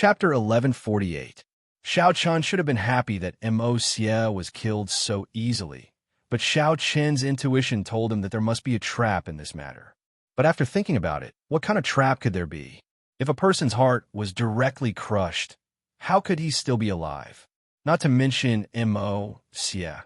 Chapter 1148. Xiao Chen should have been happy that Mo Xie was killed so easily, but Xiao Chen's intuition told him that there must be a trap in this matter. But after thinking about it, what kind of trap could there be? If a person's heart was directly crushed, how could he still be alive? Not to mention Mo Xie.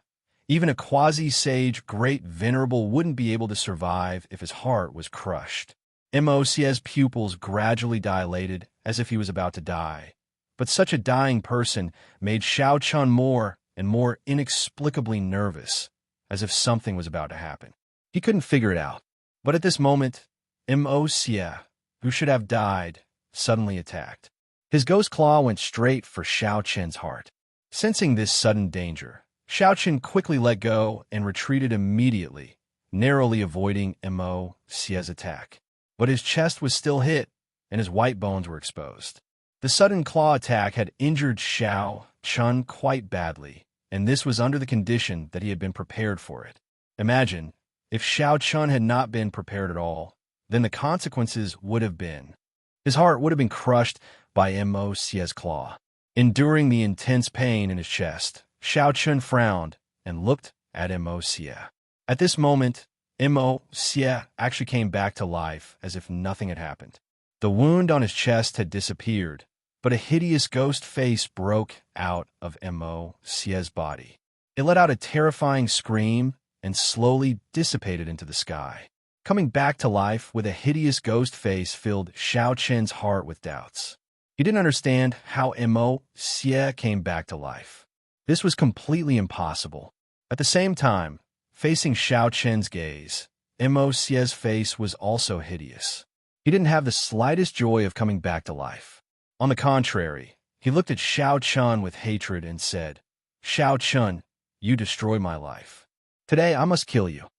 Even a quasi-sage great venerable wouldn't be able to survive if his heart was crushed. Mo Xie's pupils gradually dilated as if he was about to die. But such a dying person made Xiao Chen more and more inexplicably nervous, as if something was about to happen. He couldn't figure it out. But at this moment, Mo Xie, who should have died, suddenly attacked. His ghost claw went straight for Xiao Chen's heart. Sensing this sudden danger, Xiao Chen quickly let go and retreated immediately, narrowly avoiding Mo Xie's attack. But his chest was still hit, and his white bones were exposed. The sudden claw attack had injured Xiao Chen quite badly, and this was under the condition that he had been prepared for it. Imagine, if Xiao Chen had not been prepared at all, then the consequences would have been. His heart would have been crushed by Mo Xie's claw. Enduring the intense pain in his chest, Xiao Chen frowned and looked at Mo Xie. At this moment, Mo Xie actually came back to life as if nothing had happened. The wound on his chest had disappeared, but a hideous ghost face broke out of Mo Xie's body. It let out a terrifying scream and slowly dissipated into the sky. Coming back to life with a hideous ghost face filled Xiao Chen's heart with doubts. He didn't understand how Mo Xie came back to life. This was completely impossible. At the same time, facing Xiao Chen's gaze, Mo Xie's face was also hideous. He didn't have the slightest joy of coming back to life. On the contrary, he looked at Xiao Chen with hatred and said, "Xiao Chen, you destroyed my life. Today I must kill you."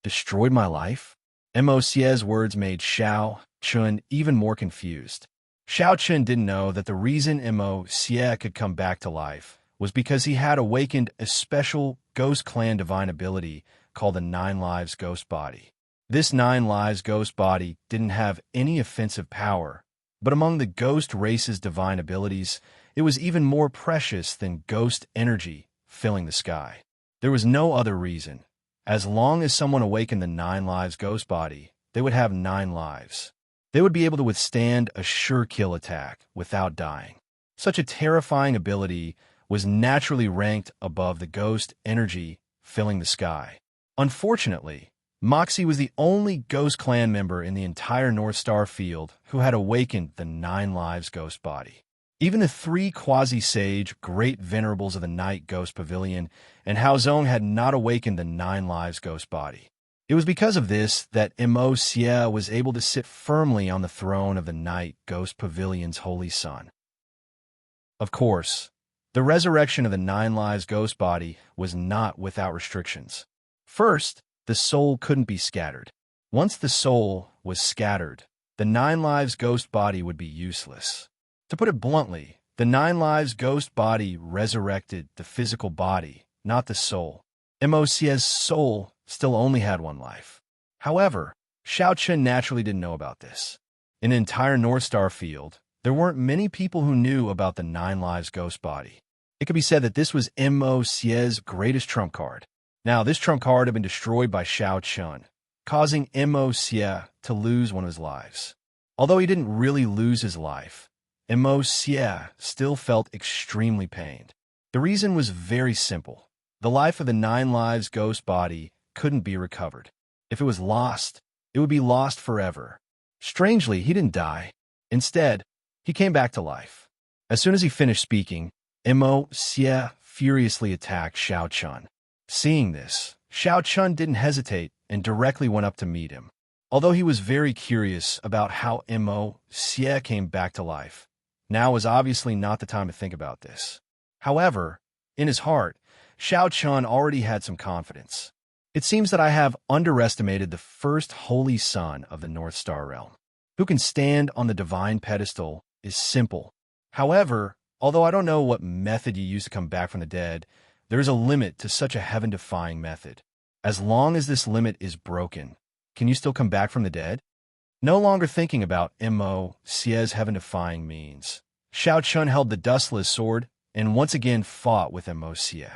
Destroyed my life? Mo Xie's words made Xiao Chen even more confused. Xiao Chen didn't know that the reason Mo Xie could come back to life was because he had awakened a special Ghost Clan divine ability called the Nine Lives Ghost Body. This Nine Lives Ghost Body didn't have any offensive power, but among the Ghost race's divine abilities, it was even more precious than ghost energy filling the sky. There was no other reason. As long as someone awakened the Nine Lives Ghost Body, they would have 9 lives. They would be able to withstand a sure kill attack without dying. Such a terrifying ability was naturally ranked above the ghost energy filling the sky. Unfortunately, Moxie was the only Ghost Clan member in the entire North Star field who had awakened the Nine Lives Ghost Body. Even the 3 quasi-sage great venerables of the Night Ghost Pavilion and Hao Zong had not awakened the Nine Lives Ghost Body. It was because of this that Mo Xie was able to sit firmly on the throne of the Night Ghost Pavilion's Holy Sun. Of course, the resurrection of the Nine Lives Ghost Body was not without restrictions. First, the soul couldn't be scattered. Once the soul was scattered, the Nine Lives Ghost Body would be useless. To put it bluntly, the Nine Lives Ghost Body resurrected the physical body, not the soul. Mo Xie's soul still only had 1 life. However, Xiao Chen naturally didn't know about this. In the entire North Star field, there weren't many people who knew about the Nine Lives Ghost Body. It could be said that this was Mo Xie's greatest trump card. Now, this trump card had been destroyed by Xiao Chen, causing Mo Xie to lose 1 of his lives. Although he didn't really lose his life, Mo Xie still felt extremely pained. The reason was very simple. The life of the Nine Lives Ghost Body couldn't be recovered. If it was lost, it would be lost forever. Strangely, he didn't die. Instead, he came back to life. As soon as he finished speaking, Mo Xie furiously attacked Xiao Chen. Seeing this, Xiao Chen didn't hesitate and directly went up to meet him. Although he was very curious about how Mo Xie came back to life, now was obviously not the time to think about this. However, in his heart, Xiao Chen already had some confidence. It seems that I have underestimated the first holy son of the North Star realm. Who can stand on the divine pedestal is simple. However, although I don't know what method you use to come back from the dead, there is a limit to such a heaven-defying method. As long as this limit is broken, can you still come back from the dead? No longer thinking about Mo Xie's heaven-defying means, Xiao Chun held the dustless sword and once again fought with Mo Xie.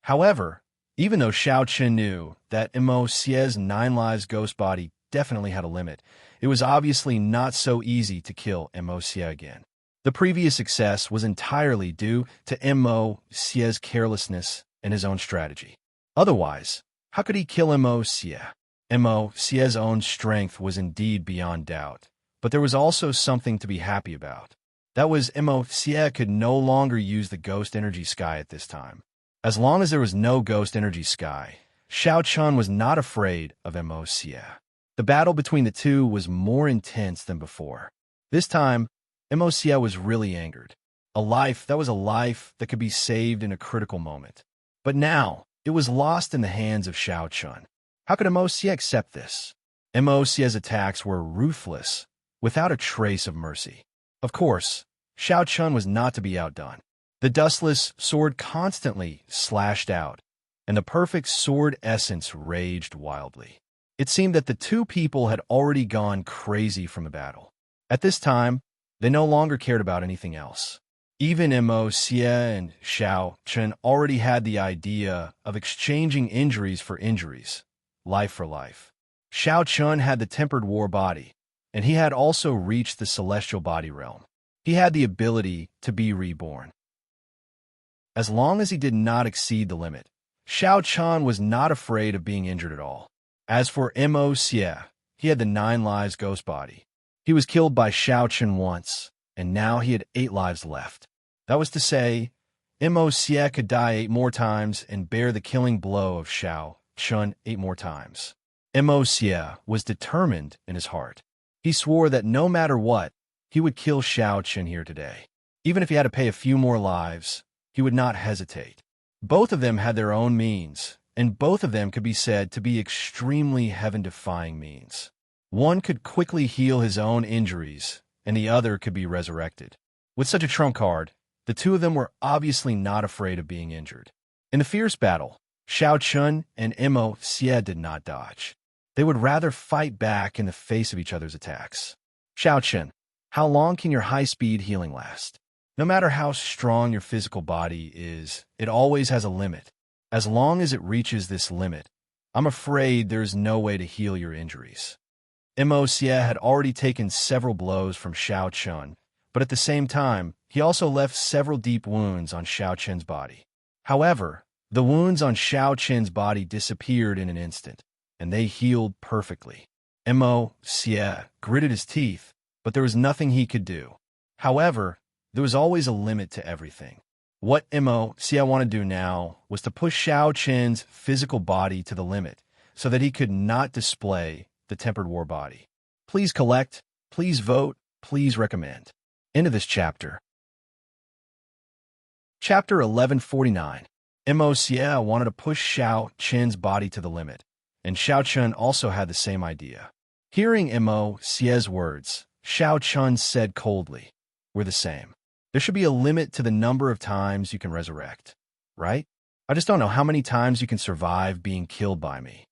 However, even though Xiao Chun knew that Mo Xie's 9 lives ghost body definitely had a limit, it was obviously not so easy to kill Mo Xie again. The previous success was entirely due to Mo Xie's carelessness and his own strategy. Otherwise, how could he kill Mo Xie? Mo Xie's own strength was indeed beyond doubt, but there was also something to be happy about. That was Mo Xie could no longer use the ghost energy sky at this time. As long as there was no ghost energy sky, Xiao Chun was not afraid of Mo Xie. The battle between the two was more intense than before. This time, Mo Xie was really angered. A life that could be saved in a critical moment. But now, it was lost in the hands of Xiao Chun. How could Mo Xie accept this? Mo Xie's attacks were ruthless, without a trace of mercy. Of course, Xiao Chun was not to be outdone. The dustless sword constantly slashed out, and the perfect sword essence raged wildly. It seemed that the two people had already gone crazy from the battle. At this time, they no longer cared about anything else. Even Mo Xie and Xiao Chun already had the idea of exchanging injuries for injuries, life for life. Xiao Chun had the tempered war body, and he had also reached the celestial body realm. He had the ability to be reborn. As long as he did not exceed the limit, Xiao Chun was not afraid of being injured at all. As for Mo Xie, he had the 9 lives ghost body. He was killed by Xiao Chun once, and now he had 8 lives left. That was to say, Mo Xie could die 8 more times and bear the killing blow of Xiao Chun 8 more times. Mo Xie was determined in his heart. He swore that no matter what, he would kill Xiao Chun here today. Even if he had to pay a few more lives, he would not hesitate. Both of them had their own means, and both of them could be said to be extremely heaven-defying means. One could quickly heal his own injuries, and the other could be resurrected. With such a trump card, the two of them were obviously not afraid of being injured. In the fierce battle, Xiao Chun and Mo Xie did not dodge. They would rather fight back in the face of each other's attacks. Xiao Chun, how long can your high-speed healing last? No matter how strong your physical body is, it always has a limit. As long as it reaches this limit, I'm afraid there is no way to heal your injuries. Mo Xie had already taken several blows from Xiao Chun, but at the same time, he also left several deep wounds on Xiao Chun's body. However, the wounds on Xiao Chun's body disappeared in an instant, and they healed perfectly. Mo Xie gritted his teeth, but there was nothing he could do. However, there was always a limit to everything. What Mo Xie wanted to do now was to push Xiao Chun's physical body to the limit so that he could not display the tempered war body. Please collect, please vote, please recommend. End of this chapter. Chapter 1149. Mo Xie wanted to push Xiao Chun's body to the limit, and Xiao Chun also had the same idea. Hearing Mo Xie's words, Xiao Chun said coldly, "We're the same. There should be a limit to the number of times you can resurrect, right? I just don't know how many times you can survive being killed by me."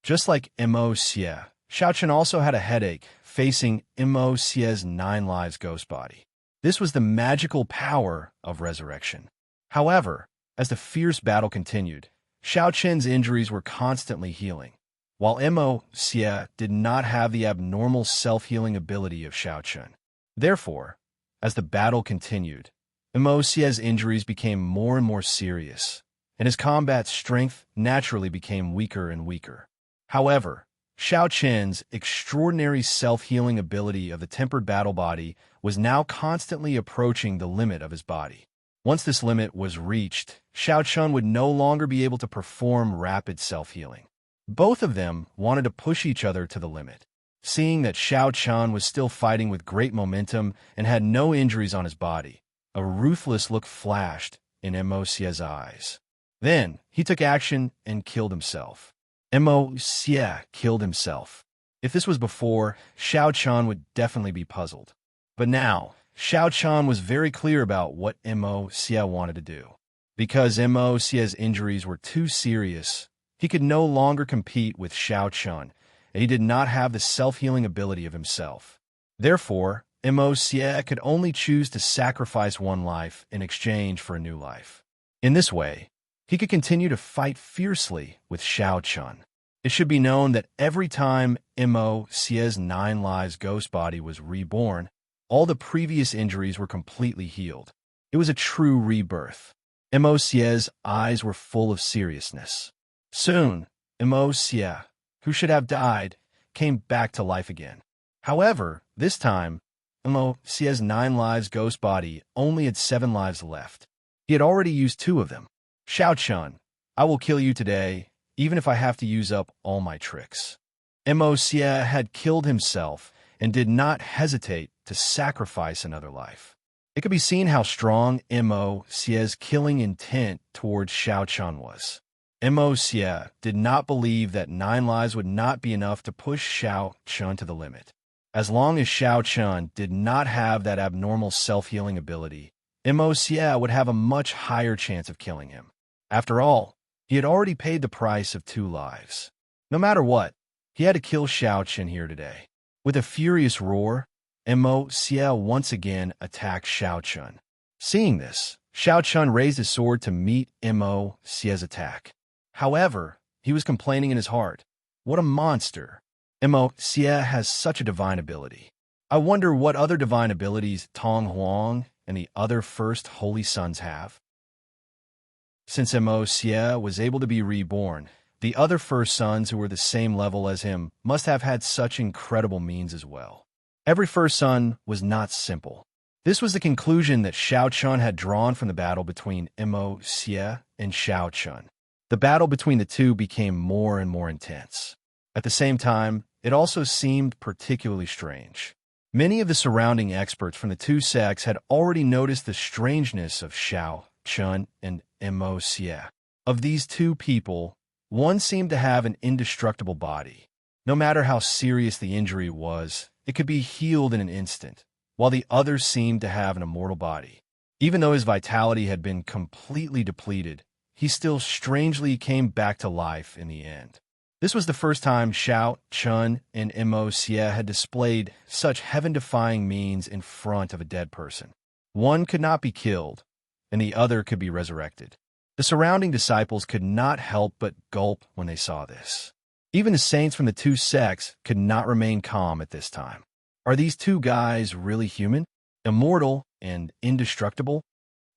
Just like Mo Xie, Xiao Chun also had a headache facing Mo Xie's 9 lives ghost body. This was the magical power of resurrection. However, as the fierce battle continued, Xiao Chun's injuries were constantly healing, while Mo Xie did not have the abnormal self-healing ability of Xiao Chun. Therefore, as the battle continued, Mo Xie's injuries became more and more serious, and his combat strength naturally became weaker and weaker. However, Xiao Chun's extraordinary self-healing ability of the tempered battle body was now constantly approaching the limit of his body. Once this limit was reached, Xiao Chun would no longer be able to perform rapid self-healing. Both of them wanted to push each other to the limit. Seeing that Xiao Chun was still fighting with great momentum and had no injuries on his body, a ruthless look flashed in Mo Xie's eyes. Then, he took action and killed himself. Mo Xie killed himself. If this was before, Xiao Chun would definitely be puzzled. But now, Xiao Chun was very clear about what Mo Xie wanted to do. Because Mo Xie's injuries were too serious, he could no longer compete with Xiao Chun, and he did not have the self-healing ability of himself. Therefore, Xie could only choose to sacrifice one life in exchange for a new life. In this way, he could continue to fight fiercely with Xiao Chun. It should be known that every time Xie's 9 lives ghost body was reborn, all the previous injuries were completely healed. It was a true rebirth. Xie's eyes were full of seriousness. Soon, Xie, who should have died, came back to life again. However, this time, Xie's 9 lives ghost body only had 7 lives left. He had already used 2 of them. Xiao Chun, I will kill you today, even if I have to use up all my tricks. Xie had killed himself and did not hesitate to sacrifice another life. It could be seen how strong Xie's killing intent towards Xiao Chun was. Xie did not believe that 9 lives would not be enough to push Xiao Chun to the limit. As long as Xiao Chun did not have that abnormal self-healing ability, Xie would have a much higher chance of killing him. After all, he had already paid the price of 2 lives. No matter what, he had to kill Xiao Chun here today. With a furious roar, Xie once again attacked Xiao Chun. Seeing this, Xiao Chun raised his sword to meet Xie's attack. However, he was complaining in his heart. What a monster! Xie has such a divine ability. I wonder what other divine abilities Tong Huang and the other first holy sons have. Since Xie was able to be reborn, the other first sons who were the same level as him must have had such incredible means as well. Every first son was not simple. This was the conclusion that Xiao Chun had drawn from the battle between Xie and Xiao Chun. The battle between the two became more and more intense. At the same time, it also seemed particularly strange. Many of the surrounding experts from the two sects had already noticed the strangeness of Xiao Chun and Xie. Of these two people, one seemed to have an indestructible body. No matter how serious the injury was, it could be healed in an instant, while the other seemed to have an immortal body. Even though his vitality had been completely depleted, he still strangely came back to life in the end. This was the first time Xiao Chun and Xie had displayed such heaven-defying means in front of a dead person. One could not be killed, and the other could be resurrected. The surrounding disciples could not help but gulp when they saw this. Even the saints from the two sects could not remain calm at this time. Are these two guys really human, immortal, and indestructible?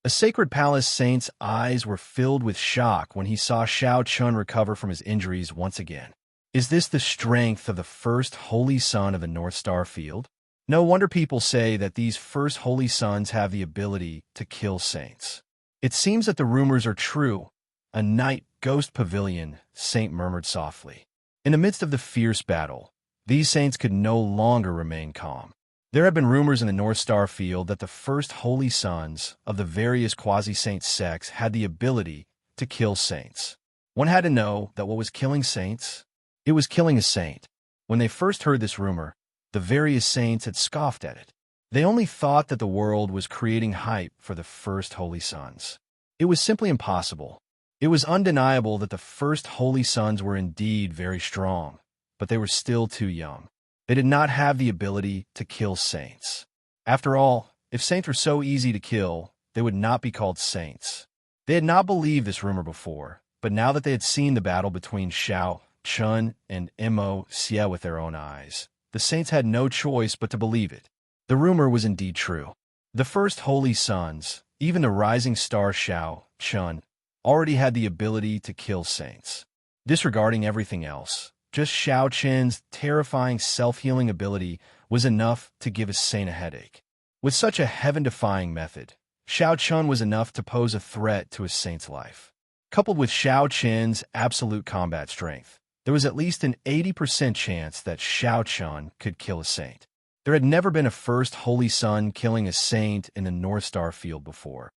A Sacred Palace saint's eyes were filled with shock when he saw Xiao Chun recover from his injuries once again. Is this the strength of the first holy son of the North Star Field? No wonder people say that these first holy sons have the ability to kill saints. It seems that the rumors are true. A night ghost pavilion, Saint murmured softly. In the midst of the fierce battle, these saints could no longer remain calm. There have been rumors in the North Star Field that the first holy sons of the various quasi-saint sects had the ability to kill saints. One had to know that what was killing saints, it was killing a saint. When they first heard this rumor, the various saints had scoffed at it. They only thought that the world was creating hype for the first holy sons. It was simply impossible. It was undeniable that the first holy sons were indeed very strong, but they were still too young. They did not have the ability to kill saints. After all, if saints were so easy to kill, they would not be called saints. They had not believed this rumor before, but now that they had seen the battle between Xiao Chun and Xie with their own eyes, the saints had no choice but to believe it. The rumor was indeed true. The first holy sons, even the rising star Xiao Chun, already had the ability to kill saints. Disregarding everything else, just Xiao Chun's terrifying self-healing ability was enough to give a saint a headache. With such a heaven-defying method, Xiao Chun was enough to pose a threat to a saint's life. Coupled with Xiao Chun's absolute combat strength, there was at least an 80% chance that Xiao Chun could kill a saint. There had never been a first holy son killing a saint in the North Star Field before.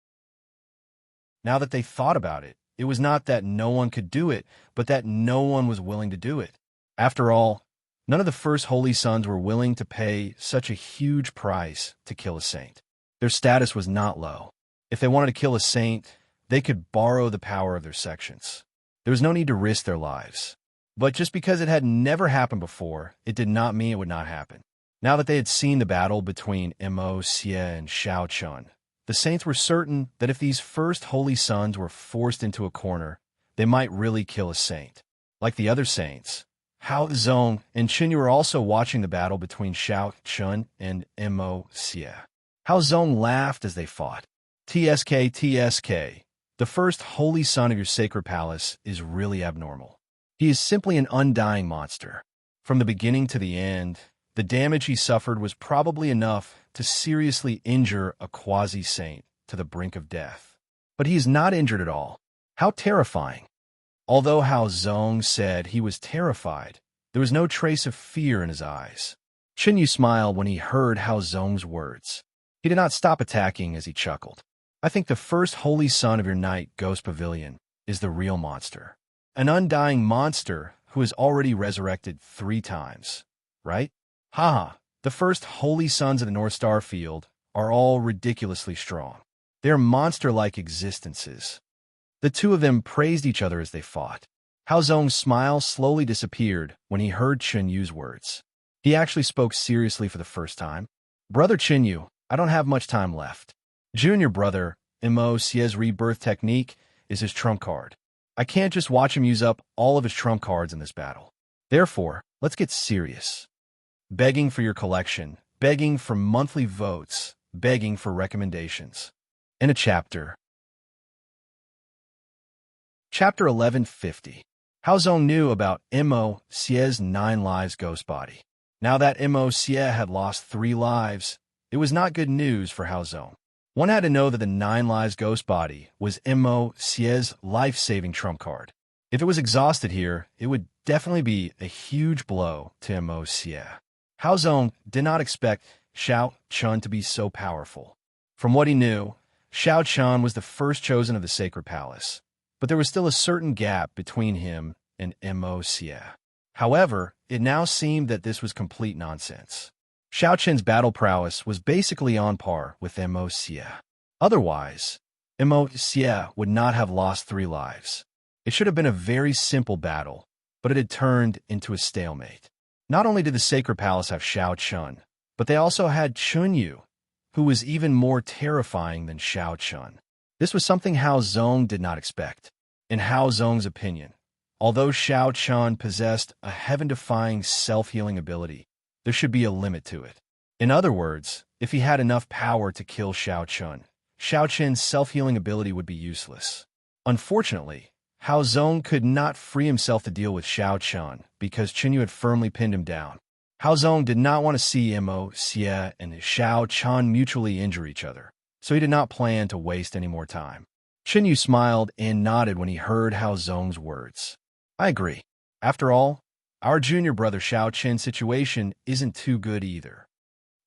Now that they thought about it, it was not that no one could do it, but that no one was willing to do it. After all, none of the first holy sons were willing to pay such a huge price to kill a saint. Their status was not low. If they wanted to kill a saint, they could borrow the power of their sections. There was no need to risk their lives. But just because it had never happened before, it did not mean it would not happen. Now that they had seen the battle between Mo Xie and Xiao Chun, the saints were certain that if these first holy sons were forced into a corner, they might really kill a saint. Like the other saints, Hao Zong and Qinyu were also watching the battle between Xiao Chun and Mo Xie. Hao Zong laughed as they fought. TSK, TSK. The first holy son of your sacred palace is really abnormal. He is simply an undying monster. From the beginning to the end, the damage he suffered was probably enough to seriously injure a quasi-saint to the brink of death. But he is not injured at all. How terrifying. Although Hao Zong said he was terrified, there was no trace of fear in his eyes. Qinyu smiled when he heard Hao Zong's words. He did not stop attacking as he chuckled. I think the first holy son of your night ghost pavilion is the real monster. An undying monster who has already resurrected 3 times, right? Haha, the first holy sons of the North Star Field are all ridiculously strong. They are monster-like existences. The two of them praised each other as they fought. Hao Zong's smile slowly disappeared when he heard Qinyu's words. He actually spoke seriously for the first time. Brother Qinyu, I don't have much time left. Junior brother, Mo Xie's rebirth technique is his trump card. I can't just watch him use up all of his trump cards in this battle. Therefore, let's get serious. Begging for your collection, begging for monthly votes, begging for recommendations. In a chapter. Chapter 1150. Hao Zong knew about Mo Xie's 9 lives ghost body. Now that Mo Xie had lost 3 lives, it was not good news for Hao Zong. One had to know that the 9 lives ghost body was Mo Xie's life-saving trump card. If it was exhausted here, it would definitely be a huge blow to Mo Xie. Hao Zong did not expect Xiao Chun to be so powerful. From what he knew, Xiao Chun was the first chosen of the Sacred Palace, but there was still a certain gap between him and Mo Xie. However, it now seemed that this was complete nonsense. Xiao Chen's battle prowess was basically on par with Mo Xie. Otherwise, Mo Xie would not have lost 3 lives. It should have been a very simple battle, but it had turned into a stalemate. Not only did the Sacred Palace have Xiao Chun, but they also had Qinyu, who was even more terrifying than Xiao Chun. This was something Hao Zong did not expect. In Hao Zong's opinion, although Xiao Chun possessed a heaven-defying self-healing ability, there should be a limit to it. In other words, if he had enough power to kill Xiao Chun, Xiao Chen's self-healing ability would be useless. Unfortunately, Hao Zong could not free himself to deal with Xiao Chun because Qinyu had firmly pinned him down. Hao Zong did not want to see Mo Xie and Xiao Chun mutually injure each other, so he did not plan to waste any more time. Qinyu smiled and nodded when he heard Hao Zong's words. I agree. After all, our junior brother Xiao Chen's situation isn't too good either.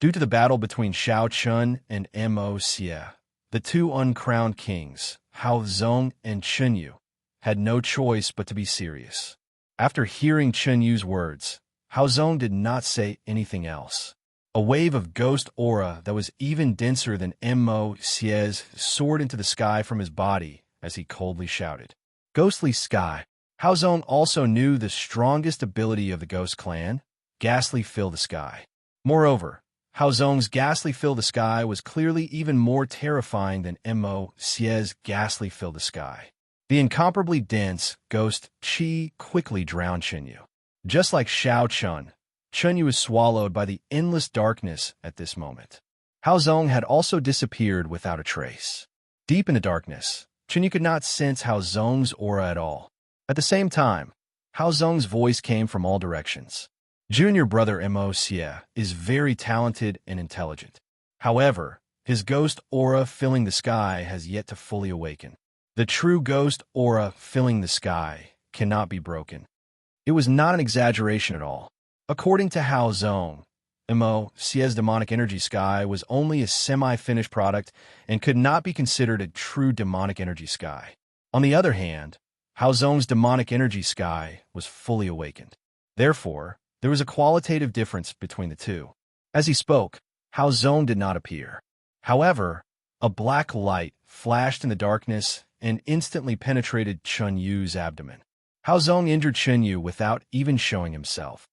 Due to the battle between Xiao Chun and Mo Xie, the 2 uncrowned kings, Hao Zong and Qinyu, had no choice but to be serious. After hearing Qinyu's words, Hao Zong did not say anything else. A wave of ghost aura that was even denser than Mo Xie's soared into the sky from his body as he coldly shouted, "Ghostly sky." Hao Zong also knew the strongest ability of the Ghost Clan, Ghastly Fill the Sky. Moreover, Hao Zong's Ghastly Fill the Sky was clearly even more terrifying than Mo Xie's Ghastly Fill the Sky. The incomparably dense ghost Qi quickly drowned Qinyu. Just like Xiao Chun, Qinyu was swallowed by the endless darkness at this moment. Hao Zong had also disappeared without a trace. Deep in the darkness, Qinyu could not sense Hao Zong's aura at all. At the same time, Hao Zong's voice came from all directions. Junior brother Mo Xie is very talented and intelligent. However, his ghost aura filling the sky has yet to fully awaken. The true ghost aura filling the sky cannot be broken. It was not an exaggeration at all. According to Hao Zong, Mo Xie's demonic energy sky was only a semi-finished product and could not be considered a true demonic energy sky. On the other hand, Hao Zong's demonic energy sky was fully awakened. Therefore, there was a qualitative difference between the two. As he spoke, Hao Zong did not appear. However, a black light flashed in the darkness and instantly penetrated Qinyu's abdomen. Hao Zong injured Qinyu without even showing himself.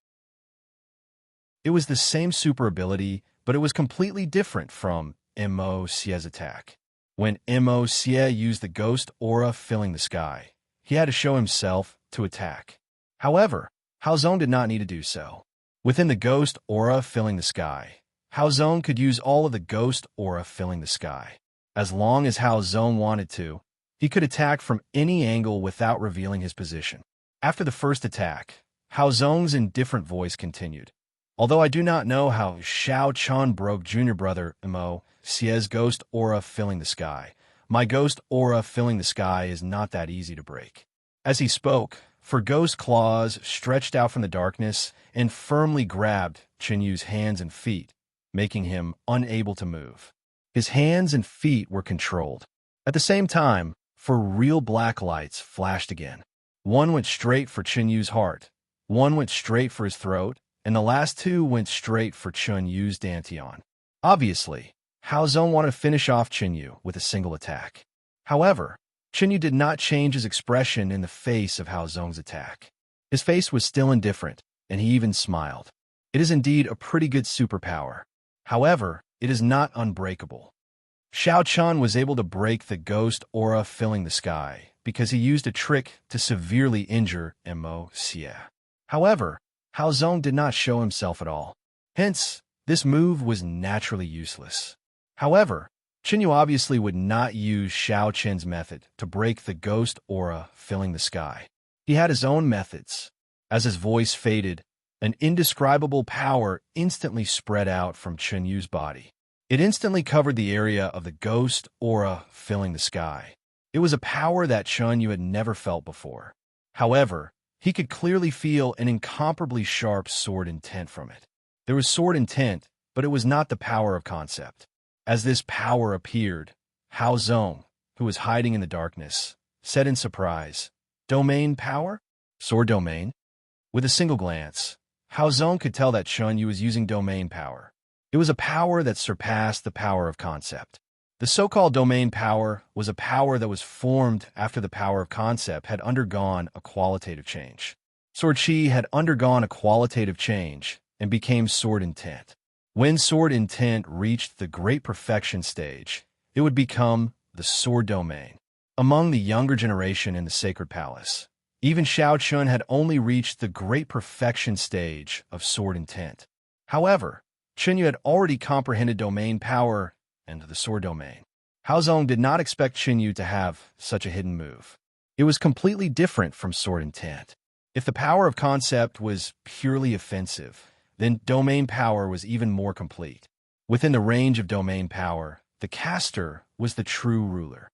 It was the same super ability, but it was completely different from Mo Xie's attack. When Mo Xie used the ghost aura filling the sky, he had to show himself to attack. However, Hao Zong did not need to do so. Within the ghost aura filling the sky, Hao Zong could use all of the ghost aura filling the sky. As long as Hao Zong wanted to, he could attack from any angle without revealing his position. After the first attack, Hao Zong's indifferent voice continued. Although I do not know how Xiao Chun broke junior brother Mo Xie's ghost aura filling the sky, my ghost aura filling the sky is not that easy to break. As he spoke, for ghost claws stretched out from the darkness and firmly grabbed Qinyu's hands and feet, making him unable to move. His hands and feet were controlled. At the same time, four real black lights flashed again. One went straight for Qinyu's heart, one went straight for his throat, and the last two went straight for Qinyu's dantian. Obviously, Hao Zong wanted to finish off Qinyu with a single attack. However, Qinyu did not change his expression in the face of Hao Zong's attack. His face was still indifferent, and he even smiled. It is indeed a pretty good superpower. However, it is not unbreakable. Xiao Chun was able to break the ghost aura filling the sky because he used a trick to severely injure Mo Xie. However, Hao Zong did not show himself at all. Hence, this move was naturally useless. However, Qinyu obviously would not use Xiao Chen's method to break the ghost aura filling the sky. He had his own methods. As his voice faded, an indescribable power instantly spread out from Qinyu's body. It instantly covered the area of the ghost aura filling the sky. It was a power that Qinyu had never felt before. However, he could clearly feel an incomparably sharp sword intent from it. There was sword intent, but it was not the power of concept. As this power appeared, Hao Zong, who was hiding in the darkness, said in surprise, "Domain power? Sword domain?" With a single glance, Hao Zong could tell that Qinyu's was using domain power. It was a power that surpassed the power of concept. The so-called domain power was a power that was formed after the power of concept had undergone a qualitative change. Sword Qi had undergone a qualitative change and became sword intent. When sword intent reached the great perfection stage, it would become the sword domain. Among the younger generation in the Sacred Palace, even Xiao Chun had only reached the great perfection stage of sword intent. However, Qinyu had already comprehended domain power and the sword domain. Hao Zong did not expect Qinyu to have such a hidden move. It was completely different from sword intent. If the power of concept was purely offensive, then domain power was even more complete. Within the range of domain power, the caster was the true ruler.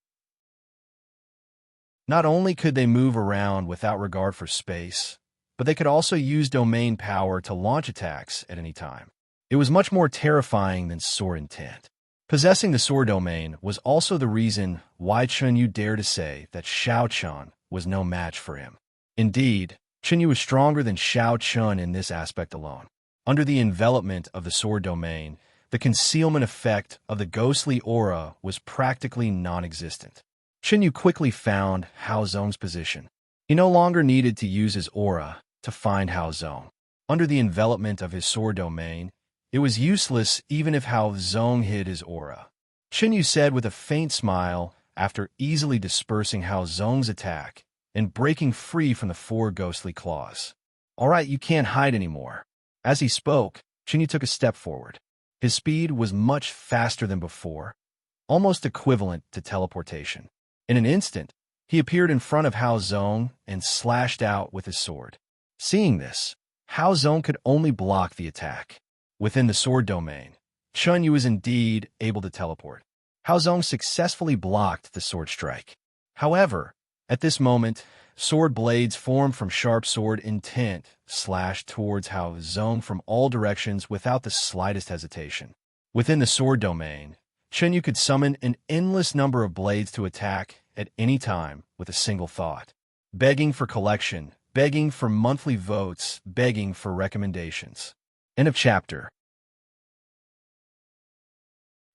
Not only could they move around without regard for space, but they could also use domain power to launch attacks at any time. It was much more terrifying than sword intent. Possessing the sword domain was also the reason why Qinyu dared to say that Xiao Chun was no match for him. Indeed, Qinyu was stronger than Xiao Chun in this aspect alone. Under the envelopment of the sword domain, the concealment effect of the ghostly aura was practically non-existent. Qinyu quickly found Hao Zong's position. He no longer needed to use his aura to find Hao Zong. Under the envelopment of his sword domain, it was useless even if Hao Zong hid his aura. Qinyu said with a faint smile after easily dispersing Hao Zong's attack and breaking free from the four ghostly claws. "All right, you can't hide anymore." As he spoke, Qinyu took a step forward. His speed was much faster than before, almost equivalent to teleportation. In an instant, he appeared in front of Hao Zong and slashed out with his sword. Seeing this, Hao Zong could only block the attack. Within the sword domain, Qinyu was indeed able to teleport. Hao Zong successfully blocked the sword strike. However, at this moment, sword blades formed from sharp sword intent slashed towards Hao Zong from all directions without the slightest hesitation. Within the sword domain, Qinyu could summon an endless number of blades to attack at any time with a single thought. Begging for collection, begging for monthly votes, begging for recommendations. End of chapter.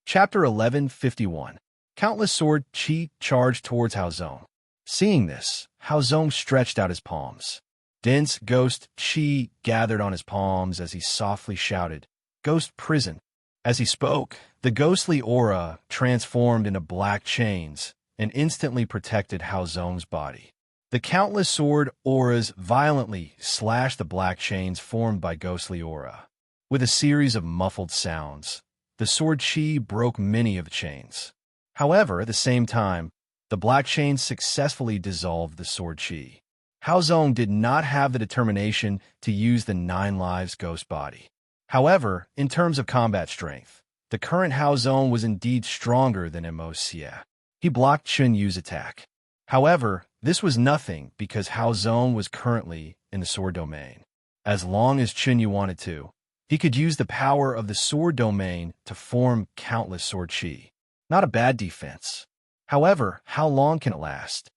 Chapter 1151. Countless sword Qi charged towards Hao Zong. Seeing this, Hao Zong stretched out his palms. Dense ghost chi gathered on his palms as he softly shouted, "Ghost prison." As he spoke, the ghostly aura transformed into black chains and instantly protected Hao Zong's body. The countless sword auras violently slashed the black chains formed by ghostly aura. With a series of muffled sounds, the sword chi broke many of the chains. However, at the same time, the black chains successfully dissolved the sword chi. Hao Zong did not have the determination to use the 9 lives ghost body. However, in terms of combat strength, the current Hao Zong was indeed stronger than Xie. He blocked Chun Yu's attack. However, this was nothing because Hao Zong was currently in the sword domain. As long as Chun Yu wanted to, he could use the power of the sword domain to form countless sword chi. Not a bad defense. However, how long can it last?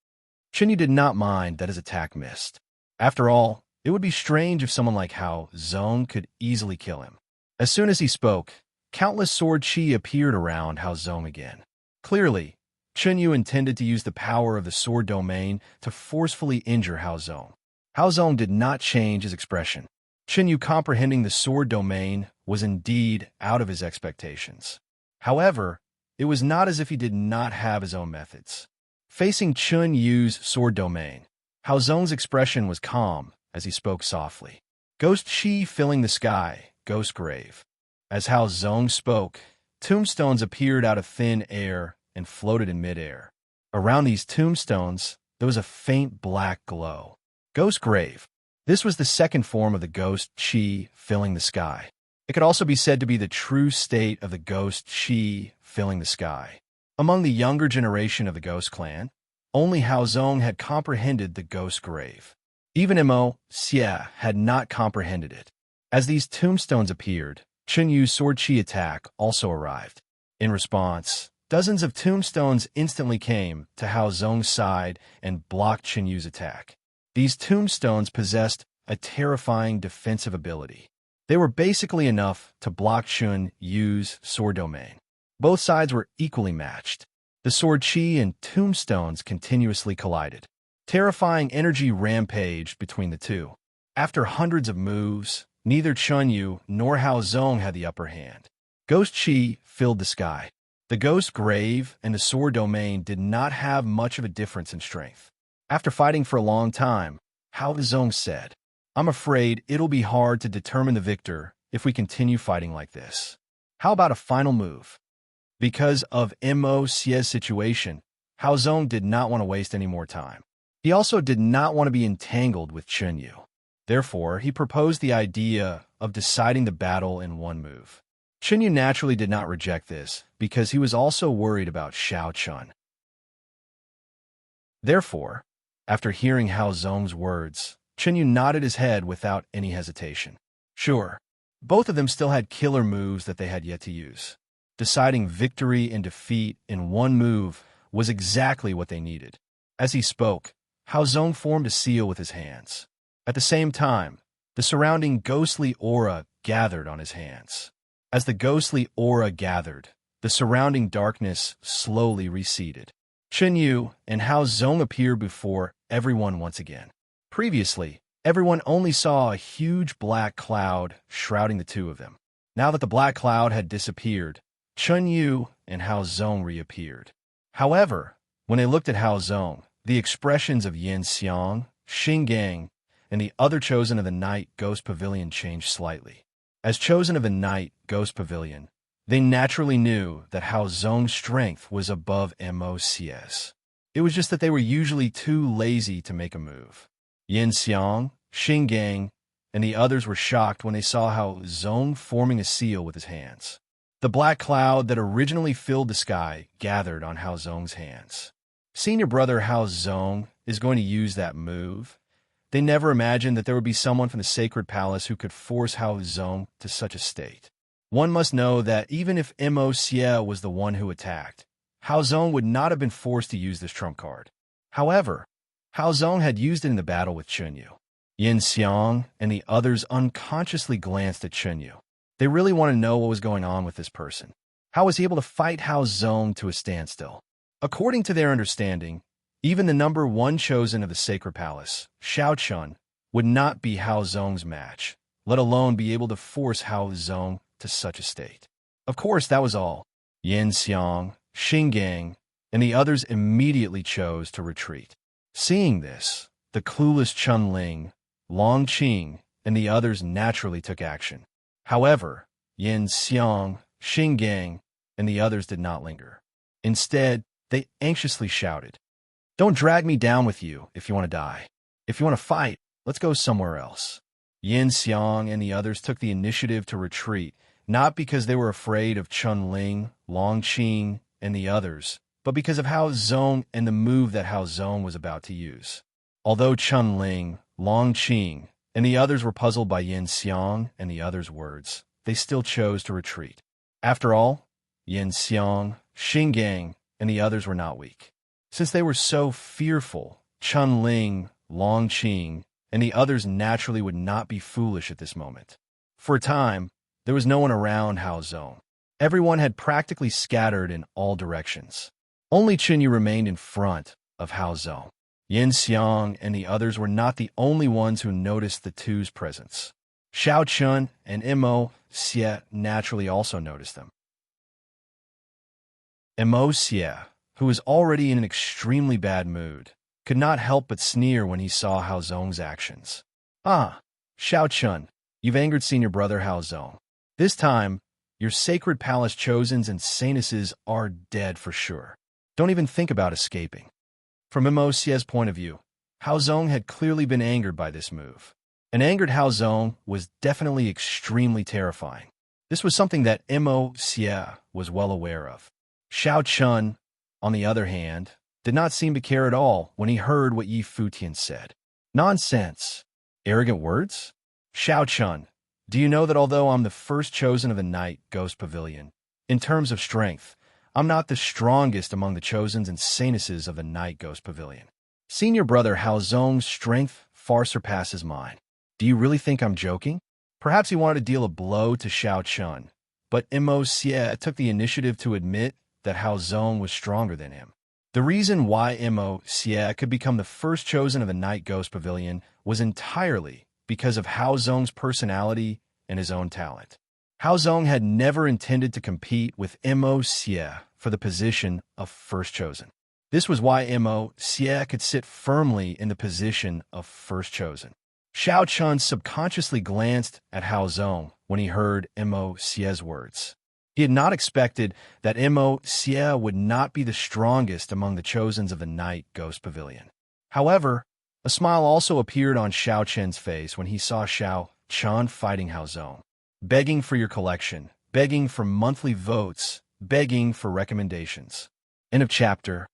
Chun Yu did not mind that his attack missed. After all, it would be strange if someone like Hao Zong could easily kill him. As soon as he spoke, countless sword chi appeared around Hao Zong again. Clearly, Chun Yu intended to use the power of the sword domain to forcefully injure Hao Zong. Hao Zong did not change his expression. Chun Yu comprehending the sword domain was indeed out of his expectations. However, it was not as if he did not have his own methods. Facing Chun Yu's sword domain, Hao Zong's expression was calm as he spoke softly. Ghost chi filling the sky, ghost grave. As Hao Zong spoke, tombstones appeared out of thin air and floated in midair. Around these tombstones, there was a faint black glow. Ghost grave. This was the second form of the ghost chi filling the sky. It could also be said to be the true state of the ghost chi filling the sky. Among the younger generation of the ghost clan, only Hao Zong had comprehended the ghost grave. Even Xie had not comprehended it. As these tombstones appeared, Chun Yu's sword chi attack also arrived. In response, dozens of tombstones instantly came to Hao Zong's side and blocked Chun Yu's attack. These tombstones possessed a terrifying defensive ability. They were basically enough to block Chun Yu's sword domain. Both sides were equally matched. The sword chi and tombstones continuously collided. Terrifying energy rampaged between the two. After hundreds of moves, neither Chun Yu nor Hao Zong had the upper hand. Ghost chi filled the sky. The ghost grave and the sword domain did not have much of a difference in strength. After fighting for a long time, Hao Zong said, "I'm afraid it'll be hard to determine the victor if we continue fighting like this. How about a final move?" Because of Xie's situation, Hao Zong did not want to waste any more time. He also did not want to be entangled with Chun Yu. Therefore, he proposed the idea of deciding the battle in one move. Chun Yu naturally did not reject this because he was also worried about Shao Chun. Therefore, after hearing Hao Zong's words, Chun Yu nodded his head without any hesitation. Sure, both of them still had killer moves that they had yet to use. Deciding victory and defeat in one move was exactly what they needed. As he spoke, Hao Zong formed a seal with his hands. At the same time, the surrounding ghostly aura gathered on his hands. As the ghostly aura gathered, the surrounding darkness slowly receded. Chun Yu and Hao Zong appeared before everyone once again. Previously, everyone only saw a huge black cloud shrouding the two of them. Now that the black cloud had disappeared, Chun Yu and Hao Zong reappeared. However, when they looked at Hao Zong, the expressions of Yin Xiang, Xing Gang, and the other Chosen of the Night Ghost Pavilion changed slightly. As Chosen of the Night Ghost Pavilion, they naturally knew that Hao Zong's strength was above Xie's. It was just that they were usually too lazy to make a move. Yin Xiang, Xing Gang, and the others were shocked when they saw Hao Zong forming a seal with his hands. The black cloud that originally filled the sky gathered on Hao Zong's hands. Senior brother Hao Zong is going to use that move. They never imagined that there would be someone from the Sacred Palace who could force Hao Zong to such a state. One must know that even if Xie was the one who attacked, Hao Zong would not have been forced to use this trump card. However, Hao Zong had used it in the battle with Chun Yu. Yin Xiang and the others unconsciously glanced at Chun Yu. They really want to know what was going on with this person. How was he able to fight Hao Zong to a standstill? According to their understanding, even the number one chosen of the Sacred Palace, Shao Chun, would not be Hao Zong's match, let alone be able to force Hao Zong to such a state. Of course, that was all. Yin Xiang, Xingang, and the others immediately chose to retreat. Seeing this, the clueless Chun Ling, Long Qing, and the others naturally took action. However, Yin Xiang, Xingang, and the others did not linger. Instead, they anxiously shouted, "Don't drag me down with you if you want to die. If you want to fight, let's go somewhere else." Yin Xiang and the others took the initiative to retreat, not because they were afraid of Chun Ling, Long Qing, and the others, but because of Hao Zong and the move that Hao Zong was about to use. Although Chun Ling, Long Qing, and the others were puzzled by Yin Xiang and the others' words, they still chose to retreat. After all, Yin Xiang, Xingang, and the others were not weak. Since they were so fearful, Chun Ling, Long Qing, and the others naturally would not be foolish at this moment. For a time, there was no one around Hao Zong. Everyone had practically scattered in all directions. Only Chenyu remained in front of Hao Zong. Yin Xiang and the others were not the only ones who noticed the two's presence. Xiao Chun and Mo Xie naturally also noticed them. Mo Xie, who was already in an extremely bad mood, could not help but sneer when he saw Hao Zong's actions. "Ah, Xiao Chun, you've angered senior brother Hao Zong. This time, your sacred palace chosens and saintesses are dead for sure. Don't even think about escaping." From Mo Xie's point of view, Hao Zong had clearly been angered by this move. An angered Hao Zong was definitely extremely terrifying. This was something that Mo Xie was well aware of. Xiao Chun, on the other hand, did not seem to care at all when he heard what Yi Futian said. "Nonsense. Arrogant words? Xiao Chun, do you know that although I'm the first chosen of the Night Ghost Pavilion, in terms of strength, I'm not the strongest among the chosens and saintesses of the Night Ghost Pavilion. Senior brother Hao Zong's strength far surpasses mine. Do you really think I'm joking?" Perhaps he wanted to deal a blow to Xiao Chun, but Mo Xie took the initiative to admit that Hao Zong was stronger than him. The reason why Mo Xie could become the first chosen of the Night Ghost Pavilion was entirely because of Hao Zong's personality and his own talent. Hao Zong had never intended to compete with Mo Xie for the position of first chosen. This was why Mo Xie could sit firmly in the position of first chosen. Xiao Chun subconsciously glanced at Hao Zong when he heard Mo Xie's words. He had not expected that Mo Xie would not be the strongest among the chosens of the Night Ghost Pavilion. However, a smile also appeared on Xiao Chen's face when he saw Xiao Chun fighting Hao Zong, begging for your collection, begging for monthly votes, begging for recommendations. End of chapter.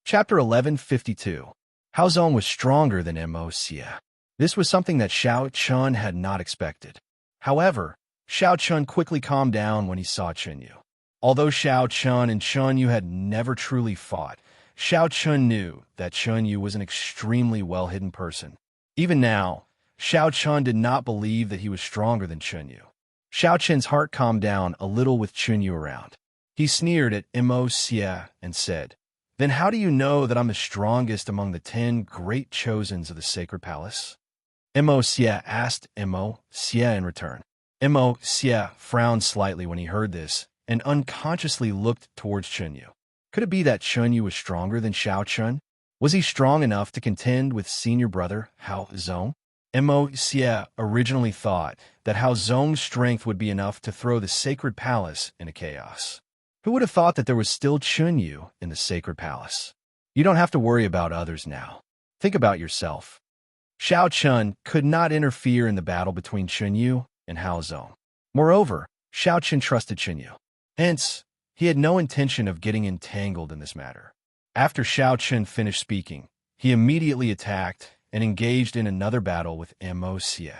Chapter 1152. Hao Zong was stronger than Mo Xie. This was something that Xiao Chun had not expected. However, Xiao Chun quickly calmed down when he saw Chenyu. Although Xiao Chun and Chenyu had never truly fought, Xiao Chun knew that Chenyu was an extremely well-hidden person. Even now, Xiao Chun did not believe that he was stronger than Chenyu. Xiao Chen's heart calmed down a little with Chenyu around. He sneered at Mo Xie and said, "Then how do you know that I'm the strongest among the 10 great chosens of the Sacred Palace?" Mo Xie asked Mo Xie in return. Mo Xie frowned slightly when he heard this and unconsciously looked towards Chenyu. Could it be that Chenyu was stronger than Xiao Chun? Was he strong enough to contend with senior brother Hao Zong? Mo Xie originally thought that Hao Zong's strength would be enough to throw the Sacred Palace into chaos. Who would have thought that there was still Chenyu in the Sacred Palace? You don't have to worry about others now. Think about yourself. Xiao Chun could not interfere in the battle between Chenyu and Hao Zong. Moreover, Xiao Chun trusted Chenyu. Hence, he had no intention of getting entangled in this matter. After Xiao Chun finished speaking, he immediately attacked and engaged in another battle with Mo Xie.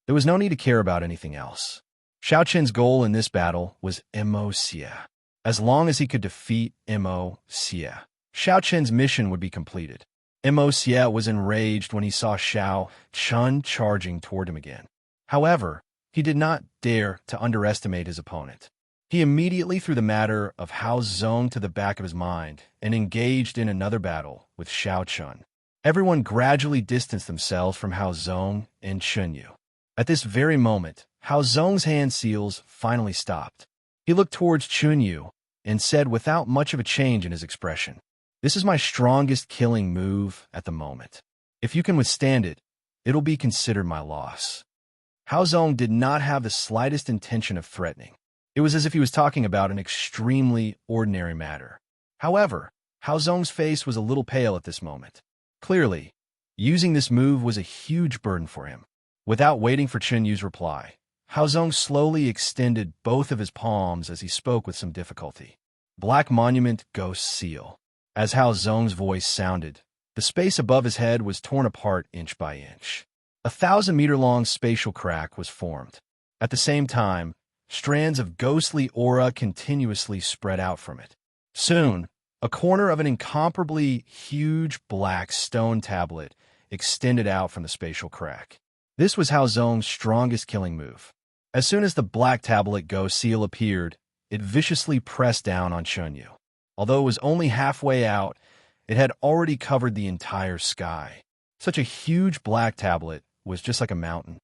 There was no need to care about anything else. Xiao Chun's goal in this battle was Mo Xie. As long as he could defeat Mo Xie, Xiao Chun's mission would be completed. Mo Xie was enraged when he saw Xiao Chun charging toward him again. However, he did not dare to underestimate his opponent. He immediately threw the matter of Hao Zong to the back of his mind and engaged in another battle with Xiao Chun. Everyone gradually distanced themselves from Hao Zong and Chunyu. At this very moment, Hao Zong's hand seals finally stopped. He looked towards Chunyu and said without much of a change in his expression, "This is my strongest killing move at the moment. If you can withstand it, it'll be considered my loss." Hao Zong did not have the slightest intention of threatening. It was as if he was talking about an extremely ordinary matter. However, Hao Zong's face was a little pale at this moment. Clearly, using this move was a huge burden for him. Without waiting for Chunyu's reply, Hao Zong slowly extended both of his palms as he spoke with some difficulty. Black Monument Ghost Seal. As Hao Zong's voice sounded, the space above his head was torn apart inch by inch. 1,000-meter-long spatial crack was formed. At the same time, strands of ghostly aura continuously spread out from it. Soon, a corner of an incomparably huge black stone tablet extended out from the spatial crack. This was Hao Zong's strongest killing move. As soon as the black tablet ghost seal appeared, it viciously pressed down on Chunyu. Although it was only halfway out, it had already covered the entire sky. Such a huge black tablet was just like a mountain.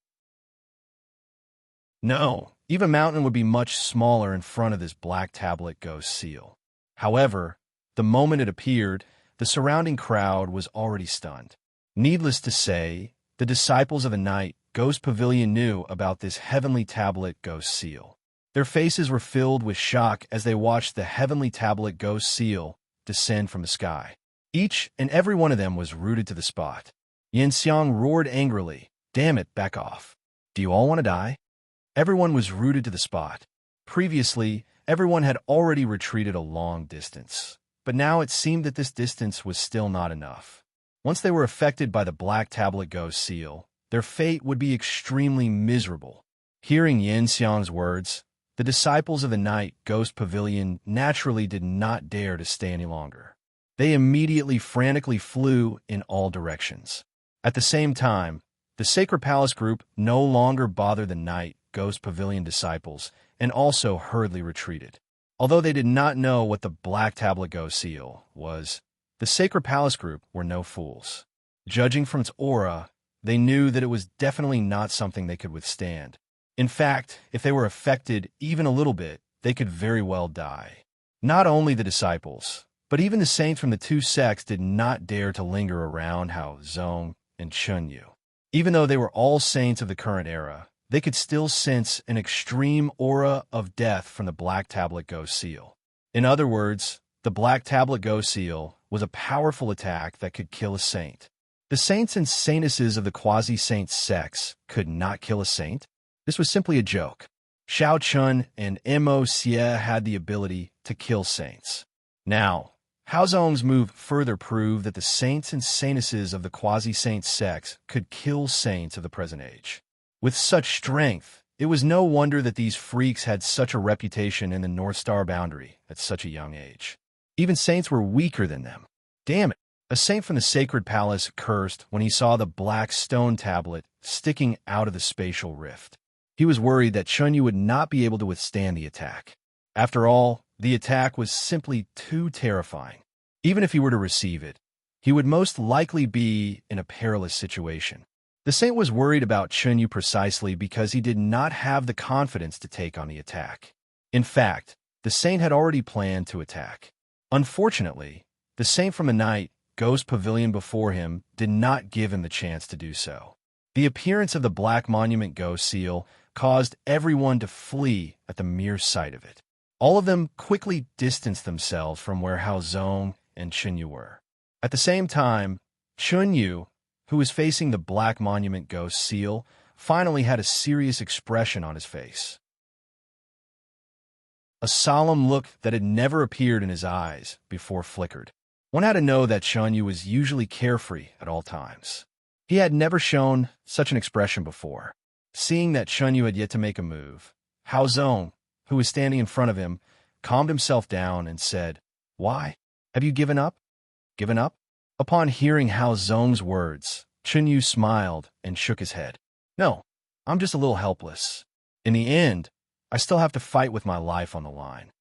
No, even a mountain would be much smaller in front of this black tablet ghost seal. However, the moment it appeared, the surrounding crowd was already stunned. Needless to say, the disciples of the night Ghost Pavilion knew about this heavenly tablet ghost seal. Their faces were filled with shock as they watched the heavenly tablet ghost seal descend from the sky. Each and every one of them was rooted to the spot. Yin Xiang roared angrily, "Damn it, back off. Do you all want to die?" Everyone was rooted to the spot. Previously, everyone had already retreated a long distance, but now it seemed that this distance was still not enough. Once they were affected by the black tablet ghost seal, their fate would be extremely miserable. Hearing Yin Xiang's words, the disciples of the night Ghost Pavilion naturally did not dare to stay any longer. They immediately frantically flew in all directions. At the same time, the Sacred Palace group no longer bothered the night Ghost Pavilion disciples and also hurriedly retreated. Although they did not know what the Black Tablet Ghost Seal was, the Sacred Palace group were no fools. Judging from its aura, they knew that it was definitely not something they could withstand. In fact, if they were affected even a little bit, they could very well die. Not only the disciples, but even the saints from the two sects did not dare to linger around Hao Zong and Chunyu. Even though they were all saints of the current era, they could still sense an extreme aura of death from the Black Tablet Ghost Seal. In other words, the Black Tablet Ghost Seal was a powerful attack that could kill a saint. The saints and saintesses of the quasi-saint sects could not kill a saint. This was simply a joke. Xiao Chun and Mo Xie had the ability to kill saints. Now, Hao Zong's move further proved that the saints and saintesses of the quasi-saint sects could kill saints of the present age. With such strength, it was no wonder that these freaks had such a reputation in the North Star boundary at such a young age. Even saints were weaker than them. Damn it! A saint from the Sacred Palace cursed when he saw the black stone tablet sticking out of the spatial rift. He was worried that Chunyu would not be able to withstand the attack. After all, the attack was simply too terrifying. Even if he were to receive it, he would most likely be in a perilous situation. The saint was worried about Chunyu precisely because he did not have the confidence to take on the attack. In fact, the saint had already planned to attack. Unfortunately, the saint from the night Ghost Pavilion before him did not give him the chance to do so. The appearance of the Black Monument Ghost Seal caused everyone to flee at the mere sight of it. All of them quickly distanced themselves from where Hao Zong and Chunyu were. At the same time, Chunyu, who was facing the Black Monument Ghost Seal, finally had a serious expression on his face. A solemn look that had never appeared in his eyes before flickered. One had to know that Chunyu was usually carefree at all times. He had never shown such an expression before. Seeing that Chunyu had yet to make a move, Hao Zong, who was standing in front of him, calmed himself down and said, "Why? Have you given up?" "Given up?" Upon hearing Hao Zong's words, Chunyu smiled and shook his head. "No, I'm just a little helpless. In the end, I still have to fight with my life on the line."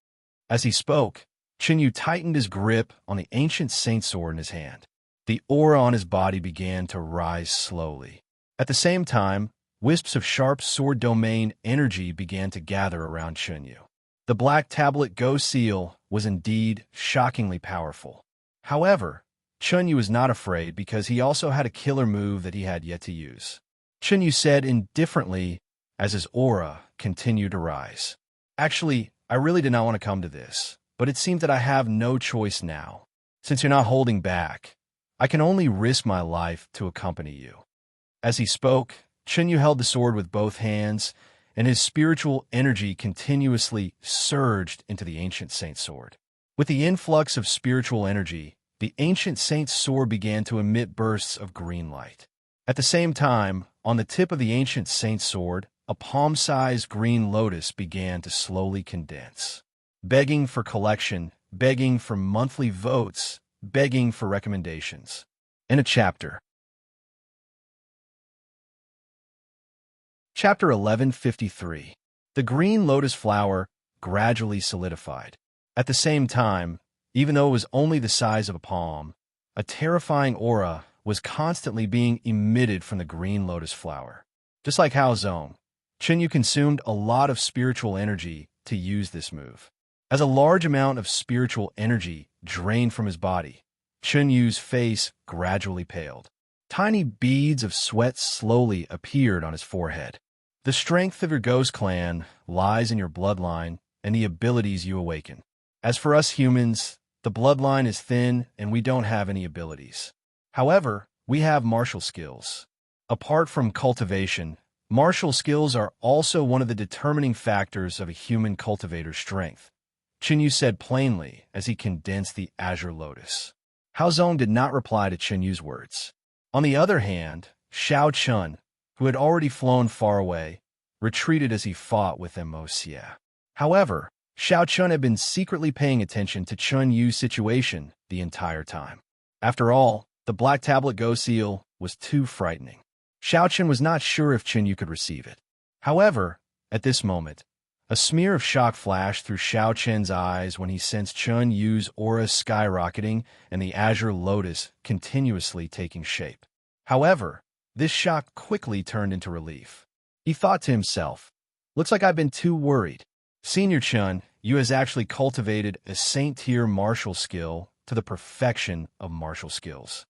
As he spoke, Chunyu tightened his grip on the ancient saint sword in his hand. The aura on his body began to rise slowly. At the same time, wisps of sharp sword domain energy began to gather around Chunyu. The black tablet Go Seal was indeed shockingly powerful. However, Chunyu was not afraid because he also had a killer move that he had yet to use. Chunyu said indifferently as his aura continued to rise. Actually, I really did not want to come to this, but it seems that I have no choice now. Since you're not holding back, I can only risk my life to accompany you. As he spoke, Chunyu held the sword with both hands, and his spiritual energy continuously surged into the ancient saint's sword. With the influx of spiritual energy, the ancient saint's sword began to emit bursts of green light. At the same time, on the tip of the ancient saint's sword, a palm-sized green lotus began to slowly condense. Begging for collection, begging for monthly votes, begging for recommendations. In a chapter. Chapter 1153. The green lotus flower gradually solidified. At the same time, even though it was only the size of a palm, a terrifying aura was constantly being emitted from the green lotus flower. Just like Hao Zong, Chunyu consumed a lot of spiritual energy to use this move. As a large amount of spiritual energy drained from his body, Chunyu's face gradually paled. Tiny beads of sweat slowly appeared on his forehead. The strength of your ghost clan lies in your bloodline and the abilities you awaken. As for us humans, the bloodline is thin and we don't have any abilities. However, we have martial skills. Apart from cultivation, martial skills are also one of the determining factors of a human cultivator's strength, Chunyu said plainly as he condensed the azure lotus. Hao Zong did not reply to Chunyu's words. On the other hand, Shao Chun, who had already flown far away, retreated as he fought with Mo Xie. However, Shao Chun had been secretly paying attention to Chunyu's situation the entire time. After all, the black tablet Go Seal was too frightening. Shao Chun was not sure if Chunyu could receive it. However, at this moment, a smear of shock flashed through Shao Chun's eyes when he sensed Chunyu's aura skyrocketing and the azure lotus continuously taking shape. However, this shock quickly turned into relief. He thought to himself, "Looks like I've been too worried. Senior Chun, you has actually cultivated a saint-tier martial skill to the perfection of martial skills."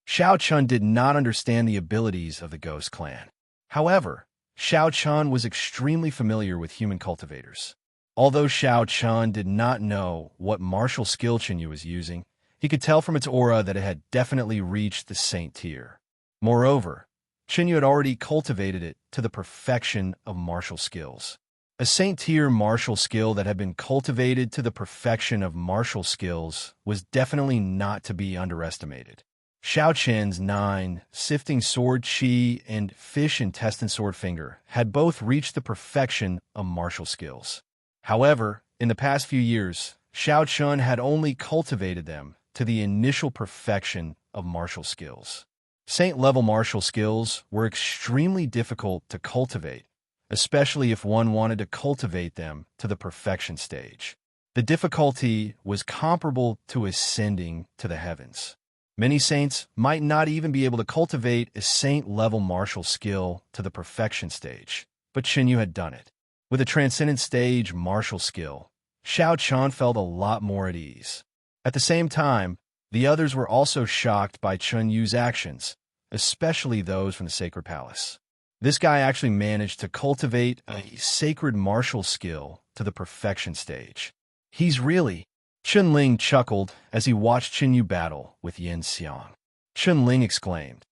Shao Chun did not understand the abilities of the Ghost Clan. However, Shao Chun was extremely familiar with human cultivators. Although Shao Chun did not know what martial skill Chunyu was using, he could tell from its aura that it had definitely reached the saint tier. Moreover, Chunyu had already cultivated it to the perfection of martial skills. A saint-tier martial skill that had been cultivated to the perfection of martial skills was definitely not to be underestimated. Shao Chen's 9 sifting sword chi and fish intestine sword finger had both reached the perfection of martial skills. However, in the past few years, Shao Chun had only cultivated them to the initial perfection of martial skills. Saint-level martial skills were extremely difficult to cultivate, especially if one wanted to cultivate them to the perfection stage. The difficulty was comparable to ascending to the heavens. Many saints might not even be able to cultivate a saint-level martial skill to the perfection stage, but Chunyu had done it. With a transcendent stage martial skill, Shao Chun felt a lot more at ease. At the same time, the others were also shocked by Chunyu's actions, especially those from the Sacred Palace. This guy actually managed to cultivate a sacred martial skill to the perfection stage. He's really... Chunling chuckled as he watched Chunyu battle with Yin Xiang. Chunling exclaimed.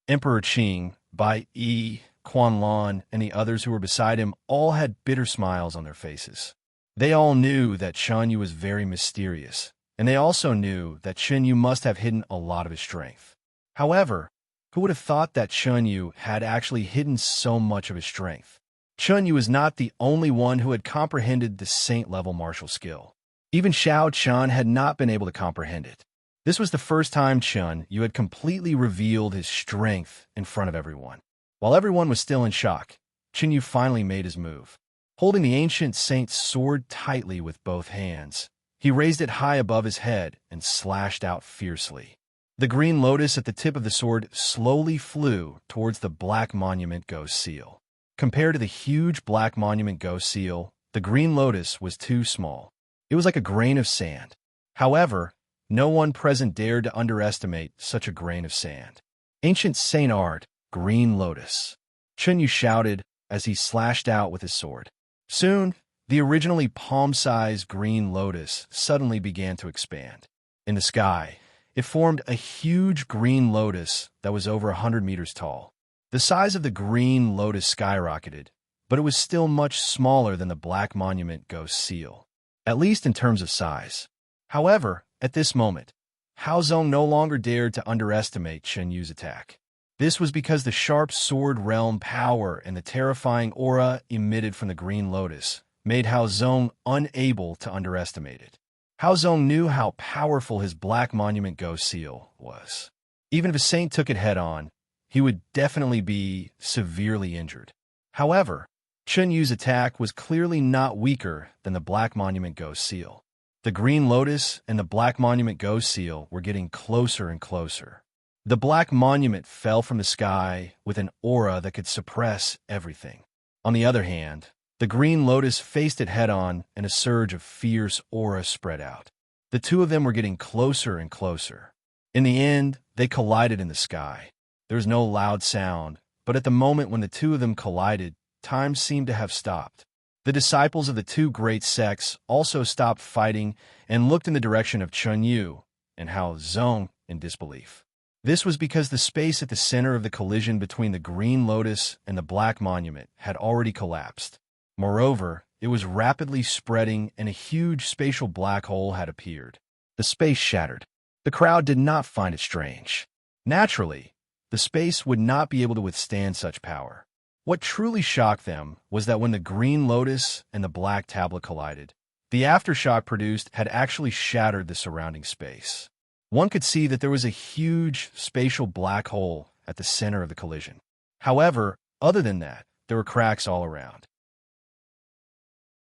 Emperor Qing, Bai Yi, Quan Lan, and the others who were beside him all had bitter smiles on their faces. They all knew that Chunyu was very mysterious, and they also knew that Chunyu must have hidden a lot of his strength. However, who would have thought that Chunyu had actually hidden so much of his strength? Chunyu was not the only one who had comprehended the saint-level martial skill. Even Shao Chun had not been able to comprehend it. This was the first time Chunyu had completely revealed his strength in front of everyone. While everyone was still in shock, Chunyu finally made his move. Holding the ancient saint's sword tightly with both hands, He raised it high above his head and slashed out fiercely. The green lotus at the tip of the sword slowly flew towards the black monument ghost seal. Compared to the huge black monument ghost seal, the green lotus was too small. It was like a grain of sand. However, no one present dared to underestimate such a grain of sand. Ancient Saint Art, green lotus. Chun Yu shouted as he slashed out with his sword. Soon, the originally palm-sized green lotus suddenly began to expand. In the sky, it formed a huge green lotus that was over 100 meters tall. The size of the green lotus skyrocketed, but it was still much smaller than the black monument ghost seal, at least in terms of size. However, at this moment, Hao Zong no longer dared to underestimate Chun Yu's attack. This was because the sharp sword realm power and the terrifying aura emitted from the green lotus made Hao Zong unable to underestimate it. Hao Zong knew how powerful his black monument ghost seal was. Even if a saint took it head-on, he would definitely be severely injured. However, Chun Yu's attack was clearly not weaker than the black monument ghost seal. The green lotus and the black monument ghost seal were getting closer and closer. The black monument fell from the sky with an aura that could suppress everything. On the other hand, the green lotus faced it head-on and a surge of fierce aura spread out. The two of them were getting closer and closer. In the end, they collided in the sky. There was no loud sound, but at the moment when the two of them collided, time seemed to have stopped. The disciples of the two great sects also stopped fighting and looked in the direction of Chun Yu and Hao Zong in disbelief. This was because the space at the center of the collision between the green lotus and the black monument had already collapsed. Moreover, it was rapidly spreading and a huge spatial black hole had appeared. The space shattered. The crowd did not find it strange. Naturally, the space would not be able to withstand such power. What truly shocked them was that when the green lotus and the black tablet collided, the aftershock produced had actually shattered the surrounding space. One could see that there was a huge spatial black hole at the center of the collision. However, other than that, there were cracks all around.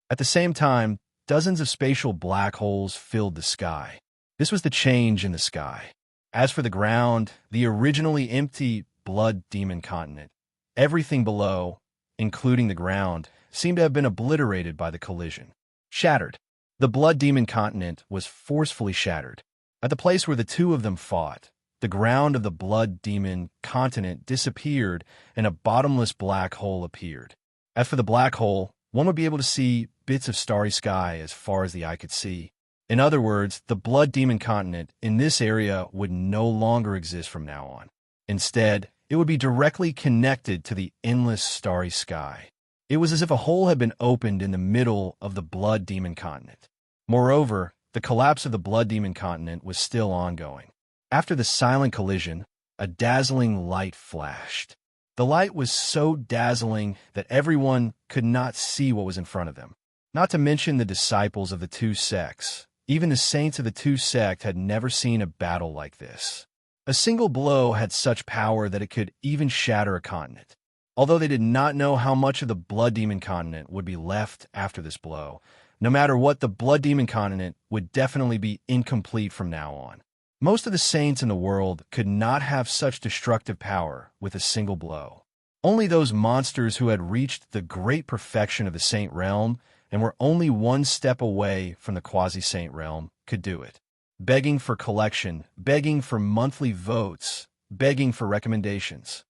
At the same time, dozens of spatial black holes filled the sky. This was the change in the sky. As for the ground, the originally empty blood demon continent, everything below, including the ground, seemed to have been obliterated by the collision. Shattered. The blood demon continent was forcefully shattered. At the place where the two of them fought, the ground of the blood demon continent disappeared and a bottomless black hole appeared. As for the black hole, one would be able to see bits of starry sky as far as the eye could see. In other words, the blood demon continent in this area would no longer exist from now on. Instead, it would be directly connected to the endless starry sky. It was as if a hole had been opened in the middle of the blood demon continent. Moreover, the collapse of the blood demon continent was still ongoing. After the silent collision, a dazzling light flashed. The light was so dazzling that everyone could not see what was in front of them. Not to mention the disciples of the two sects. Even the saints of the two sects had never seen a battle like this. A single blow had such power that it could even shatter a continent. Although they did not know how much of the blood demon continent would be left after this blow, no matter what, the blood demon continent would definitely be incomplete from now on. Most of the saints in the world could not have such destructive power with a single blow. Only those monsters who had reached the great perfection of the saint realm and were only one step away from the quasi-saint realm could do it. Begging for collection, begging for monthly votes, begging for recommendations.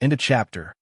End of chapter.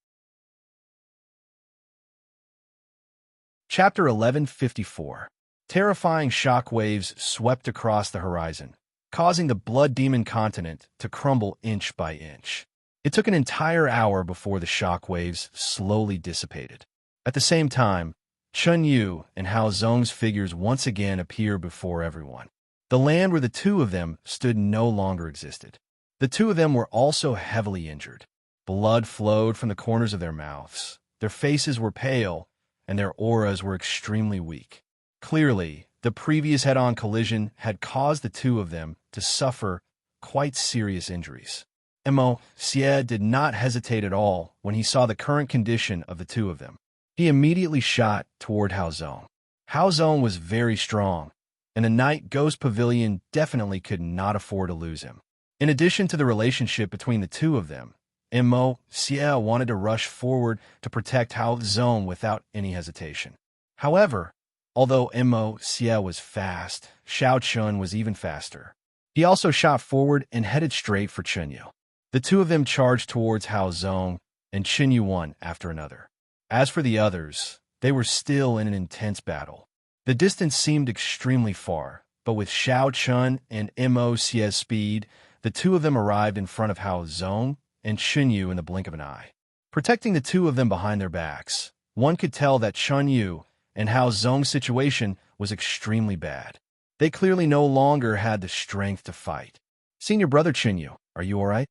Chapter 1154. Terrifying shock waves swept across the horizon, causing the blood demon continent to crumble inch by inch. It took an entire hour before the shock waves slowly dissipated. At the same time, Chun Yu and Hao Zong's figures once again appeared before everyone. The land where the two of them stood no longer existed. The two of them were also heavily injured. Blood flowed from the corners of their mouths. Their faces were pale, and their auras were extremely weak. Clearly, the previous head-on collision had caused the two of them to suffer quite serious injuries. Mo Xie did not hesitate at all when he saw the current condition of the two of them. He immediately shot toward Hao Zong. Hao Zong was very strong. and the Night Ghost Pavilion definitely could not afford to lose him. In addition to the relationship between the two of them, Mo Xie wanted to rush forward to protect Hao Zong without any hesitation. However, although Mo Xie was fast, Xiao Chun was even faster. He also shot forward and headed straight for Chunyu. The two of them charged towards Hao Zong, and Chunyu one after another. As for the others, they were still in an intense battle. The distance seemed extremely far, but with Xiao Chun and Mo Xie's speed, the two of them arrived in front of Hao Zong and Chunyu in the blink of an eye. Protecting the two of them behind their backs, one could tell that Chunyu and Hao Zong's situation was extremely bad. They clearly no longer had the strength to fight. "Senior brother Chunyu, are you all right?"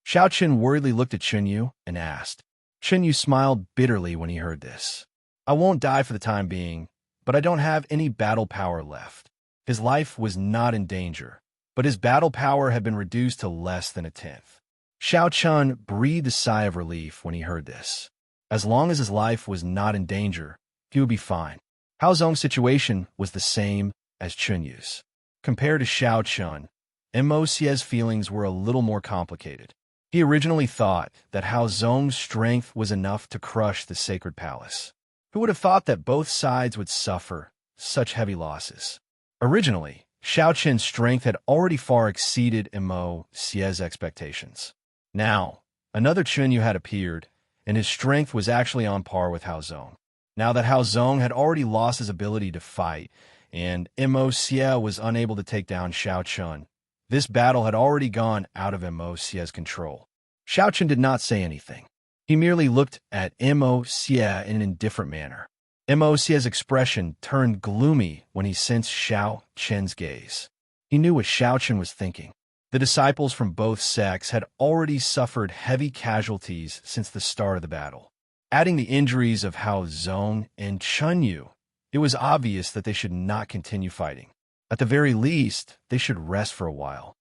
Xiao Chun worriedly looked at Chunyu and asked. Chunyu smiled bitterly when he heard this. "I won't die for the time being, but I don't have any battle power left." His life was not in danger, but his battle power had been reduced to less than a tenth. Xiao Chun breathed a sigh of relief when he heard this. As long as his life was not in danger, he would be fine. Hao Zong's situation was the same as Chunyu's. Compared to Xiao Chun, Mo Xie's feelings were a little more complicated. He originally thought that Hao Zong's strength was enough to crush the sacred palace. Who would have thought that both sides would suffer such heavy losses? Originally, Xiao Chen's strength had already far exceeded Mo Xie's expectations. Now, another Chunyu had appeared, and his strength was actually on par with Hao Zong. Now that Hao Zong had already lost his ability to fight, and Mo Xie was unable to take down Xiao Chun, this battle had already gone out of Mo Xie's control. Xiao Chun did not say anything. He merely looked at Mo Xie in an indifferent manner. Mo Xie's expression turned gloomy when he sensed Xiao Chen's gaze. He knew what Xiao Chen was thinking. The disciples from both sects had already suffered heavy casualties since the start of the battle. Adding the injuries of Hao Zong and Chunyu, it was obvious that they should not continue fighting. At the very least, they should rest for a while.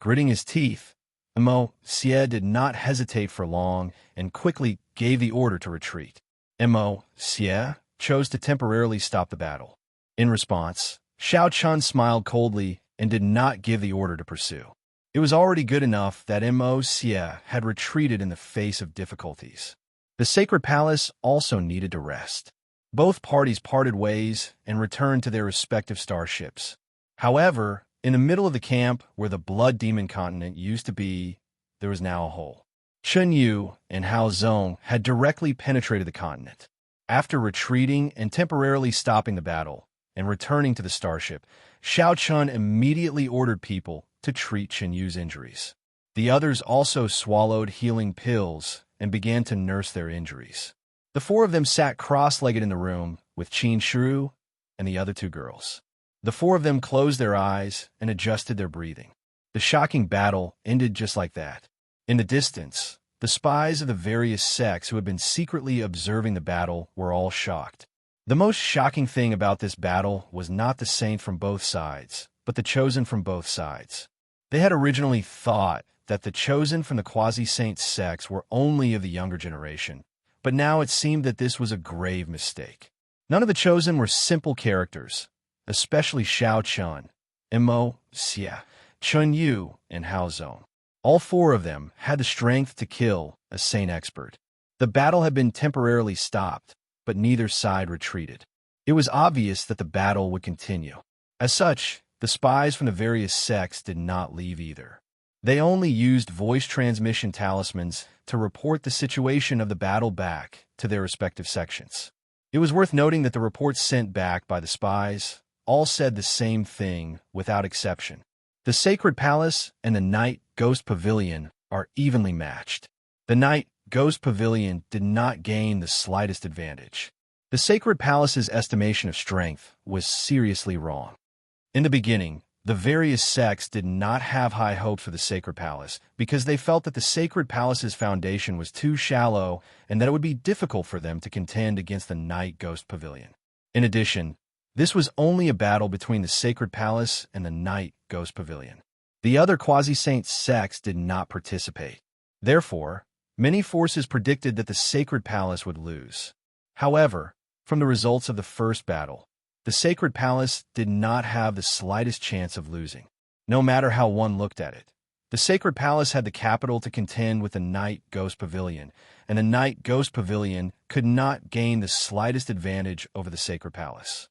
Gritting his teeth, Mo Xie did not hesitate for long and quickly gave the order to retreat. Mo Xie chose to temporarily stop the battle. In response, Xiao Chun smiled coldly and did not give the order to pursue. It was already good enough that Mo Xie had retreated in the face of difficulties. The sacred palace also needed to rest. Both parties parted ways and returned to their respective starships. However, in the middle of the camp where the Blood Demon continent used to be, there was now a hole. Chunyu and Hao Zong had directly penetrated the continent. After retreating and temporarily stopping the battle and returning to the starship, Xiao Chun immediately ordered people to treat Chunyu's injuries. The others also swallowed healing pills and began to nurse their injuries. The four of them sat cross-legged in the room with Qin Shiru and the other two girls. The four of them closed their eyes and adjusted their breathing. The shocking battle ended just like that. In the distance, the spies of the various sects who had been secretly observing the battle were all shocked. The most shocking thing about this battle was not the saint from both sides, but the chosen from both sides. They had originally thought that the chosen from the quasi-saint sects were only of the younger generation, but now it seemed that this was a grave mistake. None of the chosen were simple characters, especially Xiao Chun, Mo Xie, Chunyu, and Hao Zong. All four of them had the strength to kill a saint expert. The battle had been temporarily stopped, but neither side retreated. It was obvious that the battle would continue. As such, the spies from the various sects did not leave either. They only used voice transmission talismans to report the situation of the battle back to their respective sections. It was worth noting that the reports sent back by the spies all said the same thing without exception. The Sacred Palace and the Night Ghost Pavilion are evenly matched. The Night Ghost Pavilion did not gain the slightest advantage. The Sacred Palace's estimation of strength was seriously wrong. In the beginning, the various sects did not have high hopes for the Sacred Palace because they felt that the Sacred Palace's foundation was too shallow and that it would be difficult for them to contend against the Night Ghost Pavilion. In addition, this was only a battle between the Sacred Palace and the Night Ghost Pavilion. The other quasi-saint sects did not participate. Therefore, many forces predicted that the Sacred Palace would lose. However, from the results of the first battle, the sacred palace did not have the slightest chance of losing, no matter how one looked at it. The sacred palace had the capital to contend with the Night Ghost Pavilion, and the Night Ghost Pavilion could not gain the slightest advantage over the sacred palace.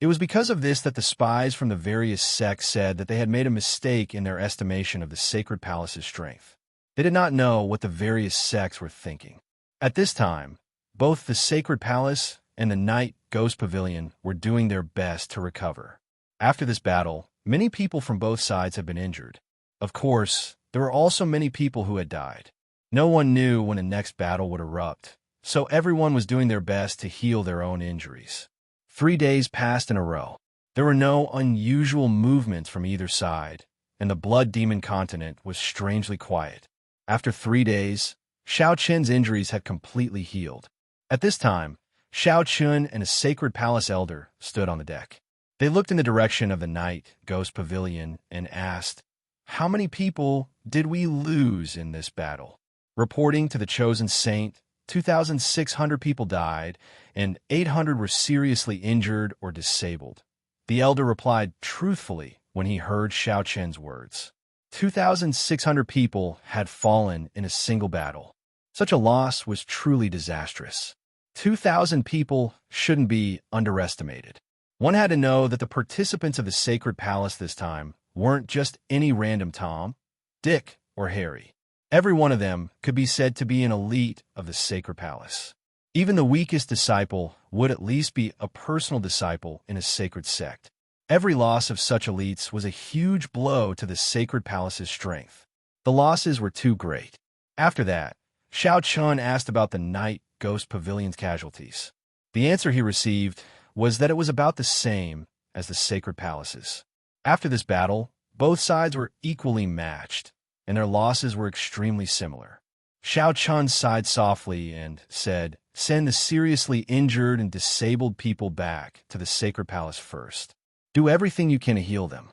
It was because of this that the spies from the various sects said that they had made a mistake in their estimation of the sacred palace's strength. They did not know what the various sects were thinking. At this time, both the sacred palace and the Night Ghost Pavilion were doing their best to recover. After this battle, many people from both sides had been injured. Of course, there were also many people who had died. No one knew when the next battle would erupt, so everyone was doing their best to heal their own injuries. 3 days passed in a row. There were no unusual movements from either side, and the Blood Demon continent was strangely quiet. After 3 days, Xiao Qin's injuries had completely healed. At this time, Xiao Qin and a sacred palace elder stood on the deck. They looked in the direction of the Night Ghost Pavilion and asked, "How many people did we lose in this battle?" Reporting to the chosen saint, 2,600 people died, and 800 were seriously injured or disabled. The elder replied truthfully when he heard Xiao Qin's words. 2,600 people had fallen in a single battle. Such a loss was truly disastrous. 2,000 people shouldn't be underestimated. One had to know that the participants of the sacred palace this time weren't just any random Tom, Dick, or Harry. Every one of them could be said to be an elite of the sacred palace. Even the weakest disciple would at least be a personal disciple in a sacred sect. Every loss of such elites was a huge blow to the sacred palace's strength. The losses were too great. After that, Xiao Qin asked about the Night Ghost Pavilion's casualties. The answer he received was that it was about the same as the sacred palace's. After this battle, both sides were equally matched, and their losses were extremely similar. Xiao Qin sighed softly and said, "Send the seriously injured and disabled people back to the sacred palace first. Do everything you can to heal them."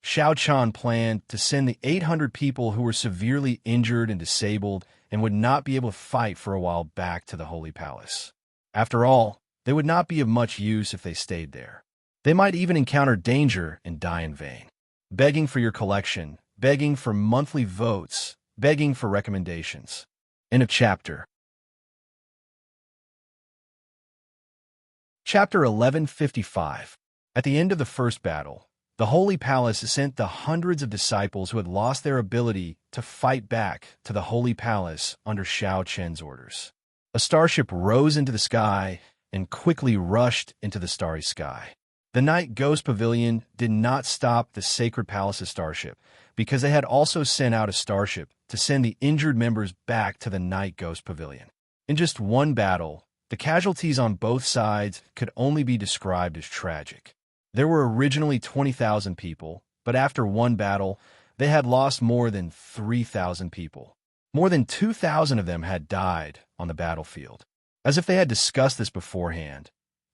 Xiao Qin planned to send the 800 people who were severely injured and disabled and would not be able to fight for a while back to the Holy Palace. After all, they would not be of much use if they stayed there. They might even encounter danger and die in vain. Begging for your collection, begging for monthly votes, begging for recommendations. End of chapter. Chapter 1155. At the end of the first battle, the Holy Palace sent the hundreds of disciples who had lost their ability to fight back to the Holy Palace under Xiao Qin's orders. A starship rose into the sky and quickly rushed into the starry sky. The Night Ghost Pavilion did not stop the Sacred Palace's starship because they had also sent out a starship to send the injured members back to the Night Ghost Pavilion. In just one battle, the casualties on both sides could only be described as tragic. There were originally 20,000 people, but after one battle, they had lost more than 3,000 people. More than 2,000 of them had died on the battlefield. As if they had discussed this beforehand,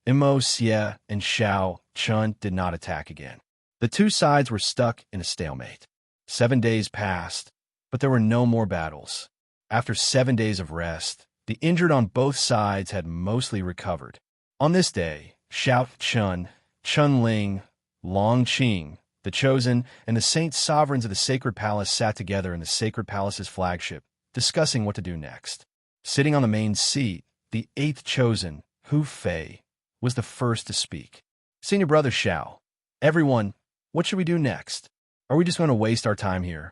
Imo Xie and Xiao Qin did not attack again. The two sides were stuck in a stalemate. 7 days passed, but there were no more battles. After 7 days of rest, the injured on both sides had mostly recovered. On this day, Xiao Qin, Chunling, Long Qing, the Chosen, and the Saint Sovereigns of the Sacred Palace sat together in the Sacred Palace's flagship, discussing what to do next. Sitting on the main seat, the 8th Chosen, Hu Fei, was the first to speak. "Senior Brother Xiao, everyone, what should we do next? Are we just going to waste our time here?"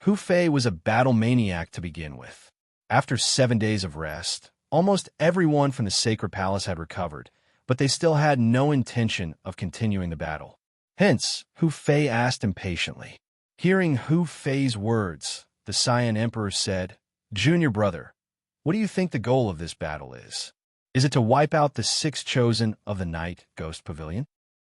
Hu Fei was a battle maniac to begin with. After 7 days of rest, almost everyone from the Sacred Palace had recovered, but they still had no intention of continuing the battle. Hence, Hu Fei asked impatiently. Hearing Hu Fei's words, the Cyan Emperor said, "Junior brother, what do you think the goal of this battle is? Is it to wipe out the 6th Chosen of the Night Ghost Pavilion?"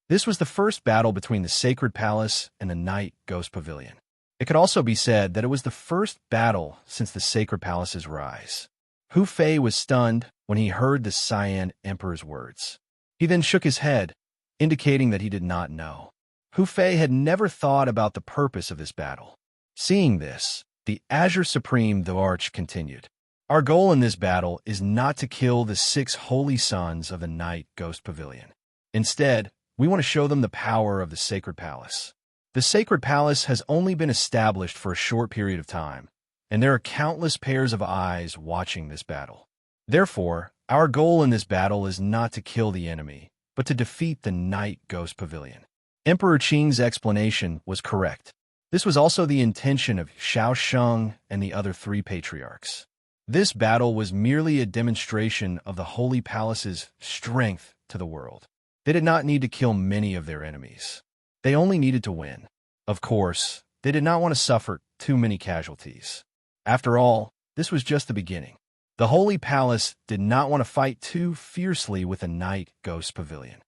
This was the first battle between the Sacred Palace and the Night Ghost Pavilion. It could also be said that it was the first battle since the Sacred Palace's rise. Hu Fei was stunned when he heard the Cyan Emperor's words. He then shook his head, indicating that he did not know. Hu Fei had never thought about the purpose of this battle. Seeing this, the Azure Supreme, the Arch, continued. Our goal in this battle is not to kill the 6 holy sons of the Night Ghost Pavilion. Instead, we want to show them the power of the Sacred Palace. The Sacred Palace has only been established for a short period of time, and there are countless pairs of eyes watching this battle. Therefore, our goal in this battle is not to kill the enemy, but to defeat the Night Ghost Pavilion. Emperor Qing's explanation was correct. This was also the intention of Xiao Sheng and the other 3 patriarchs. This battle was merely a demonstration of the Holy Palace's strength to the world. They did not need to kill many of their enemies. They only needed to win. Of course, they did not want to suffer too many casualties. After all, this was just the beginning. The Holy Palace did not want to fight too fiercely with the Night Ghost Pavilion.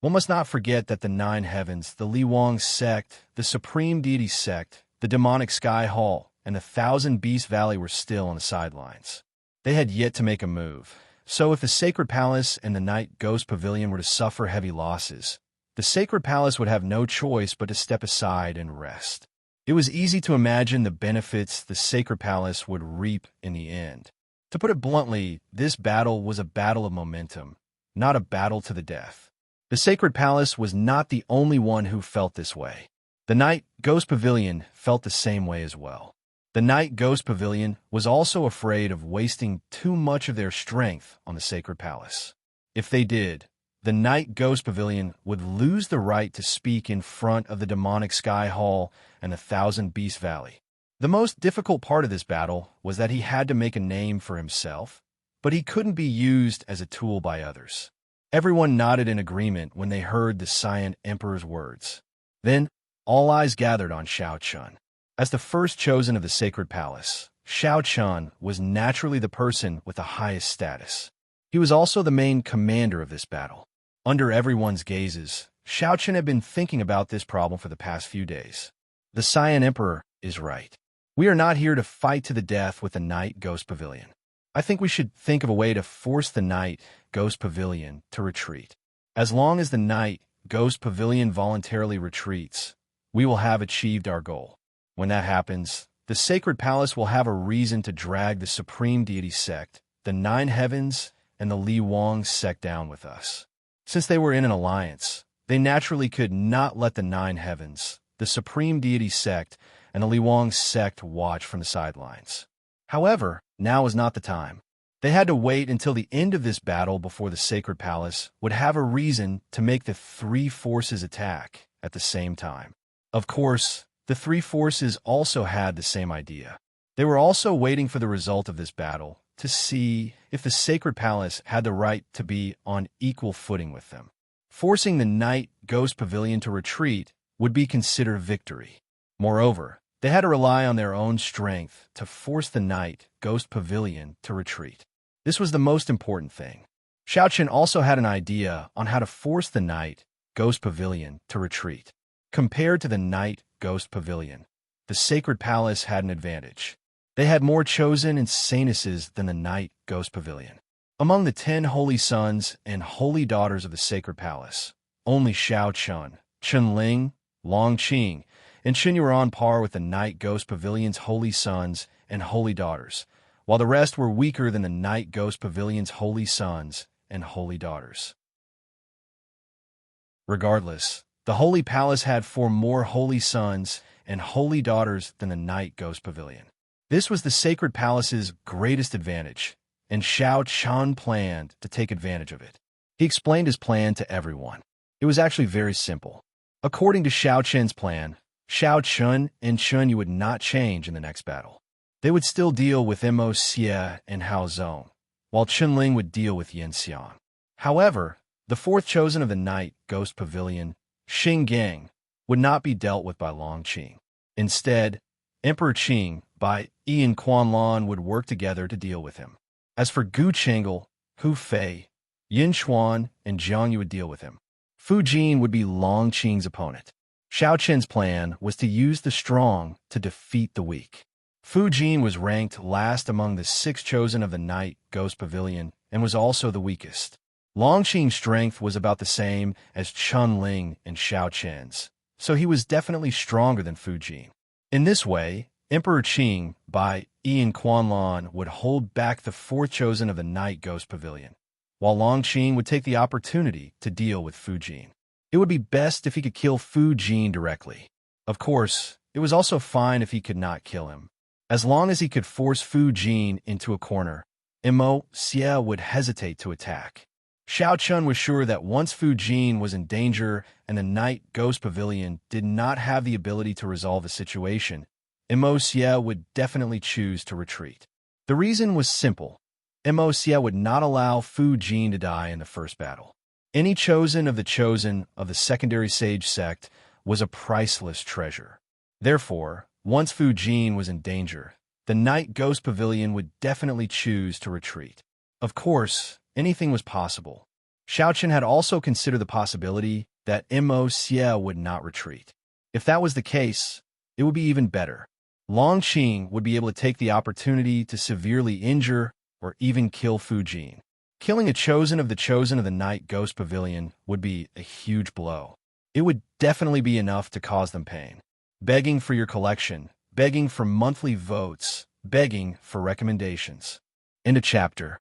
One must not forget that the 9 heavens, the Li Wang sect, the Supreme Deity sect, the demonic Sky Hall, and the Thousand Beast Valley were still on the sidelines. They had yet to make a move. So if the Sacred Palace and the Night Ghost Pavilion were to suffer heavy losses, the Sacred Palace would have no choice but to step aside and rest. It was easy to imagine the benefits the Sacred Palace would reap in the end. To put it bluntly, this battle was a battle of momentum, not a battle to the death. The Sacred Palace was not the only one who felt this way. The Night Ghost Pavilion felt the same way as well. The Night Ghost Pavilion was also afraid of wasting too much of their strength on the Sacred Palace. If they did, the Night Ghost Pavilion would lose the right to speak in front of the demonic Sky Hall and the Thousand Beast Valley. The most difficult part of this battle was that he had to make a name for himself, but he couldn't be used as a tool by others. Everyone nodded in agreement when they heard the Saiyan Emperor's words. Then, all eyes gathered on Xiao Chun. As the first chosen of the Sacred Palace, Xiao Chun was naturally the person with the highest status. He was also the main commander of this battle. Under everyone's gazes, Xiao Chun had been thinking about this problem for the past few days. The Saiyan Emperor is right. We are not here to fight to the death with the Night Ghost Pavilion. I think we should think of a way to force the Night Ghost Pavilion to retreat. As long as the Night Ghost Pavilion voluntarily retreats, we will have achieved our goal. When that happens, the Sacred Palace will have a reason to drag the Supreme Deity sect, the 9 heavens, and the Li Wang sect down with us. Since they were in an alliance, they naturally could not let the 9 heavens, the Supreme Deity sect, and the Li Wang sect watch from the sidelines. However, now is not the time. They had to wait until the end of this battle before the Sacred Palace would have a reason to make the 3 forces attack at the same time. Of course, the 3 forces also had the same idea. They were also waiting for the result of this battle to see if the Sacred Palace had the right to be on equal footing with them. Forcing the Night Ghost Pavilion to retreat would be considered victory. Moreover, they had to rely on their own strength to force the Night Ghost Pavilion to retreat. This was the most important thing. Xiao Chen also had an idea on how to force the Night Ghost Pavilion to retreat. Compared to the Night Ghost Pavilion, the Sacred Palace had an advantage. They had more chosen and saintesses than the Night Ghost Pavilion. Among the 10 holy sons and holy daughters of the Sacred Palace, only Xiao Chun, Chun Ling, Long Qing, and Qin Yu were on par with the Night Ghost Pavilion's holy sons and holy daughters, while the rest were weaker than the Night Ghost Pavilion's holy sons and holy daughters. Regardless, the Holy Palace had 4 more holy sons and holy daughters than the Night Ghost Pavilion. This was the Sacred Palace's greatest advantage, and Xiao Chun planned to take advantage of it. He explained his plan to everyone. It was actually very simple. According to Xiao Chen's plan, Xiao Chun and Chun Yu would not change in the next battle. They would still deal with Mo Xie and Hao Zong, while Chun Ling would deal with Yin Xiang. However, the 4th chosen of the Night Ghost Pavilion, Xing Gang, would not be dealt with by Long Qing. Instead, Emperor Qing, Bai Yi, and Quan would work together to deal with him. As for Gu Chengle, Hu Fei, Yin Xuan, and Jiang Yu would deal with him. Fu Jin would be Long Qing's opponent. Xiao Chen's plan was to use the strong to defeat the weak. Fu Jin was ranked last among the 6 chosen of the Night Ghost Pavilion and was also the weakest. Long Qing's strength was about the same as Chun Ling and Xiao Chen's, so he was definitely stronger than Fu Jin. In this way, Emperor Qing, Bai Yi and Quanlan would hold back the fourth chosen of the Night Ghost Pavilion, while Longqing would take the opportunity to deal with Fu Jin. It would be best if he could kill Fu Jin directly. Of course, it was also fine if he could not kill him. As long as he could force Fu Jin into a corner, Mo Xie would hesitate to attack. Xiao Chun was sure that once Fu Jin was in danger and the Night Ghost Pavilion did not have the ability to resolve the situation, Mo Xie would definitely choose to retreat. The reason was simple. Mo Xie would not allow Fu Jin to die in the first battle. Any chosen of the secondary sage sect was a priceless treasure. Therefore, once Fu Jin was in danger, the Night Ghost Pavilion would definitely choose to retreat. Of course, anything was possible. Xiao Chen had also considered the possibility that Mo Xie would not retreat. If that was the case, it would be even better. Longqing would be able to take the opportunity to severely injure or even kill Fu Jin. Killing a chosen of the Night Ghost Pavilion would be a huge blow. It would definitely be enough to cause them pain. Begging for your collection, begging for monthly votes, begging for recommendations. End of chapter.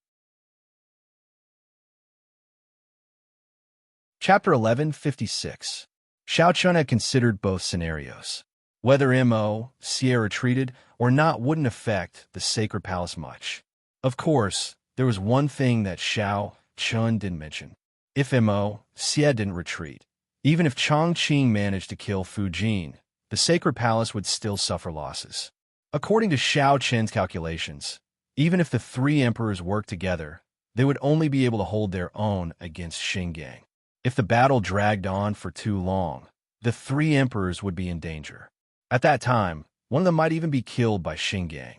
Chapter 1156. Xiao Chun had considered both scenarios. Whether Mo Xie retreated or not wouldn't affect the Sacred Palace much. Of course, there was one thing that Xiao Chun didn't mention. If Mo Xie didn't retreat, even if Chongqing managed to kill Fu Jin, the Sacred Palace would still suffer losses. According to Xiao Chen's calculations, even if the three emperors worked together, they would only be able to hold their own against Xingang. If the battle dragged on for too long, the three emperors would be in danger. At that time, one of them might even be killed by Xingang.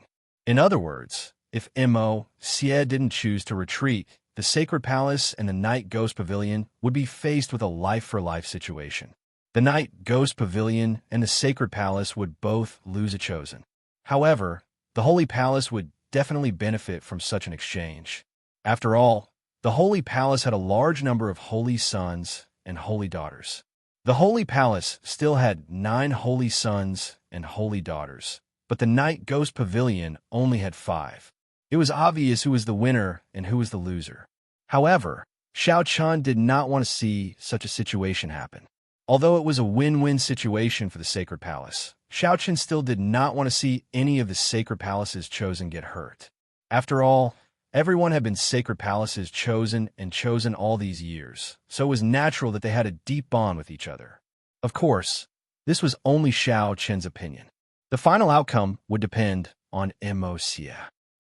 In other words, if Mo Xie didn't choose to retreat, the Sacred Palace and the Night Ghost Pavilion would be faced with a life-for-life situation. The Night Ghost Pavilion and the Sacred Palace would both lose a chosen. However, the Holy Palace would definitely benefit from such an exchange. After all, the Holy Palace had a large number of holy sons and holy daughters. The Holy Palace still had 9 holy sons and holy daughters, but the Night Ghost Pavilion only had 5. It was obvious who was the winner and who was the loser. However, Xiao Chun did not want to see such a situation happen. Although it was a win-win situation for the Sacred Palace, Xiao Chun still did not want to see any of the Sacred Palace's chosen get hurt. After all, everyone had been Sacred Palace's chosen all these years, so it was natural that they had a deep bond with each other. Of course, this was only Xiao Chen's opinion. The final outcome would depend on Mo Xie.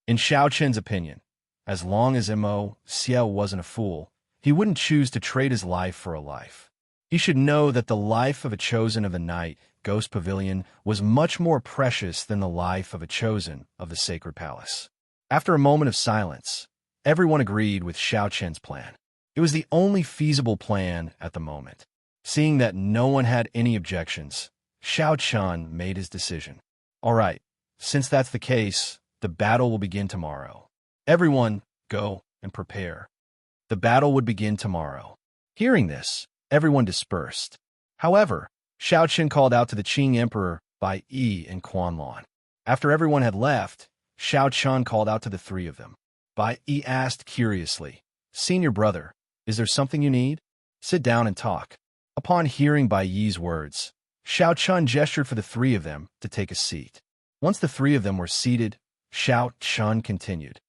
In Xiao Chen's opinion, as long as Mo Xie wasn't a fool, he wouldn't choose to trade his life for a life. He should know that the life of a chosen of the Night Ghost Pavilion was much more precious than the life of a chosen of the Sacred Palace. After a moment of silence, everyone agreed with Xiao Chen's plan. It was the only feasible plan at the moment. Seeing that no one had any objections, Xiao Chen made his decision. All right, since that's the case, the battle will begin tomorrow. Everyone, go and prepare. The battle would begin tomorrow. Hearing this, everyone dispersed. However, Xiao Chen called out to the Qing Emperor by Yi and Quanlan. After everyone had left, Xiao Chen called out to the three of them. Bai Yi asked curiously, "Senior brother, is there something you need? Sit down and talk." Upon hearing Bai Yi's words, Xiao Chen gestured for the three of them to take a seat. Once the three of them were seated, Xiao Chen continued.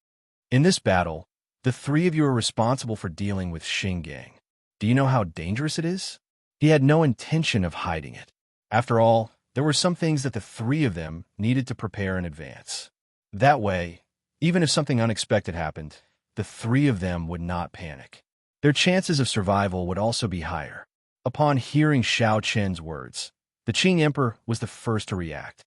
"In this battle, the three of you are responsible for dealing with Xingang. Do you know how dangerous it is?" He had no intention of hiding it. After all, there were some things that the three of them needed to prepare in advance. That way, even if something unexpected happened, the three of them would not panic. Their chances of survival would also be higher. Upon hearing Xiao Chen's words, the Qing Emperor was the first to react.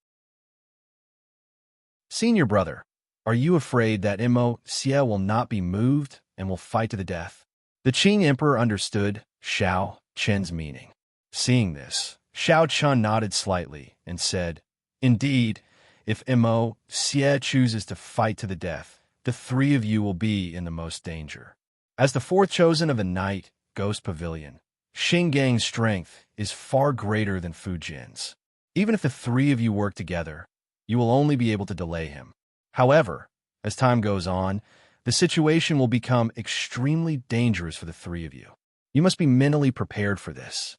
"Senior brother, are you afraid that Mo Xie will not be moved and will fight to the death?" The Qing Emperor understood Xiao Chen's meaning. Seeing this, Xiao Chen nodded slightly and said, "Indeed, if Mo Xie chooses to fight to the death, the three of you will be in the most danger. As the fourth chosen of the Night Ghost Pavilion, Xingang's strength is far greater than Fu Jin's. Even if the three of you work together, you will only be able to delay him. However, as time goes on, the situation will become extremely dangerous for the three of you. You must be mentally prepared for this.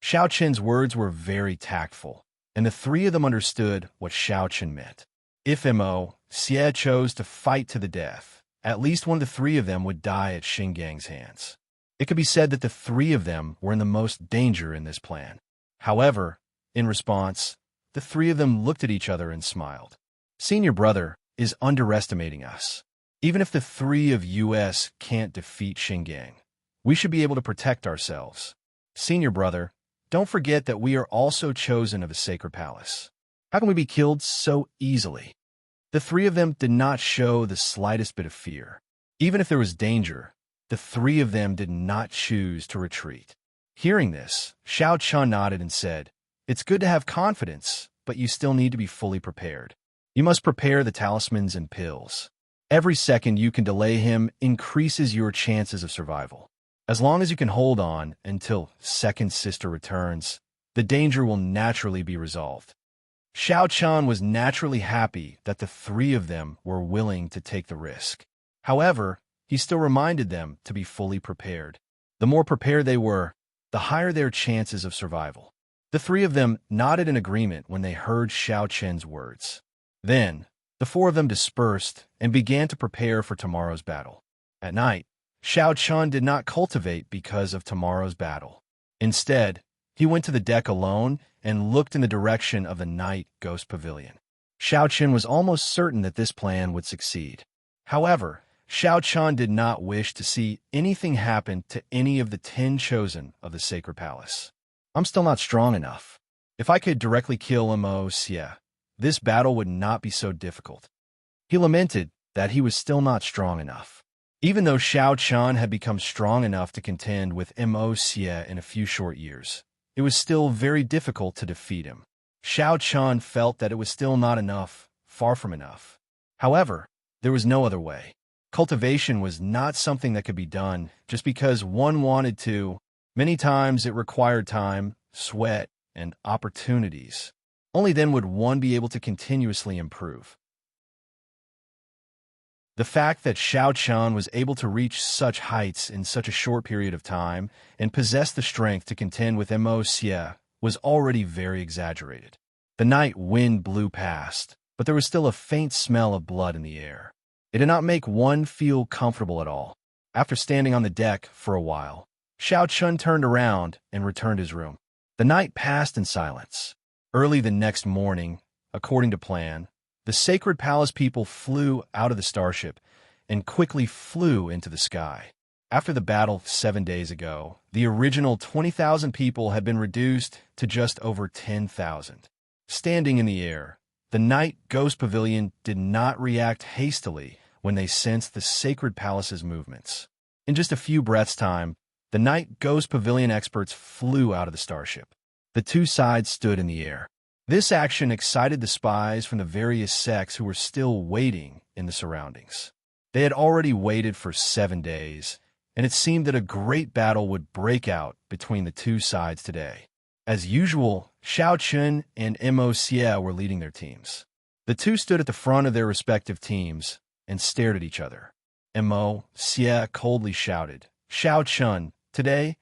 Xiao Qin's words were very tactful, and the three of them understood what Xiao Qin meant. If Mo Xie chose to fight to the death, at least one of the three of them would die at Xingang's hands. It could be said that the three of them were in the most danger in this plan. However, in response, the three of them looked at each other and smiled. Senior brother is underestimating us. Even if the three of us can't defeat Xingang, we should be able to protect ourselves. Senior brother, don't forget that we are also chosen of a sacred palace. How can we be killed so easily? The three of them did not show the slightest bit of fear. Even if there was danger, the three of them did not choose to retreat. Hearing this, Xiao Chun nodded and said, "It's good to have confidence, but you still need to be fully prepared. You must prepare the talismans and pills. Every second you can delay him increases your chances of survival. As long as you can hold on until second sister returns, the danger will naturally be resolved." Xiao Chun was naturally happy that the three of them were willing to take the risk. However, he still reminded them to be fully prepared. The more prepared they were, the higher their chances of survival. The three of them nodded in agreement when they heard Xiao Chen's words. Then, the four of them dispersed and began to prepare for tomorrow's battle. At night, Xiao Chun did not cultivate because of tomorrow's battle. Instead, he went to the deck alone and looked in the direction of the night ghost pavilion. Xiao Chun was almost certain that this plan would succeed. However, Xiao Chun did not wish to see anything happen to any of the 10 chosen of the sacred palace. I'm still not strong enough. If I could directly kill Mo Xie, this battle would not be so difficult. He lamented that he was still not strong enough. Even though Xiao Chun had become strong enough to contend with Mo Xie in a few short years, it was still very difficult to defeat him. Xiao Chun felt that it was still not enough, far from enough. However, there was no other way. Cultivation was not something that could be done just because one wanted to. Many times it required time, sweat, and opportunities. Only then would one be able to continuously improve. The fact that Xiao Chun was able to reach such heights in such a short period of time and possess the strength to contend with Mo Xie was already very exaggerated. The night wind blew past, but there was still a faint smell of blood in the air. It did not make one feel comfortable at all. After standing on the deck for a while, Xiao Chun turned around and returned to his room. The night passed in silence. Early the next morning, according to plan, the sacred palace people flew out of the starship and quickly flew into the sky. After the battle 7 days ago, the original 20,000 people had been reduced to just over 10,000. Standing in the air, the night ghost pavilion did not react hastily when they sensed the sacred palace's movements. In just a few breaths' time, the night ghost pavilion experts flew out of the starship. The two sides stood in the air. This action excited the spies from the various sects who were still waiting in the surroundings. They had already waited for 7 days, and it seemed that a great battle would break out between the two sides today. As usual, Xiao Chun and Mo Xie were leading their teams. The two stood at the front of their respective teams and stared at each other. Mo Xie coldly shouted, "Xiao Chun, today,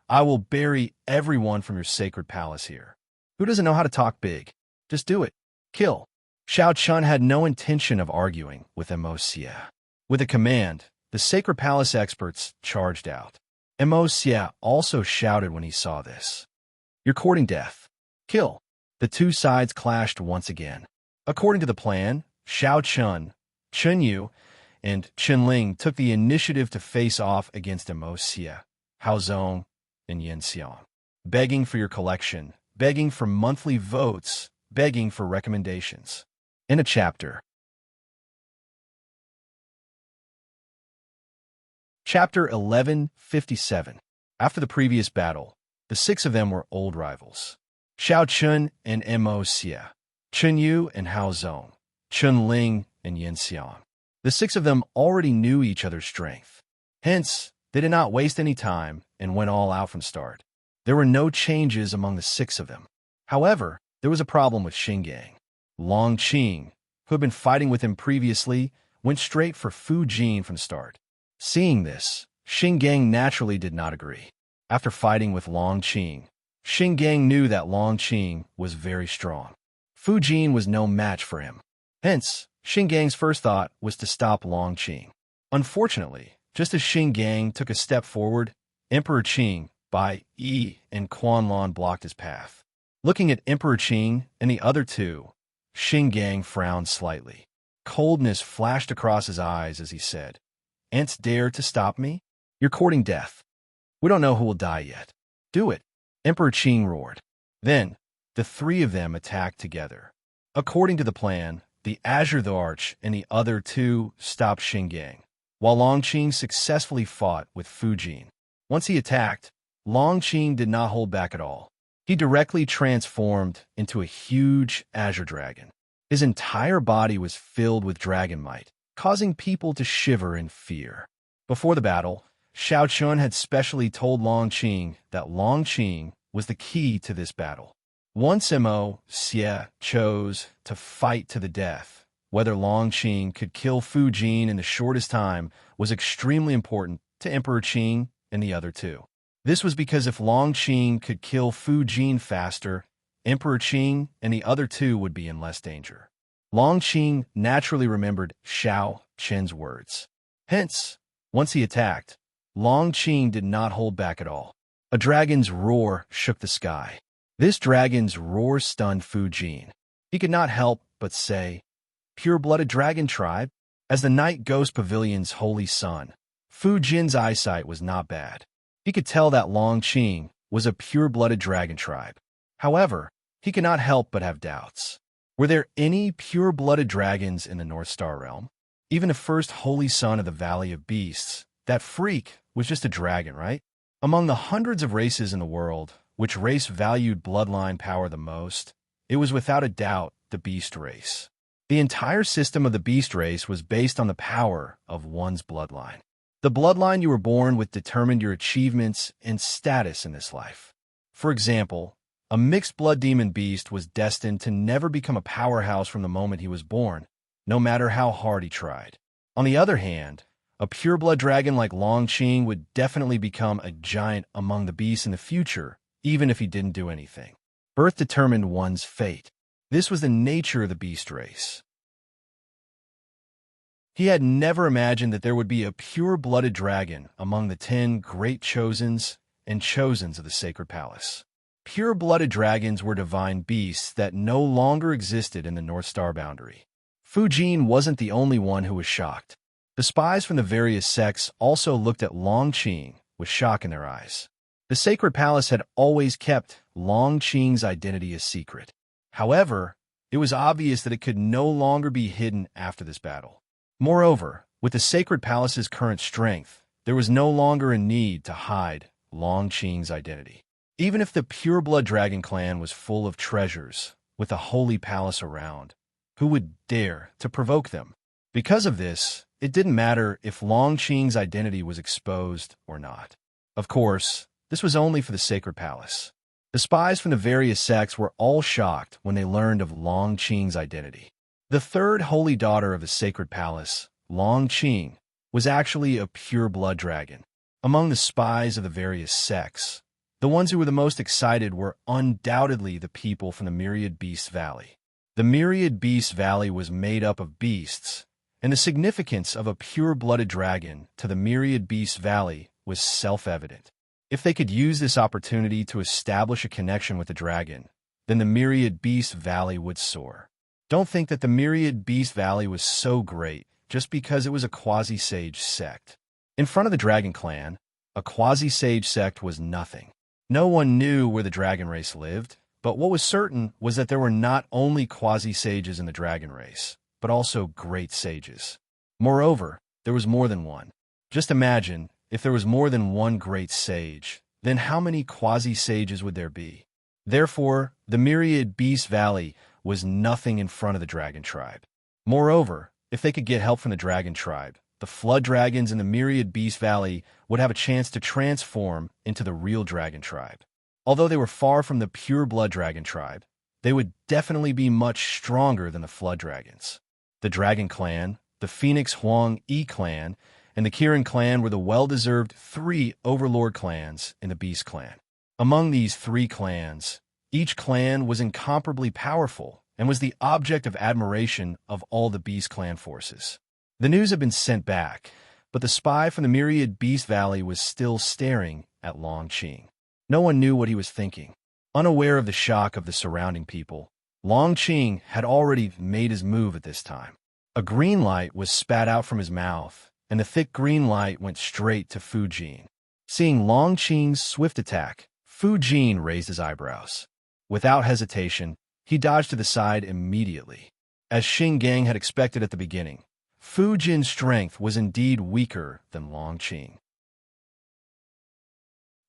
I will bury everyone from your sacred palace here. Who doesn't know how to talk big? Just do it. Kill." Xiao Chun had no intention of arguing with Mo Xie. With a command, the sacred palace experts charged out. Mo Xie also shouted when he saw this. "You're courting death. Kill." The two sides clashed once again. According to the plan, Xiao Chun, Chun Yu, and Chen Ling took the initiative to face off against Mo Xie, Hao Zong, and Yan Xiang. Begging for your collection, begging for monthly votes, begging for recommendations. In a chapter. Chapter 1157. After the previous battle, the 6 of them were old rivals. Xiao Chun and Mo Xie, Chun Yu and Hao Zong, Chun Ling and Yan Xiang. The 6 of them already knew each other's strength. Hence, they did not waste any time and went all out from start. There were no changes among the 6 of them. However, there was a problem with Xingang. Long Qing, who had been fighting with him previously, went straight for Fu Jin from the start. Seeing this, Xingang naturally did not agree. After fighting with Long Qing, Xingang knew that Long Qing was very strong. Fu Jin was no match for him. Hence, Xingang's first thought was to stop Long Qing. Unfortunately, just as Xingang took a step forward, Emperor Qing, Bai Yi, and Quanlan blocked his path. Looking at Emperor Qing and the other two, Xingang frowned slightly. Coldness flashed across his eyes as he said, "Ants dare to stop me? You're courting death. We don't know who will die yet. Do it," Emperor Qing roared. Then, the three of them attacked together. According to the plan, the Azure the Arch and the other two stopped Xingang, while Long Qing successfully fought with Fu Jin. Once he attacked, Long Qing did not hold back at all. He directly transformed into a huge azure dragon. His entire body was filled with dragon might, causing people to shiver in fear. Before the battle, Xiao Chun had specially told Long Qing that Long Qing was the key to this battle. Once Mo Xie chose to fight to the death, whether Long Qing could kill Fu Jin in the shortest time was extremely important to Emperor Qing and the other two. This was because if Long Qing could kill Fu Jin faster, Emperor Qing and the other two would be in less danger. Long Qing naturally remembered Xiao Chen's words. Hence, once he attacked, Long Qing did not hold back at all. A dragon's roar shook the sky. This dragon's roar stunned Fu Jin. He could not help but say, "Pure-blooded dragon tribe?" As the Night Ghost Pavilion's holy son, Fu Jin's eyesight was not bad. He could tell that Long Qing was a pure-blooded dragon tribe. However, he could not help but have doubts. Were there any pure-blooded dragons in the North Star realm? Even the first holy son of the Valley of Beasts, that freak was just a dragon, right? Among the hundreds of races in the world, which race valued bloodline power the most, it was without a doubt the beast race. The entire system of the beast race was based on the power of one's bloodline. The bloodline you were born with determined your achievements and status in this life. For example, a mixed blood demon beast was destined to never become a powerhouse from the moment he was born, no matter how hard he tried. On the other hand, a pure-blood dragon like Long Qing would definitely become a giant among the beasts in the future, even if he didn't do anything. Birth determined one's fate. This was the nature of the beast race. He had never imagined that there would be a pure-blooded dragon among the 10 great chosens and chosens of the Sacred Palace. Pure-blooded dragons were divine beasts that no longer existed in the North Star boundary. Fu Jin wasn't the only one who was shocked. The spies from the various sects also looked at Long Qing with shock in their eyes. The Sacred Palace had always kept Long Qing's identity a secret. However, it was obvious that it could no longer be hidden after this battle. Moreover, with the Sacred Palace's current strength, there was no longer a need to hide Long Qing's identity. Even if the pure-blood dragon clan was full of treasures, with a holy palace around, who would dare to provoke them? Because of this, it didn't matter if Long Qing's identity was exposed or not. Of course, this was only for the Sacred Palace. The spies from the various sects were all shocked when they learned of Long Qing's identity. The third holy daughter of the Sacred Palace, Long Qing, was actually a pure-blood dragon. Among the spies of the various sects, the ones who were the most excited were undoubtedly the people from the Myriad Beast Valley. The Myriad Beast Valley was made up of beasts, and the significance of a pure-blooded dragon to the Myriad Beast Valley was self-evident. If they could use this opportunity to establish a connection with the dragon, then the Myriad Beast Valley would soar. Don't think that the Myriad Beast Valley was so great just because it was a quasi-sage sect. In front of the Dragon Clan, a quasi-sage sect was nothing. No one knew where the dragon race lived, but what was certain was that there were not only quasi-sages in the dragon race, but also great sages. Moreover, there was more than one. Just imagine, if there was more than one great sage, then how many quasi-sages would there be? Therefore, the Myriad Beast Valley was nothing in front of the dragon tribe. Moreover, if they could get help from the dragon tribe, the flood dragons in the Myriad Beast Valley would have a chance to transform into the real dragon tribe. Although they were far from the pure blood dragon tribe, they would definitely be much stronger than the flood dragons. The Dragon Clan, the Phoenix Huang Yi Clan, and the Kirin Clan were the well-deserved three overlord clans in the Beast Clan. Among these three clans, each clan was incomparably powerful and was the object of admiration of all the Beast Clan forces. The news had been sent back, but the spy from the Myriad Beast Valley was still staring at Long Qing. No one knew what he was thinking. Unaware of the shock of the surrounding people, Long Qing had already made his move at this time. A green light was spat out from his mouth, and the thick green light went straight to Fu Jin. Seeing Long Qing's swift attack, Fu Jin raised his eyebrows. Without hesitation, he dodged to the side immediately. As Xing Gang had expected at the beginning, Fu Jin's strength was indeed weaker than Long Qing.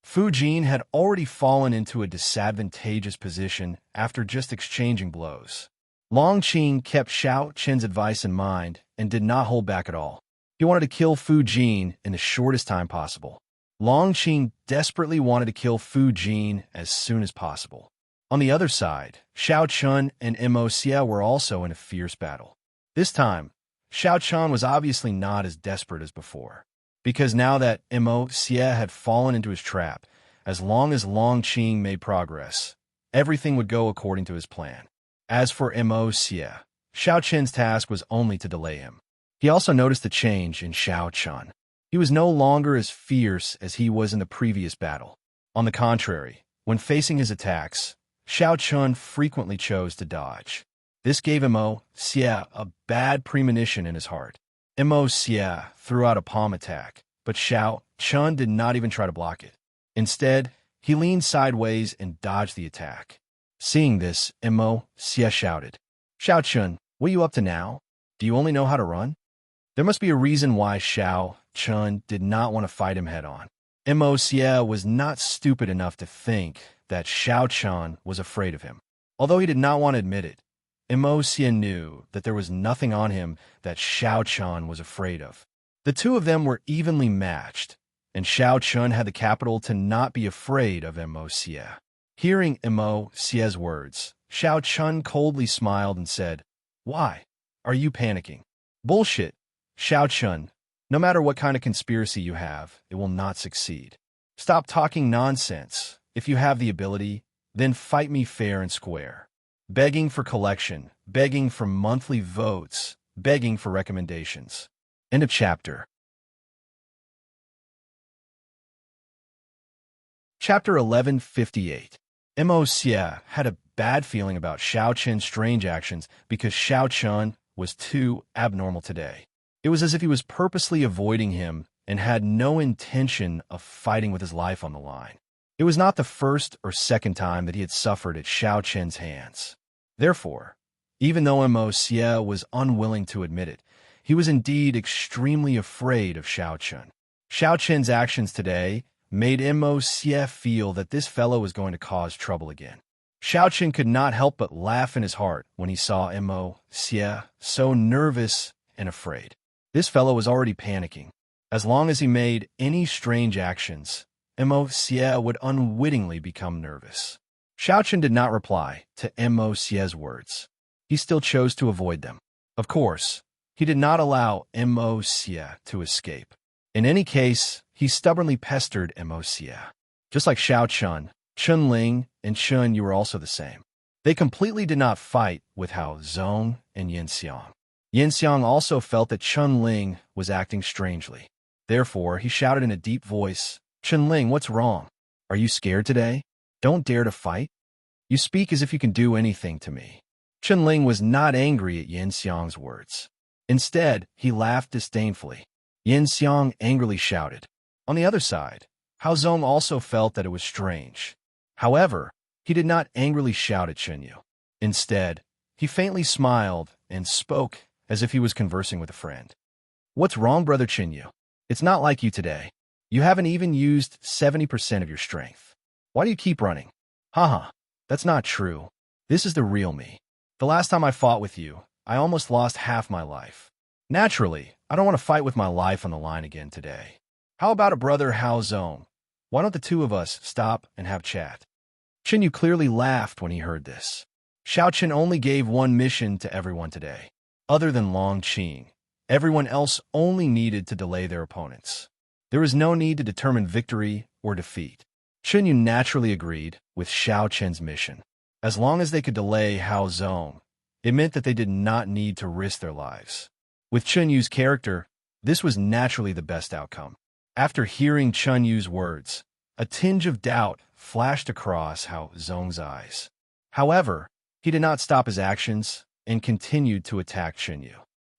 Fu Jin had already fallen into a disadvantageous position after just exchanging blows. Long Qing kept Xiao Chen's advice in mind and did not hold back at all. He wanted to kill Fu Jin in the shortest time possible. Long Qing desperately wanted to kill Fu Jin as soon as possible. On the other side, Xiao Chun and Mo Xie were also in a fierce battle. This time, Xiao Chun was obviously not as desperate as before, because now that Mo Xie had fallen into his trap, as long as Long Qing made progress, everything would go according to his plan. As for Mo Xie, Xiao Chen's task was only to delay him. He also noticed a change in Xiao Chun. He was no longer as fierce as he was in the previous battle. On the contrary, when facing his attacks, Xiao Chun frequently chose to dodge. This gave Mo Xie a bad premonition in his heart. Mo Xie threw out a palm attack, but Xiao Chun did not even try to block it. Instead, he leaned sideways and dodged the attack. Seeing this, Mo Xie shouted, "Xiao Chun, what are you up to now? Do you only know how to run?" There must be a reason why Xiao Chun did not want to fight him head-on. Mo Xie was not stupid enough to think that Xiao Chun was afraid of him. Although he did not want to admit it, Mo Xie knew that there was nothing on him that Xiao Chun was afraid of. The two of them were evenly matched, and Xiao Chun had the capital to not be afraid of Mo Xie. Hearing Mo Xie's words, Xiao Chun coldly smiled and said, "Why? Are you panicking?" "Bullshit, Xiao Chun. No matter what kind of conspiracy you have, it will not succeed. Stop talking nonsense. If you have the ability, then fight me fair and square. Begging for collection, begging for monthly votes, begging for recommendations." End of chapter. Chapter 1158. Mo Xie had a bad feeling about Xiao Chen's strange actions because Xiao Chun was too abnormal today. It was as if he was purposely avoiding him and had no intention of fighting with his life on the line. It was not the first or second time that he had suffered at Xiao Chen's hands. Therefore, even though Mo Xie was unwilling to admit it, he was indeed extremely afraid of Xiao Chun. Xiao Chen's actions today made Mo Xie feel that this fellow was going to cause trouble again. Xiao Chun could not help but laugh in his heart when he saw Mo Xie so nervous and afraid. This fellow was already panicking. As long as he made any strange actions, Mo Xie would unwittingly become nervous. Xiao Chun did not reply to Mo Xie's words. He still chose to avoid them. Of course, he did not allow Mo Xie to escape. In any case, he stubbornly pestered Mo Xie. Just like Xiao Chun, Chun Ling and Chun Yu were also the same. They completely did not fight with Hao Zong and Yin Xiang. Yin Xiang also felt that Chun Ling was acting strangely. Therefore, he shouted in a deep voice, "Chun Ling, what's wrong? Are you scared today? Don't dare to fight? You speak as if you can do anything to me." Chun Ling was not angry at Yin Xiang's words. Instead, he laughed disdainfully. Yin Xiang angrily shouted. On the other side, Hao Zong also felt that it was strange. However, he did not angrily shout at Chun Yu. Instead, he faintly smiled and spoke as if he was conversing with a friend. "What's wrong, brother Chun Yu? It's not like you today. You haven't even used 70% of your strength. Why do you keep running?" "Haha, that's not true. This is the real me. The last time I fought with you, I almost lost half my life. Naturally, I don't want to fight with my life on the line again today. How about a brother Hao Zong? Why don't the two of us stop and have chat?" Chun Yu clearly laughed when he heard this. Xiao Chen only gave one mission to everyone today. Other than Long Qing, everyone else only needed to delay their opponents. There was no need to determine victory or defeat. Chen Yu naturally agreed with Xiao Chen's mission. As long as they could delay Hao Zong, it meant that they did not need to risk their lives. With Chen Yu's character, this was naturally the best outcome. After hearing Chen Yu's words, a tinge of doubt flashed across Hao Zong's eyes. However, he did not stop his actions and continued to attack Chen Yu.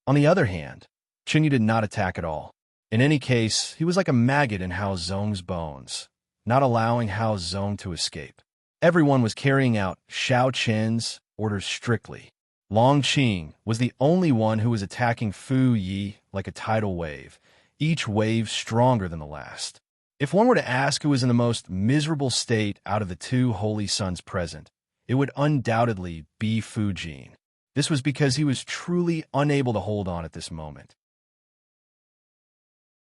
On the other hand, Chen Yu did not attack at all. In any case, he was like a maggot in Hao Zong's bones, not allowing Hao Zong to escape. Everyone was carrying out Xiao Chen's orders strictly. Long Qing was the only one who was attacking Fu Yi like a tidal wave, each wave stronger than the last. If one were to ask who was in the most miserable state out of the two holy sons present, it would undoubtedly be Fu Jin. This was because he was truly unable to hold on at this moment.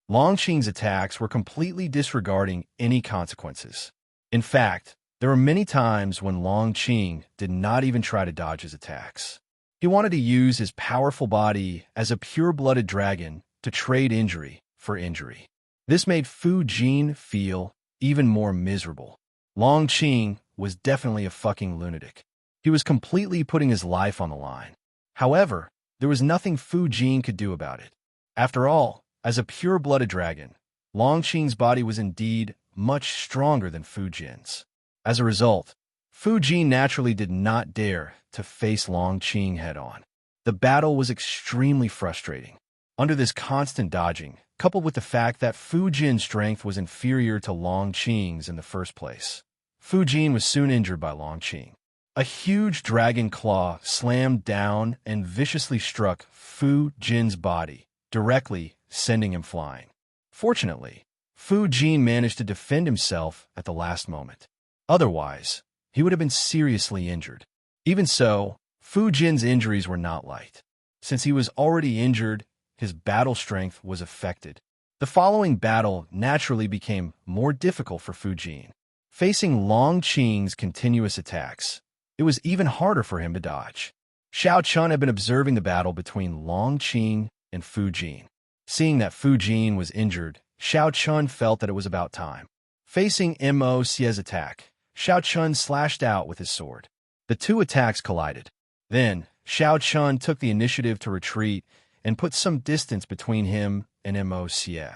Long Qing's attacks were completely disregarding any consequences. In fact, there were many times when Long Qing did not even try to dodge his attacks. He wanted to use his powerful body as a pure-blooded dragon to trade injury for injury. This made Fu Jin feel even more miserable. Long Qing was definitely a fucking lunatic. He was completely putting his life on the line. However, there was nothing Fu Jin could do about it. After all, as a pure-blooded dragon, Long Qing's body was indeed much stronger than Fu Jin's. As a result, Fu Jin naturally did not dare to face Long Qing head-on. The battle was extremely frustrating. Under this constant dodging, coupled with the fact that Fu Jin's strength was inferior to Long Qing's in the first place, Fu Jin was soon injured by Long Qing. A huge dragon claw slammed down and viciously struck Fu Jin's body, directly sending him flying. Fortunately, Fu Jin managed to defend himself at the last moment. Otherwise, he would have been seriously injured. Even so, Fu Jin's injuries were not light. Since he was already injured, his battle strength was affected. The following battle naturally became more difficult for Fu Jin. Facing Long Qing's continuous attacks, it was even harder for him to dodge. Xiao Chun had been observing the battle between Long Qing and Fu Jin. Seeing that Fu Jin was injured, Xiao Chun felt that it was about time. Facing Mo Xie's attack, Xiao Chun slashed out with his sword. The two attacks collided. Then, Xiao Chun took the initiative to retreat and put some distance between him and Mo Xie.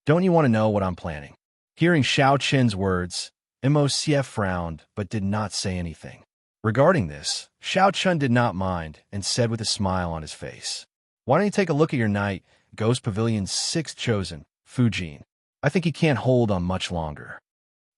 Don't you want to know what I'm planning? Hearing Xiao Chen's words, Mo Xie frowned but did not say anything. Regarding this, Xiao Chun did not mind and said with a smile on his face, "Why don't you take a look at your knight, Ghost Pavilion's sixth chosen, Fu Jin? I think he can't hold on much longer."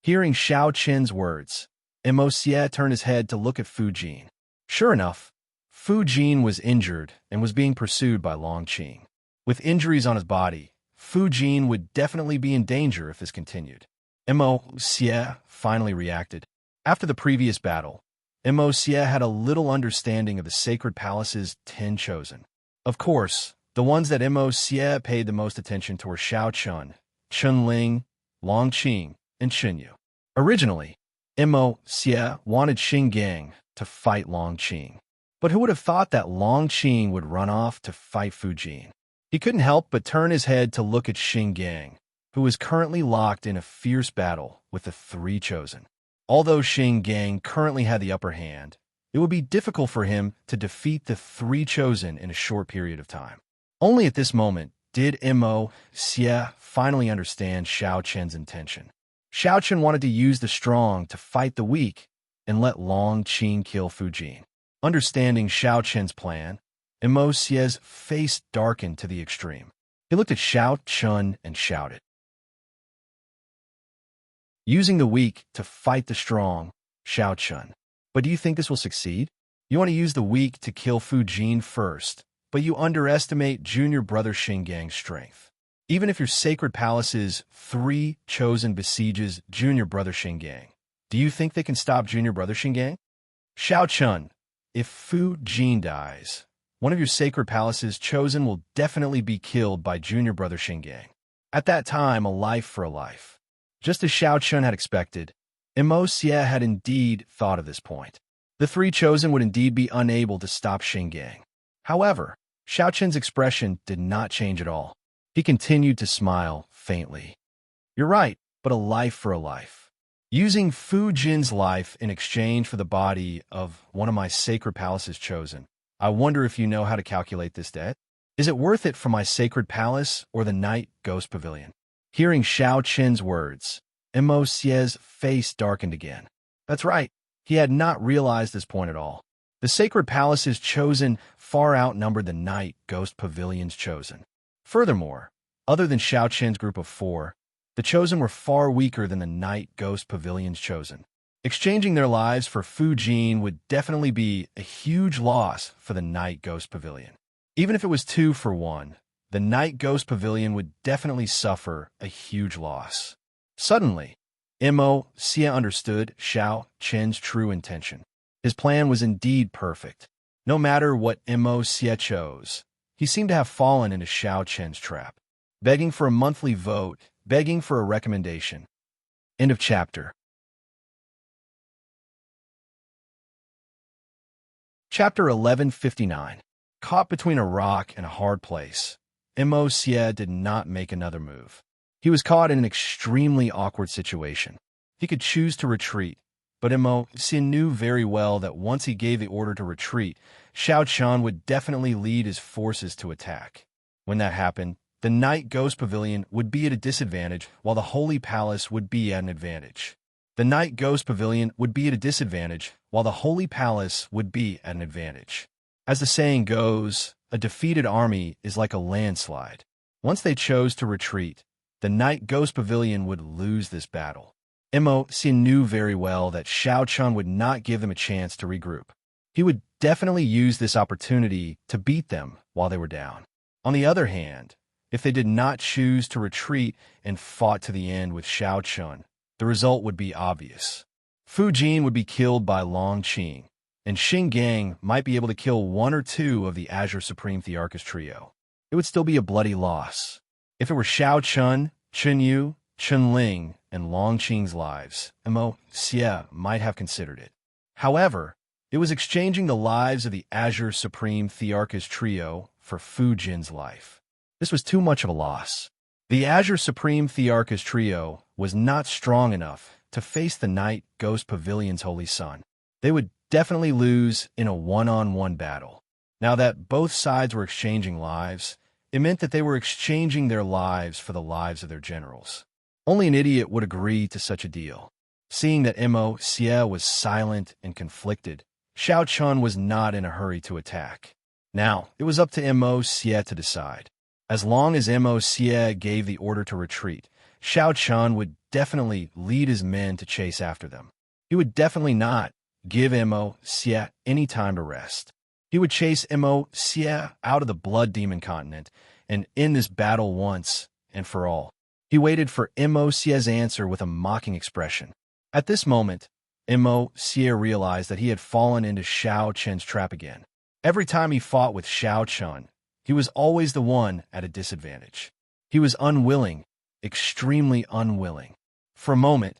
Hearing Xiao Chen's words, Mo Xie turned his head to look at Fu Jin. Sure enough, Fu Jin was injured and was being pursued by Long Qing. With injuries on his body, Fu Jin would definitely be in danger if this continued. Mo Xie finally reacted. After the previous battle, Mo Xie had a little understanding of the Sacred Palace's 10 chosen. Of course, the ones that Mo Xie paid the most attention to were Xiao Chun, Chun Ling, Long Qing, and Chen Yu. Originally, Mo Xie wanted Xing Gang to fight Long Qing. But who would have thought that Long Qing would run off to fight Fu Jin? He couldn't help but turn his head to look at Xing Gang, who was currently locked in a fierce battle with the 3 chosen. Although Xing Gang currently had the upper hand, it would be difficult for him to defeat the 3 chosen in a short period of time. Only at this moment did Mo Xie finally understand Xiao Chen's intention. Xiao Chen wanted to use the strong to fight the weak and let Long Qing kill Fu Jin. Understanding Xiao Chen's plan, Mo Xie's face darkened to the extreme. He looked at Xiao Chun and shouted, "Using the weak to fight the strong, Xiao Chun. But do you think this will succeed? You want to use the weak to kill Fu Jin first, but you underestimate junior brother Xing Gang's strength. Even if your Sacred Palace's 3 chosen besieges junior brother Xing Gang, do you think they can stop junior brother Xing Gang? Xiao Chun, if Fu Jin dies, one of your Sacred Palace's chosen will definitely be killed by junior brother Xing Gang. At that time, a life for a life." Just as Xiao Chun had expected, Mo Xie had indeed thought of this point. The 3 chosen would indeed be unable to stop Xing Gang. However, Xiao expression did not change at all. He continued to smile faintly. You're right, but a life for a life. Using Fu Jin's life in exchange for the body of one of my sacred palaces chosen. I wonder if you know how to calculate this debt? Is it worth it for my sacred palace or the night ghost pavilion? Hearing Xiao Qin's words, Mo Xie's face darkened again. That's right. He had not realized this point at all. The sacred palaces chosen far outnumbered the night ghost pavilions chosen. Furthermore, other than Xiao Qin's group of 4, the chosen were far weaker than the night ghost pavilions chosen. Exchanging their lives for Fu Jin would definitely be a huge loss for the night ghost pavilion. Even if it was 2 for 1, the night ghost pavilion would definitely suffer a huge loss. Suddenly, Mo Xie understood Xiao Qin's true intention. His plan was indeed perfect. No matter what Mo Xie chose, he seemed to have fallen into Xiao Qin's trap. Begging for a monthly vote, begging for a recommendation. End of chapter. Chapter 1159. Caught between a rock and a hard place, Mo Xie did not make another move. He was caught in an extremely awkward situation. He could choose to retreat, but Mo Xie knew very well that once he gave the order to retreat, Xiao Qian would definitely lead his forces to attack. When that happened, the Night Ghost Pavilion would be at a disadvantage while the Holy Palace would be at an advantage. The Night Ghost Pavilion would be at a disadvantage while the Holy Palace would be at an advantage. As the saying goes, a defeated army is like a landslide. Once they chose to retreat, the Night Ghost Pavilion would lose this battle. Mo Xie knew very well that Xiao Qian would not give them a chance to regroup. He would definitely use this opportunity to beat them while they were down. On the other hand, if they did not choose to retreat and fought to the end with Xiao Qian, the result would be obvious. Fu Jin would be killed by Long Qing, and Xing Gang might be able to kill 1 or 2 of the Azure Supreme Thearchist trio. It would still be a bloody loss. If it were Xiao Qian, Chen Yu, Chen Ling, and Long Qing's lives, Mo Xie might have considered it. However, it was exchanging the lives of the Azure Supreme Thearchist trio for Fu Jin's life. This was too much of a loss. The Azure Supreme Thearchist trio was not strong enough to face the Night Ghost Pavilion's Holy Sun. They would definitely lose in a one-on-one battle. Now that both sides were exchanging lives, it meant that they were exchanging their lives for the lives of their generals. Only an idiot would agree to such a deal. Seeing that Mo Xie was silent and conflicted, Xiao Qian was not in a hurry to attack. Now, it was up to Mo Xie to decide. As long as Mo Xie gave the order to retreat, Xiao Qian would definitely lead his men to chase after them. He would definitely not give Mo Xie any time to rest. He would chase Mo Xie out of the Blood Demon continent and end this battle once and for all. He waited for Mo Xie's answer with a mocking expression. At this moment, Mo Xie realized that he had fallen into Xiao Qian's trap again. Every time he fought with Xiao Qian, he was always the one at a disadvantage. He was unwilling, extremely unwilling. For a moment,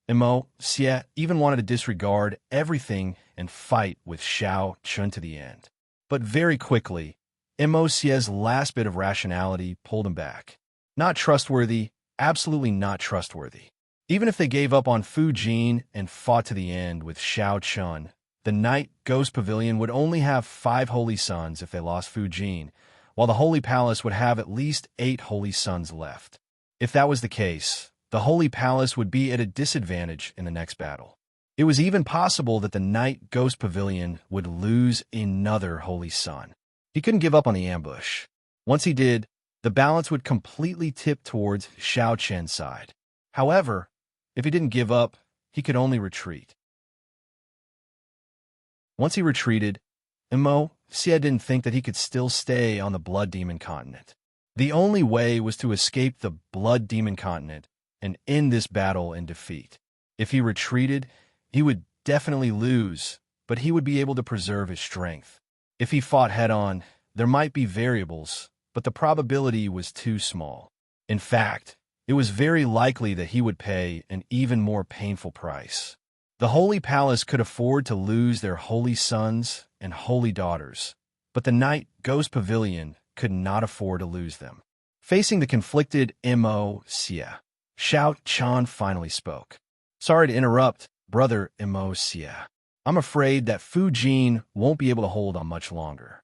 Mo Xie even wanted to disregard everything and fight with Xiao Qian to the end. But very quickly, Mo Xie's last bit of rationality pulled him back. Not trustworthy, absolutely not trustworthy. Even if they gave up on Fu Jin and fought to the end with Xiao Qian, the Night Ghost Pavilion would only have 5 Holy Sons if they lost Fu Jin, while the Holy Palace would have at least 8 Holy Sons left. If that was the case, the Holy Palace would be at a disadvantage in the next battle. It was even possible that the Night Ghost Pavilion would lose another Holy Son. He couldn't give up on the ambush. Once he did, the balance would completely tip towards Xiao Qian's side. However, if he didn't give up, he could only retreat. Once he retreated, Mo Xie didn't think that he could still stay on the Blood Demon continent. The only way was to escape the Blood Demon continent and end this battle in defeat. If he retreated, he would definitely lose, but he would be able to preserve his strength. If he fought head-on, there might be variables, but the probability was too small. In fact, it was very likely that he would pay an even more painful price. The Holy Palace could afford to lose their holy sons and holy daughters, but the Night Ghost Pavilion could not afford to lose them. Facing the conflicted Mo Xie, Xiao Chan finally spoke. Sorry to interrupt, brother Mo Xie. I'm afraid that Fu Jin won't be able to hold on much longer.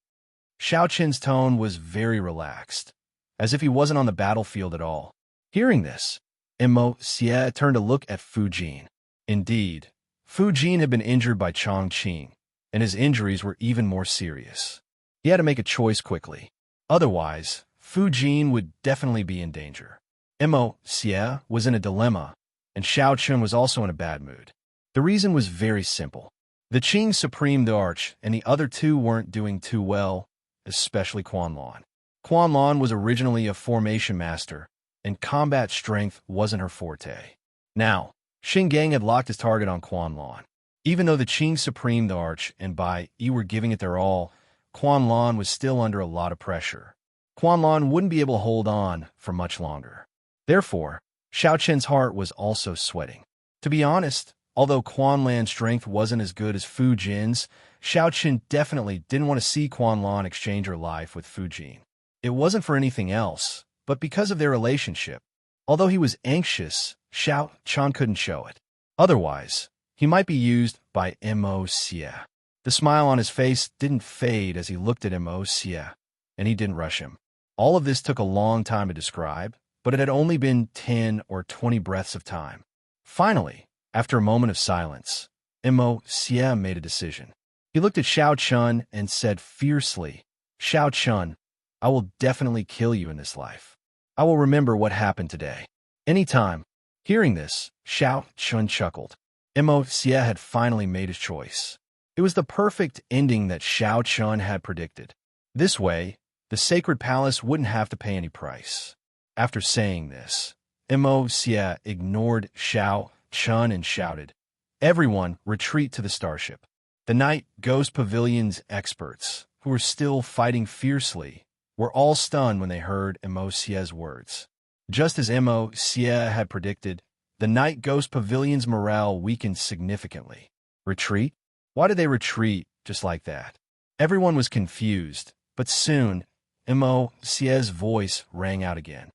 Xiao Qin's tone was very relaxed, as if he wasn't on the battlefield at all. Hearing this, Mo Xie turned to look at Fu Jin. Indeed, Fu Jin had been injured by Chong Qing, and his injuries were even more serious. He had to make a choice quickly. Otherwise, Fu Jin would definitely be in danger. Mo Xie was in a dilemma, and Xiao Chun was also in a bad mood. The reason was very simple. The Qing Supreme Arch and the other two weren't doing too well, especially Quan Lan. Quan Lan was originally a formation master, and combat strength wasn't her forte. Now, Xing Gang had locked his target on Quan Lan. Even though the Qing Supreme Arch and Bai Yi were giving it their all, Quan Lan was still under a lot of pressure. Quan Lan wouldn't be able to hold on for much longer. Therefore, Xiao Chen's heart was also sweating. To be honest, although Quan Lan's strength wasn't as good as Fu Jin's, Xiao Chen definitely didn't want to see Quan Lan exchange her life with Fu Jin. It wasn't for anything else, but because of their relationship. Although he was anxious, Xiao Chen couldn't show it. Otherwise, he might be used by Mo Xie. The smile on his face didn't fade as he looked at Mo Xie, and he didn't rush him. All of this took a long time to describe, but it had only been 10 or 20 breaths of time. Finally, after a moment of silence, Mo Xie made a decision. He looked at Xiao Chun and said fiercely, Xiao Chun, I will definitely kill you in this life. I will remember what happened today. Anytime. Hearing this, Xiao Chun chuckled. Mo Xie had finally made his choice. It was the perfect ending that Xiao Chun had predicted. This way, the sacred palace wouldn't have to pay any price. After saying this, Mo Xie ignored Xiao Chun and shouted, Everyone, retreat to the starship. The Night Ghost Pavilion's experts, who were still fighting fiercely, were all stunned when they heard Mo Xie's words. Just as Mo Xie had predicted, the Night Ghost Pavilion's morale weakened significantly. Retreat? Why did they retreat just like that? Everyone was confused, but soon, Mo Xie's voice rang out again.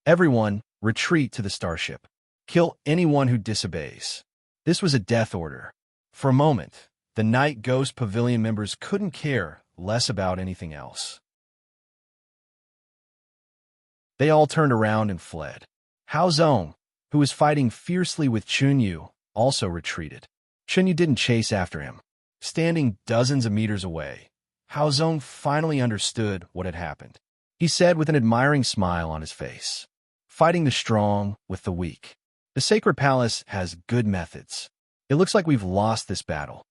Everyone, retreat to the starship. Kill anyone who disobeys. This was a death order. For a moment, the Night Ghost Pavilion members couldn't care less about anything else. They all turned around and fled. Hao Zong, who was fighting fiercely with Chunyu, also retreated. Chunyu didn't chase after him. Standing dozens of meters away, Hao Zong finally understood what had happened. He said with an admiring smile on his face, Fighting the strong with the weak. The Sacred Palace has good methods. It looks like we've lost this battle.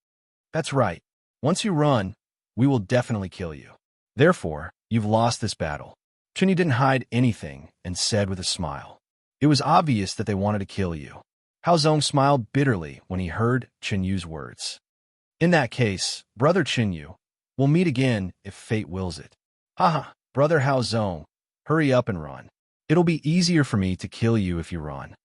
That's right. Once you run, we will definitely kill you. Therefore, you've lost this battle. Chunyu didn't hide anything and said with a smile. It was obvious that they wanted to kill you. Hao Zong smiled bitterly when he heard Chunyu's words. In that case, brother Chunyu, we'll meet again if fate wills it. Haha, brother Hao Zong, hurry up and run. It'll be easier for me to kill you if you run.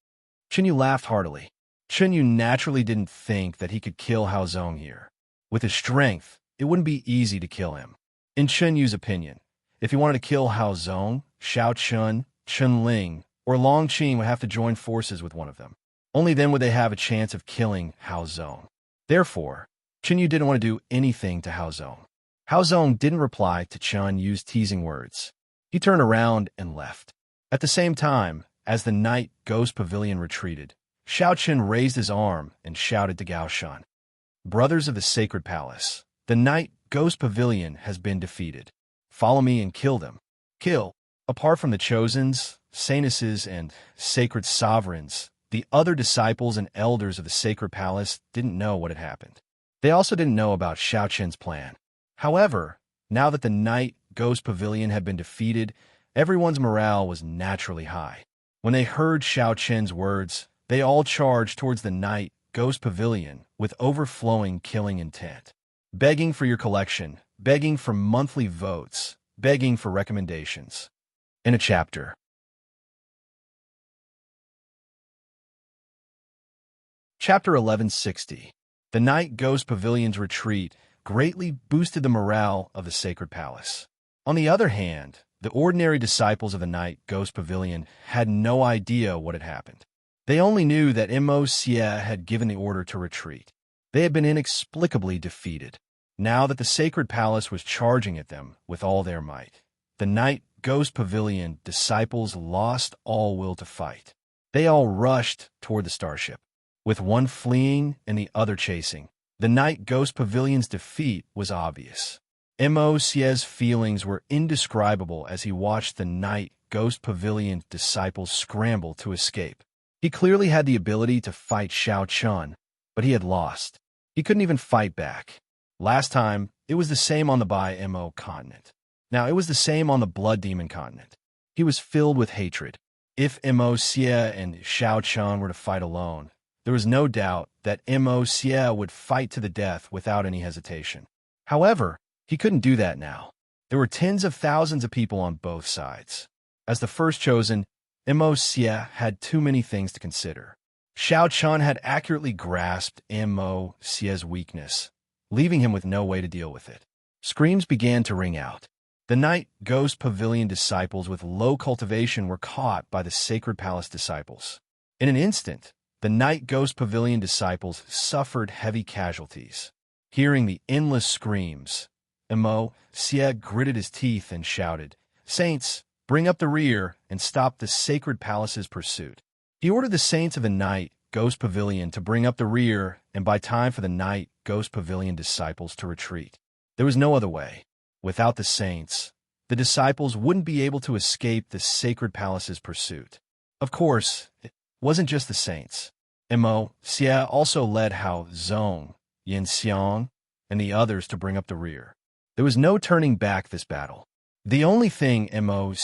Chunyu laughed heartily. Chunyu naturally didn't think that he could kill Hao Zong here. With his strength, it wouldn't be easy to kill him. In Chunyu's opinion, if he wanted to kill Hao Zong, Xiao Chun, Chun Ling, or Long Qing would have to join forces with one of them. Only then would they have a chance of killing Hao Zong. Therefore, Chunyu didn't want to do anything to Hao Zong. Hao Zong didn't reply to Chunyu's teasing words. He turned around and left. At the same time, as the Night Ghost Pavilion retreated, Xiao Chen raised his arm and shouted to Gao Shan, Brothers of the Sacred Palace, the Night Ghost Pavilion has been defeated. Follow me and kill them. Kill. Apart from the Chosens, Sanuses, and Sacred Sovereigns, the other disciples and elders of the Sacred Palace didn't know what had happened. They also didn't know about Xiao Chen's plan. However, now that the Night Ghost Pavilion had been defeated, everyone's morale was naturally high. When they heard Xiao Chen's words, they all charged towards the Night Ghost Pavilion with overflowing killing intent. Begging for your collection, begging for monthly votes, begging for recommendations. In a chapter. Chapter 1160. The Night Ghost Pavilion's retreat greatly boosted the morale of the sacred palace. On the other hand, the ordinary disciples of the Night Ghost Pavilion had no idea what had happened. They only knew that Mo had given the order to retreat. They had been inexplicably defeated. Now that the sacred palace was charging at them with all their might, the Night Ghost Pavilion disciples lost all will to fight. They all rushed toward the starship, with one fleeing and the other chasing. The Night Ghost Pavilion's defeat was obvious. Mo's feelings were indescribable as he watched the Night Ghost Pavilion disciples scramble to escape. He clearly had the ability to fight Xiao Chun, but he had lost. He couldn't even fight back. Last time, it was the same on the Bai Mo continent. Now it was the same on the Blood Demon continent. He was filled with hatred. If Mo and Xiao Chun were to fight alone, there was no doubt that Mo would fight to the death without any hesitation. However, he couldn't do that now. There were tens of thousands of people on both sides. As the first chosen, Mo had too many things to consider. Xiao Chun had accurately grasped Mo's weakness, leaving him with no way to deal with it. Screams began to ring out. The Night Ghost Pavilion disciples with low cultivation were caught by the Sacred Palace disciples. In an instant, the Night Ghost Pavilion disciples suffered heavy casualties. Hearing the endless screams, Mo gritted his teeth and shouted, "Saints, bring up the rear and stop the Sacred Palace's pursuit." He ordered the Saints of the Night Ghost Pavilion to bring up the rear and buy time for the Night Ghost Pavilion disciples to retreat. There was no other way. Without the Saints, the disciples wouldn't be able to escape the Sacred Palace's pursuit. Of course, it wasn't just the Saints. Mo also led Hao Zong, Yin Xiang, and the others to bring up the rear. There was no turning back this battle. The only thing Mo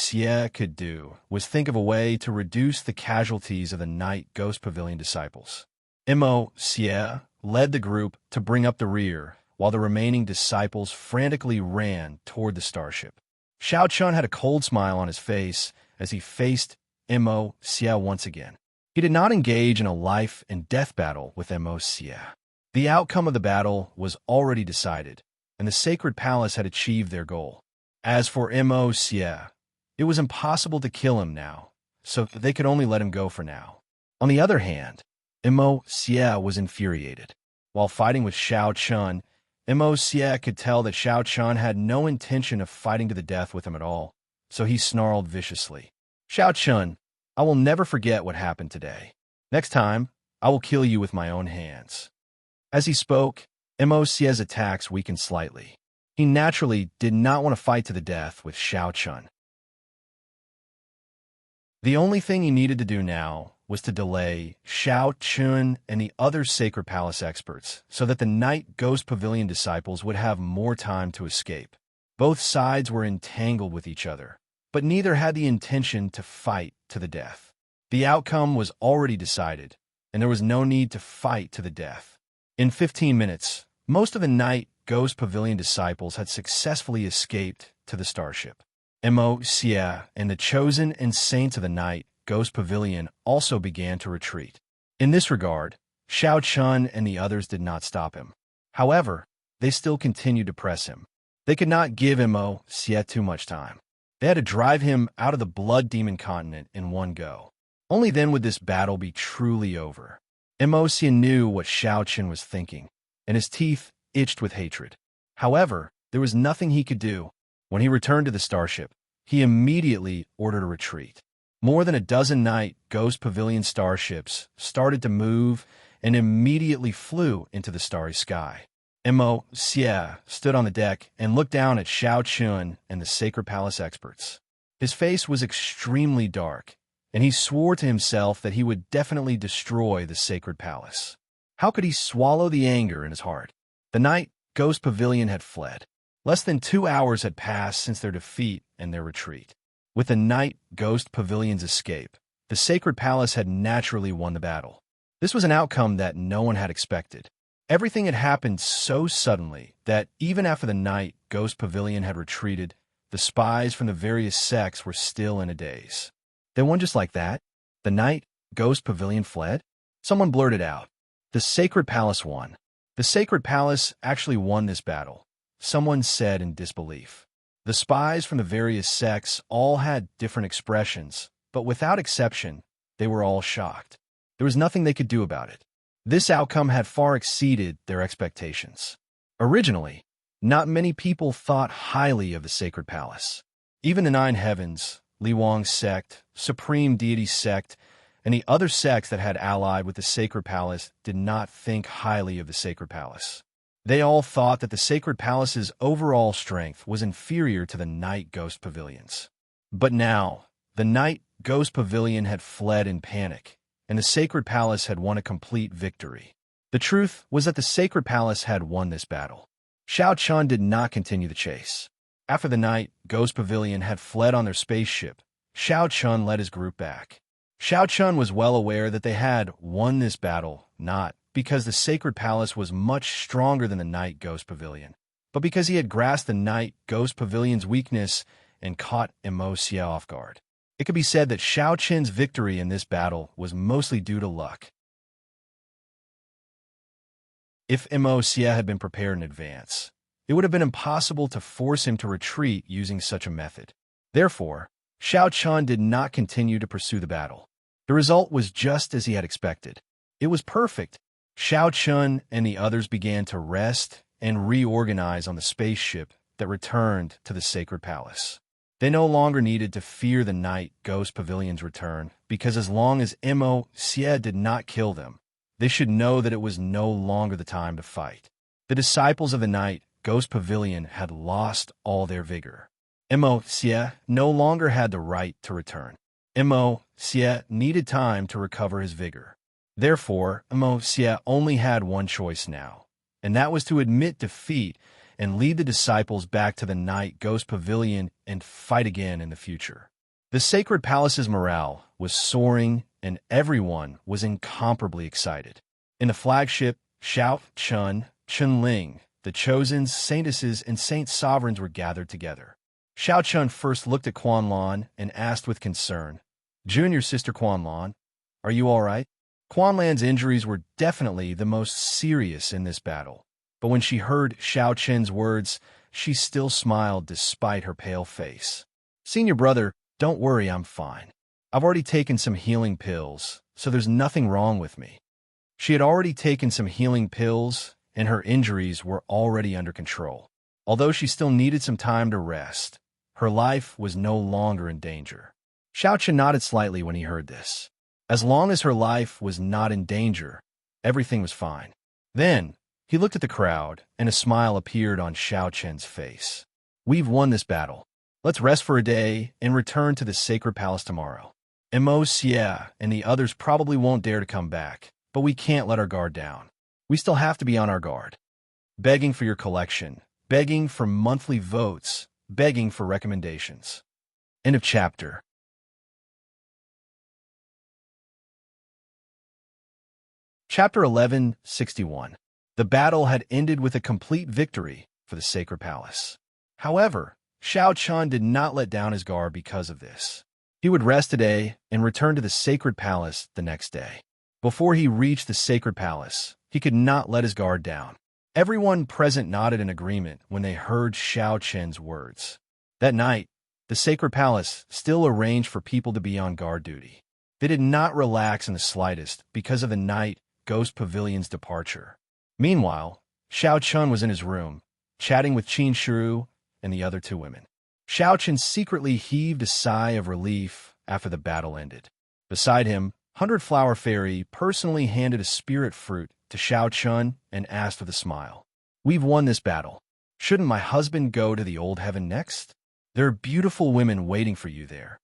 could do was think of a way to reduce the casualties of the Night Ghost Pavilion disciples. Mo led the group to bring up the rear, while the remaining disciples frantically ran toward the starship. Xiao Chun had a cold smile on his face as he faced Mo once again. He did not engage in a life-and-death battle with Mo. The outcome of the battle was already decided, and the Sacred Palace had achieved their goal. As for Mo, it was impossible to kill him now, so they could only let him go for now. On the other hand, Mo was infuriated. While fighting with Xiao Chun, Mo could tell that Xiao Chun had no intention of fighting to the death with him at all, so he snarled viciously. "Xiao Chun, I will never forget what happened today. Next time, I will kill you with my own hands." As he spoke, Mo's attacks weakened slightly. He naturally did not want to fight to the death with Xiao Chun. The only thing he needed to do now was to delay Xiao Chun and the other Sacred Palace experts so that the Night Ghost Pavilion disciples would have more time to escape. Both sides were entangled with each other, but neither had the intention to fight to the death. The outcome was already decided, and there was no need to fight to the death. In 15 minutes, most of the Night Ghost Pavilion disciples had successfully escaped to the starship. Mo and the Chosen and Saints of the Night Ghost Pavilion also began to retreat. In this regard, Xiao Chun and the others did not stop him. However, they still continued to press him. They could not give Mo too much time. They had to drive him out of the Blood Demon continent in one go. Only then would this battle be truly over. Mo knew what Xiao Chun was thinking, and his teeth itched with hatred. However, there was nothing he could do. When he returned to the starship, he immediately ordered a retreat. More than a dozen Night Ghost Pavilion starships started to move and immediately flew into the starry sky. Mo stood on the deck and looked down at Xiao Chun and the Sacred Palace experts. His face was extremely dark, and he swore to himself that he would definitely destroy the Sacred Palace. How could he swallow the anger in his heart? The Night Ghost Pavilion had fled. Less than 2 hours had passed since their defeat and their retreat. With the Night Ghost Pavilion's escape, the Sacred Palace had naturally won the battle. This was an outcome that no one had expected. Everything had happened so suddenly that even after the Night Ghost Pavilion had retreated, the spies from the various sects were still in a daze. They won just like that? The Night Ghost Pavilion fled? Someone blurted out. The Sacred Palace won. The sacred palace actually won this battle, someone said in disbelief. The spies from the various sects all had different expressions, but without exception, they were all shocked. There was nothing they could do about it. This outcome had far exceeded their expectations. Originally, not many people thought highly of the sacred palace. Even the Nine Heavens, Li Wang's sect, Supreme Deity sect, and the other sects that had allied with the sacred palace did not think highly of the sacred palace. They all thought that the sacred palace's overall strength was inferior to the Night Ghost Pavilions. But now, the Night Ghost Pavilion had fled in panic, and the sacred palace had won a complete victory. The truth was that the sacred palace had won this battle. Xiao Chun did not continue the chase. After the Night Ghost Pavilion had fled on their spaceship, Xiao Chun led his group back. Xiao Chun was well aware that they had won this battle, not because the sacred palace was much stronger than the Night Ghost Pavilion, but because he had grasped the Night Ghost Pavilion's weakness and caught Xie off guard. It could be said that Xiao Chun's victory in this battle was mostly due to luck. If Xie had been prepared in advance, it would have been impossible to force him to retreat using such a method. Therefore, Xiao Chun did not continue to pursue the battle. The result was just as he had expected. It was perfect. Xiao Chun and the others began to rest and reorganize on the spaceship that returned to the sacred palace. They no longer needed to fear the Night Ghost Pavilion's return, because as long as Xie did not kill them, they should know that it was no longer the time to fight. The disciples of the Night Ghost Pavilion had lost all their vigor. Xie no longer had the right to return. Xie needed time to recover his vigor. Therefore, Xie only had one choice now, and that was to admit defeat and lead the disciples back to the Night Ghost Pavilion and fight again in the future. The sacred palace's morale was soaring, and everyone was incomparably excited. In the flagship, Xiao Chun, Chunling, the Chosens, Saintesses, and Saint Sovereigns were gathered together. Xiao Chun first looked at Quan Lan and asked with concern, "Junior sister Quan Lan, are you all right?" Quan Lan's injuries were definitely the most serious in this battle, but when she heard Xiao Chun's words, she still smiled despite her pale face. "Senior brother, don't worry, I'm fine. I've already taken some healing pills, so there's nothing wrong with me." She had already taken some healing pills, and her injuries were already under control. Although she still needed some time to rest, her life was no longer in danger. Xiao Chun nodded slightly when he heard this. As long as her life was not in danger, everything was fine. Then, he looked at the crowd, and a smile appeared on Xiao Chun's face. "We've won this battle. Let's rest for a day and return to the sacred palace tomorrow. Xie and the others probably won't dare to come back, but we can't let our guard down. We still have to be on our guard. Begging for your collection, begging for monthly votes, begging for recommendations." End of chapter. Chapter 1161. The battle had ended with a complete victory for the sacred palace. However, Xiao Chun did not let down his guard because of this. He would rest today and return to the sacred palace the next day. Before he reached the sacred palace, he could not let his guard down. Everyone present nodded in agreement when they heard Xiao Chun's words. That night, the sacred palace still arranged for people to be on guard duty. They did not relax in the slightest because of the Night Ghost Pavilion's departure. Meanwhile, Xiao Chun was in his room, chatting with Qin Shiru and the other two women. Xiao Chun secretly heaved a sigh of relief after the battle ended. Beside him, 100 Flower Fairy personally handed a spirit fruit to Xiao Chun and asked with a smile, "We've won this battle. Shouldn't my husband go to the old heaven next? There are beautiful women waiting for you there."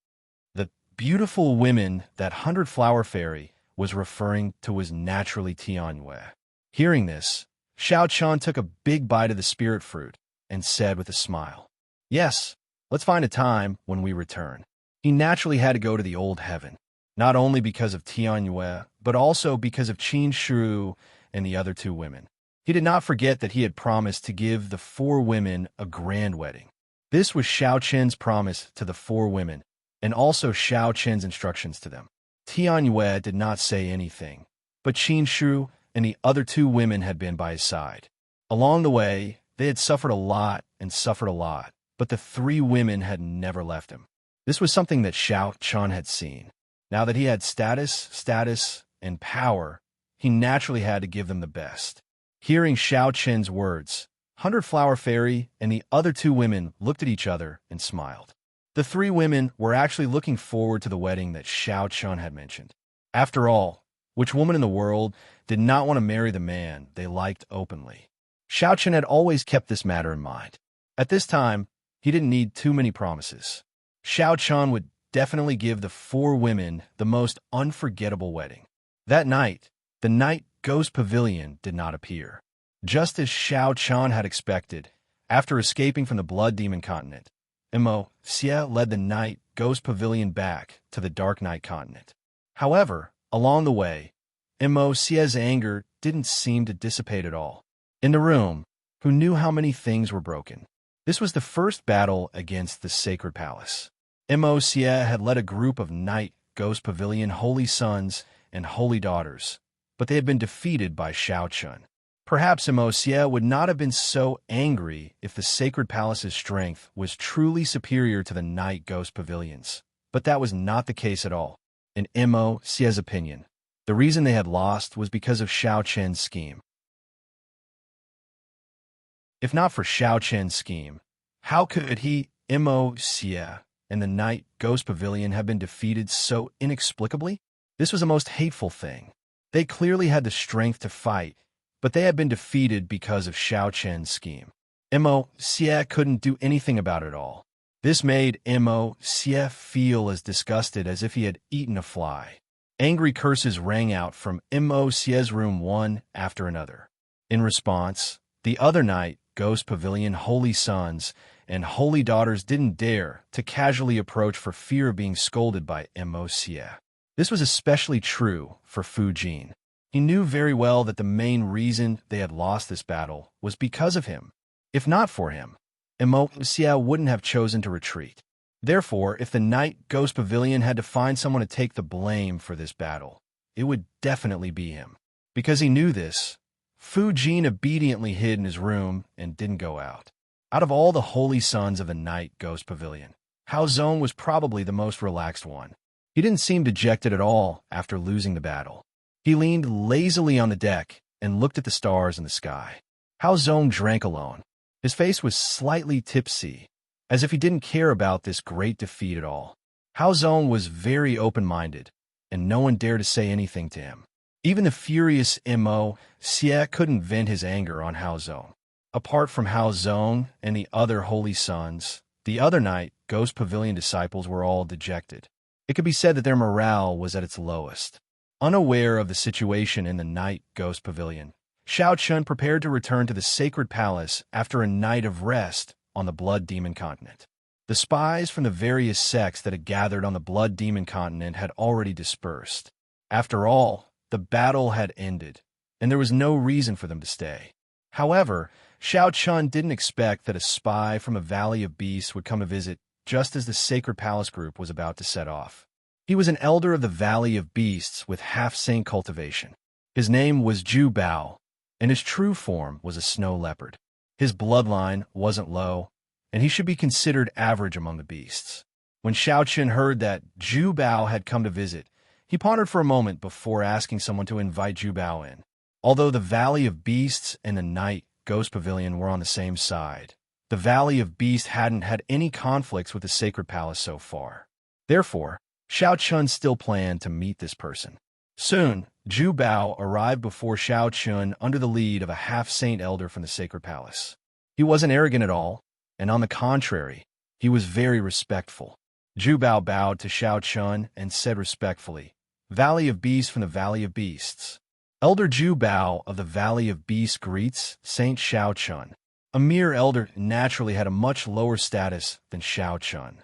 The beautiful women that 100 Flower Fairy was referring to was naturally Tianyue. Hearing this, Xiao Chun took a big bite of the spirit fruit and said with a smile, "Yes, let's find a time when we return." He naturally had to go to the old heaven, not only because of Tianyue, but also because of Qin Shiru and the other two women. He did not forget that he had promised to give the 4 women a grand wedding. This was Xiao Chun's promise to the 4 women, and also Xiao Chun's instructions to them. Tianyue did not say anything, but Qin Shiru and the other two women had been by his side. Along the way, they had suffered a lot and suffered a lot, but the three women had never left him. This was something that Xiao Chun had seen. Now that he had status, and power, he naturally had to give them the best. Hearing Xiao Chen's words, 100 Flower Fairy and the other two women looked at each other and smiled. The three women were actually looking forward to the wedding that Xiao Chun had mentioned. After all, which woman in the world did not want to marry the man they liked openly? Xiao Chun had always kept this matter in mind. At this time, he didn't need too many promises. Xiao Chun would definitely give the four women the most unforgettable wedding. That night, the night ghost pavilion did not appear. Just as Xiao Chun had expected, after escaping from the Blood Demon continent, Mo Xie led the night ghost pavilion back to the Dark Night continent. However, along the way, Mo Xie's anger didn't seem to dissipate at all. In the room, who knew how many things were broken? This was the first battle against the Sacred Palace. Mo Xie had led a group of Night Ghost Pavilion Holy Sons and Holy Daughters, but they had been defeated by Xiao Chun. Perhaps Mo Xie would not have been so angry if the Sacred Palace's strength was truly superior to the Night Ghost Pavilions, but that was not the case at all. In Mo Xie's opinion, the reason they had lost was because of Xiao Chen's scheme. If not for Xiao Chen's scheme, how could he, Mo Xie, and the Night Ghost Pavilion have been defeated so inexplicably? This was the most hateful thing. They clearly had the strength to fight, but they had been defeated because of Xiao Chen's scheme. Mo Xie couldn't do anything about it all. This made Mo Xie feel as disgusted as if he had eaten a fly. Angry curses rang out from Mo Xie's room one after another. In response, the other Night Ghost Pavilion Holy Sons and Holy Daughters didn't dare to casually approach for fear of being scolded by Mo Xie. This was especially true for Fu Jin. He knew very well that the main reason they had lost this battle was because of him. If not for him, Mo Xie wouldn't have chosen to retreat. Therefore, if the Night Ghost Pavilion had to find someone to take the blame for this battle, it would definitely be him. Because he knew this, Fu Jin obediently hid in his room and didn't go out. Out of all the Holy Sons of the Night Ghost Pavilion, Hao Zong was probably the most relaxed one. He didn't seem dejected at all after losing the battle. He leaned lazily on the deck and looked at the stars in the sky. Hao Zong drank alone. His face was slightly tipsy, as if he didn't care about this great defeat at all. Hao Zong was very open-minded, and no one dared to say anything to him. Even the furious Mo Xie couldn't vent his anger on Hao Zong. Apart from Hao Zong and the other Holy Sons, the other Night Ghost Pavilion disciples were all dejected. It could be said that their morale was at its lowest. Unaware of the situation in the Night Ghost Pavilion, Xiao Chun prepared to return to the Sacred Palace after a night of rest on the Blood Demon continent. The spies from the various sects that had gathered on the Blood Demon continent had already dispersed. After all, the battle had ended, and there was no reason for them to stay. However, Xiao Chun didn't expect that a spy from a Valley of Beasts would come to visit just as the Sacred Palace group was about to set off. He was an elder of the Valley of Beasts with half-saint cultivation. His name was Zhu Bao, and his true form was a snow leopard. His bloodline wasn't low, and he should be considered average among the beasts. When Xiao Chun heard that Zhu Bao had come to visit, he pondered for a moment before asking someone to invite Zhu Bao in. Although the Valley of Beasts and the Night Ghost Pavilion were on the same side, the Valley of Beasts hadn't had any conflicts with the Sacred Palace so far. Therefore, Xiao Chun still planned to meet this person. Soon, Zhu Bao arrived before Xiao Chun under the lead of a half-saint elder from the Sacred Palace. He wasn't arrogant at all, and on the contrary, he was very respectful. Zhu Bao bowed to Xiao Chun and said respectfully, "Valley of Beasts from the Valley of Beasts." Elder Zhu Bao of the Valley of Beasts greets Saint Xiao Chun. A mere elder naturally had a much lower status than Xiao Chun.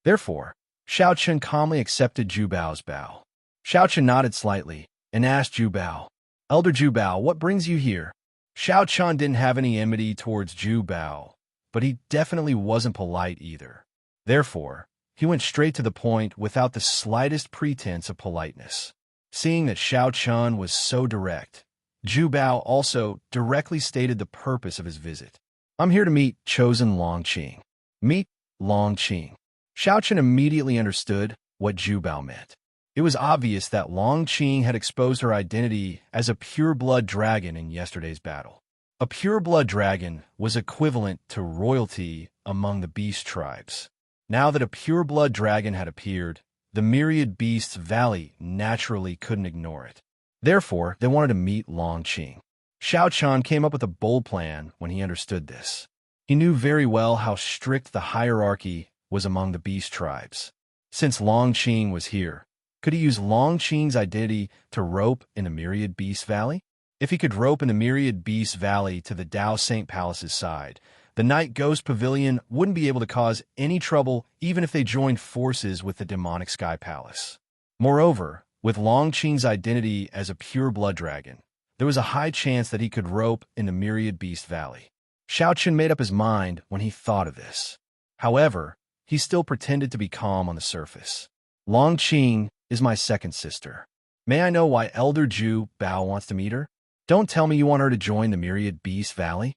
Therefore, Xiao Chun calmly accepted Zhu Bao's bow. Xiao Chun nodded slightly and asked Zhu Bao, "Elder Zhu Bao, what brings you here?" Xiao Chun didn't have any enmity towards Zhu Bao, but he definitely wasn't polite either. Therefore, he went straight to the point without the slightest pretense of politeness. Seeing that Xiao Chun was so direct, Zhu Bao also directly stated the purpose of his visit. I'm here to meet chosen Long Qing. Meet Long Qing. Xiao Chun immediately understood what Zhu Bao meant. It was obvious that Long Qing had exposed her identity as a pure-blood dragon in yesterday's battle. A pure-blood dragon was equivalent to royalty among the beast tribes. Now that a pure-blood dragon had appeared, the Myriad Beasts Valley naturally couldn't ignore it. Therefore, they wanted to meet Long Qing. Xiao Chun came up with a bold plan when he understood this. He knew very well how strict the hierarchy was among the beast tribes. Since Long Qing was here, could he use Long Qing's identity to rope in the Myriad Beast Valley? If he could rope in the Myriad Beast Valley to the Dao Saint Palace's side, the Night Ghost Pavilion wouldn't be able to cause any trouble even if they joined forces with the demonic Sky Palace. Moreover, with Long Qing's identity as a pure blood dragon, there was a high chance that he could rope in the Myriad Beast Valley. Xiao Chun made up his mind when he thought of this. However, he still pretended to be calm on the surface. Long Qing is my second sister. May I know why Elder Zhu Bao wants to meet her? Don't tell me you want her to join the Myriad Beast Valley?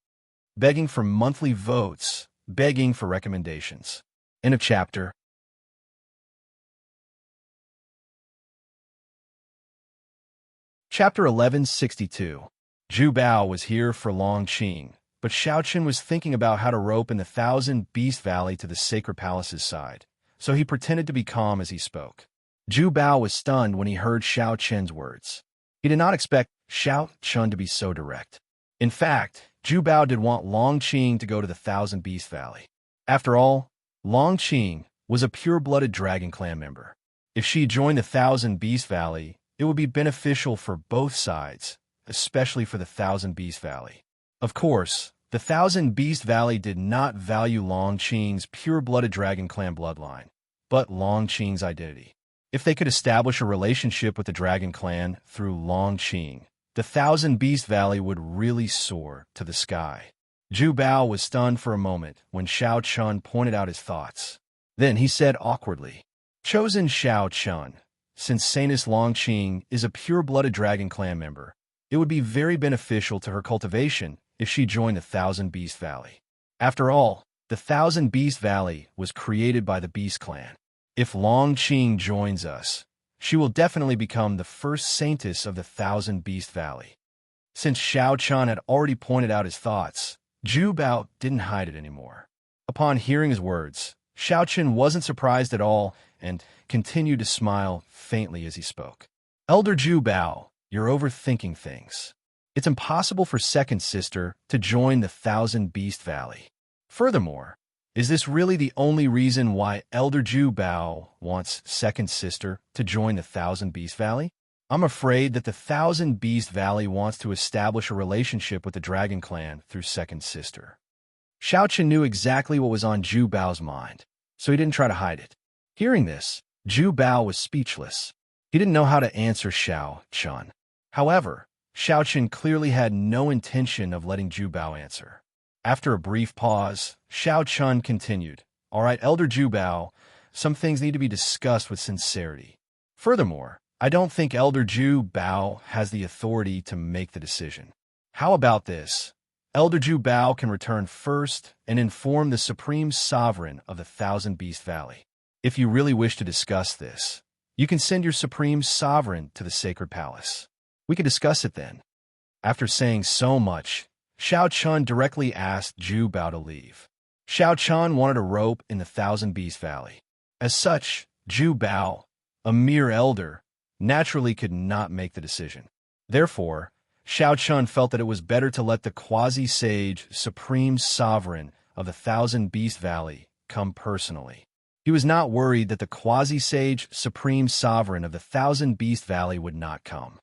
Begging for monthly votes, begging for recommendations. End of chapter. Chapter 1162. Zhu Bao was here for Long Qing, but Xiao Chun was thinking about how to rope in the Thousand Beast Valley to the Sacred Palace's side, so he pretended to be calm as he spoke. Zhu Bao was stunned when he heard Xiao Chun's words. He did not expect Xiao Chun to be so direct. In fact, Zhu Bao did want Long Qing to go to the Thousand Beast Valley. After all, Long Qing was a pure-blooded Dragon Clan member. If she joined the Thousand Beast Valley, it would be beneficial for both sides, especially for the Thousand Beast Valley. Of course, the Thousand Beast Valley did not value Long Qing's pure-blooded Dragon Clan bloodline, but Long Qing's identity. If they could establish a relationship with the Dragon Clan through Long Qing, the Thousand Beast Valley would really soar to the sky. Zhu Bao was stunned for a moment when Xiao Chun pointed out his thoughts. Then he said awkwardly, "Chosen Xiao Chun, since Saintess Long Qing is a pure-blooded Dragon Clan member, it would be very beneficial to her cultivation if she joined the Thousand Beast Valley. After all, the Thousand Beast Valley was created by the Beast Clan. If Long Qing joins us, she will definitely become the first saintess of the Thousand Beast Valley." Since Xiao Chun had already pointed out his thoughts, Zhu Bao didn't hide it anymore. Upon hearing his words, Xiao Chun wasn't surprised at all and continued to smile faintly as he spoke. "Elder Zhu Bao, you're overthinking things. It's impossible for Second Sister to join the Thousand Beast Valley. Furthermore, is this really the only reason why Elder Zhu Bao wants Second Sister to join the Thousand Beast Valley? I'm afraid that the Thousand Beast Valley wants to establish a relationship with the Dragon Clan through Second Sister." Xiao Chun knew exactly what was on Zhu Bao's mind, so he didn't try to hide it. Hearing this, Zhu Bao was speechless. He didn't know how to answer Xiao Chun. However, Xiao Chun clearly had no intention of letting Zhu Bao answer. After a brief pause, Xiao Chun continued, "All right, Elder Zhu Bao, some things need to be discussed with sincerity. Furthermore, I don't think Elder Zhu Bao has the authority to make the decision. How about this? Elder Zhu Bao can return first and inform the Supreme Sovereign of the Thousand Beast Valley. If you really wish to discuss this, you can send your Supreme Sovereign to the Sacred Palace. We can discuss it then." After saying so much, Xiao Chun directly asked Zhu Bao to leave. Xiao Chun wanted a rope in the Thousand Beast Valley. As such, Zhu Bao, a mere elder, naturally could not make the decision. Therefore, Xiao Chun felt that it was better to let the quasi-sage Supreme Sovereign of the Thousand Beast Valley come personally. He was not worried that the quasi-sage Supreme Sovereign of the Thousand Beast Valley would not come.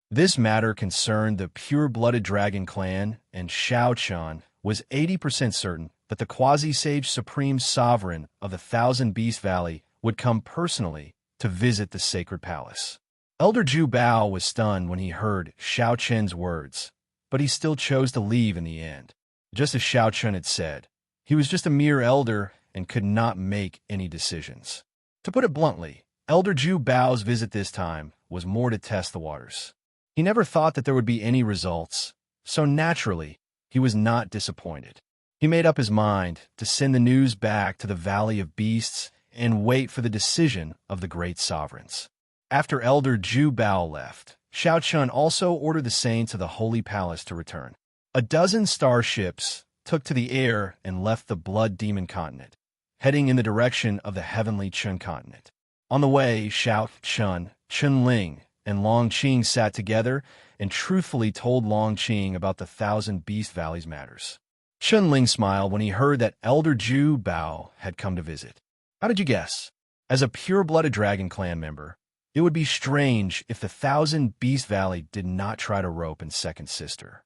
This matter concerned the pure-blooded Dragon Clan, and Xiao Chun was 80% certain that the quasi-sage Supreme Sovereign of the Thousand Beast Valley would come personally to visit the Sacred Palace. Elder Zhu Bao was stunned when he heard Xiao Chun's words, but he still chose to leave in the end. Just as Xiao Chun had said, he was just a mere elder and could not make any decisions. To put it bluntly, Elder Ju Bao's visit this time was more to test the waters. He never thought that there would be any results, so naturally, he was not disappointed. He made up his mind to send the news back to the Valley of Beasts and wait for the decision of the great sovereigns. After Elder Ju Bao left, Xiao Chun also ordered the saints of the Holy Palace to return. A dozen starships took to the air and left the Blood Demon continent, heading in the direction of the Heavenly Chun continent. On the way, Xiao Chun, Chun Ling, and Long Qing sat together and truthfully told Long Qing about the Thousand Beast Valleys matters. Chun Ling smiled when he heard that Elder Ju Bao had come to visit. How did you guess? As a pure-blooded Dragon Clan member, it would be strange if the Thousand Beast Valley did not try to rope in Second Sister.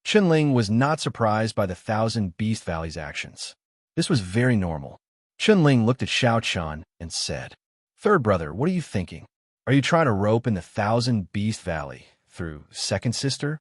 Chun Ling was not surprised by the Thousand Beast Valley's actions. This was very normal. Chun Ling looked at Xiao Chun and said, "Third brother, what are you thinking? Are you trying to rope in the Thousand Beast Valley through Second Sister?"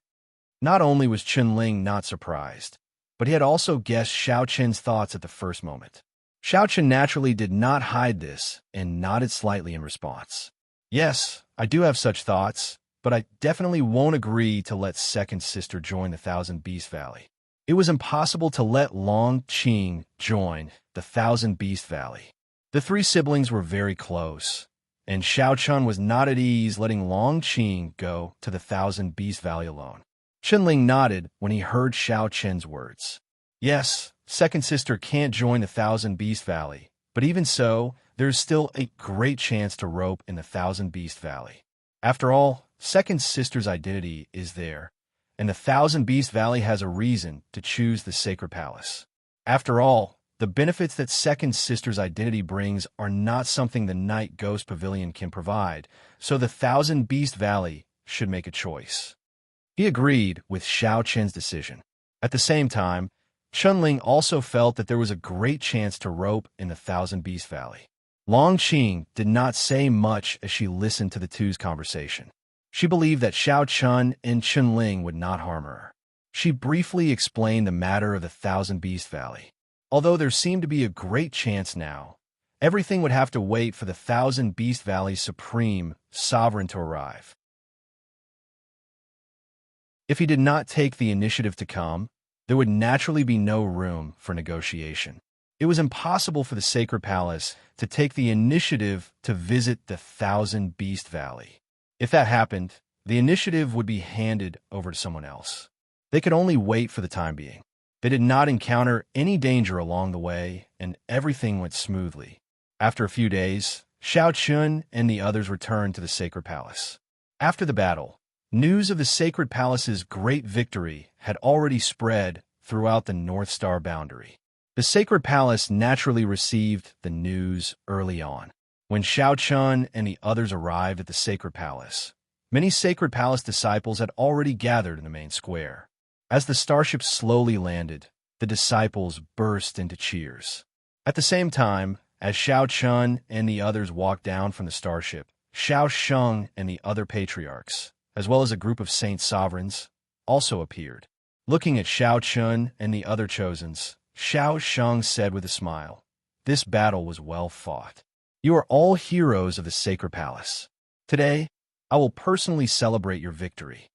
Not only was Chun Ling not surprised, but he had also guessed Xiao Chun's thoughts at the first moment. Xiao Chun naturally did not hide this and nodded slightly in response. "Yes, I do have such thoughts, but I definitely won't agree to let Second Sister join the Thousand Beast Valley." It was impossible to let Long Qing join the Thousand Beast Valley. The three siblings were very close, and Xiao Chun was not at ease letting Long Qing go to the Thousand Beast Valley alone. Chun Ling nodded when he heard Xiao Chun's words. Yes, Second Sister can't join the Thousand Beast Valley, but even so, there's still a great chance to rope in the Thousand Beast Valley. After all, Second Sister's identity is there, and the Thousand Beast Valley has a reason to choose the Sacred Palace. After all, the benefits that Second Sister's identity brings are not something the Night Ghost Pavilion can provide, so the Thousand Beast Valley should make a choice. He agreed with Xiao Chun's decision. At the same time, Chun Ling also felt that there was a great chance to rope in the Thousand Beast Valley. Long Qing did not say much as she listened to the two's conversation. She believed that Xiao Chun and Chun Ling would not harm her. She briefly explained the matter of the Thousand Beast Valley. Although there seemed to be a great chance now, everything would have to wait for the Thousand Beast Valley's supreme sovereign to arrive. If he did not take the initiative to come, there would naturally be no room for negotiation. It was impossible for the Sacred Palace to take the initiative to visit the Thousand Beast Valley. If that happened, the initiative would be handed over to someone else. They could only wait for the time being. They did not encounter any danger along the way, and everything went smoothly. After a few days, Xiao Chun and the others returned to the Sacred Palace. After the battle, news of the Sacred Palace's great victory had already spread throughout the North Star boundary. The Sacred Palace naturally received the news early on. When Xiao Chun and the others arrived at the Sacred Palace, many Sacred Palace disciples had already gathered in the main square. As the starship slowly landed, the disciples burst into cheers. At the same time, as Xiao Chun and the others walked down from the starship, Xiao Sheng and the other patriarchs, as well as a group of saint sovereigns, also appeared. Looking at Xiao Chun and the other chosens, Xiao Sheng said with a smile, "This battle was well fought. You are all heroes of the Sacred Palace. Today, I will personally celebrate your victory."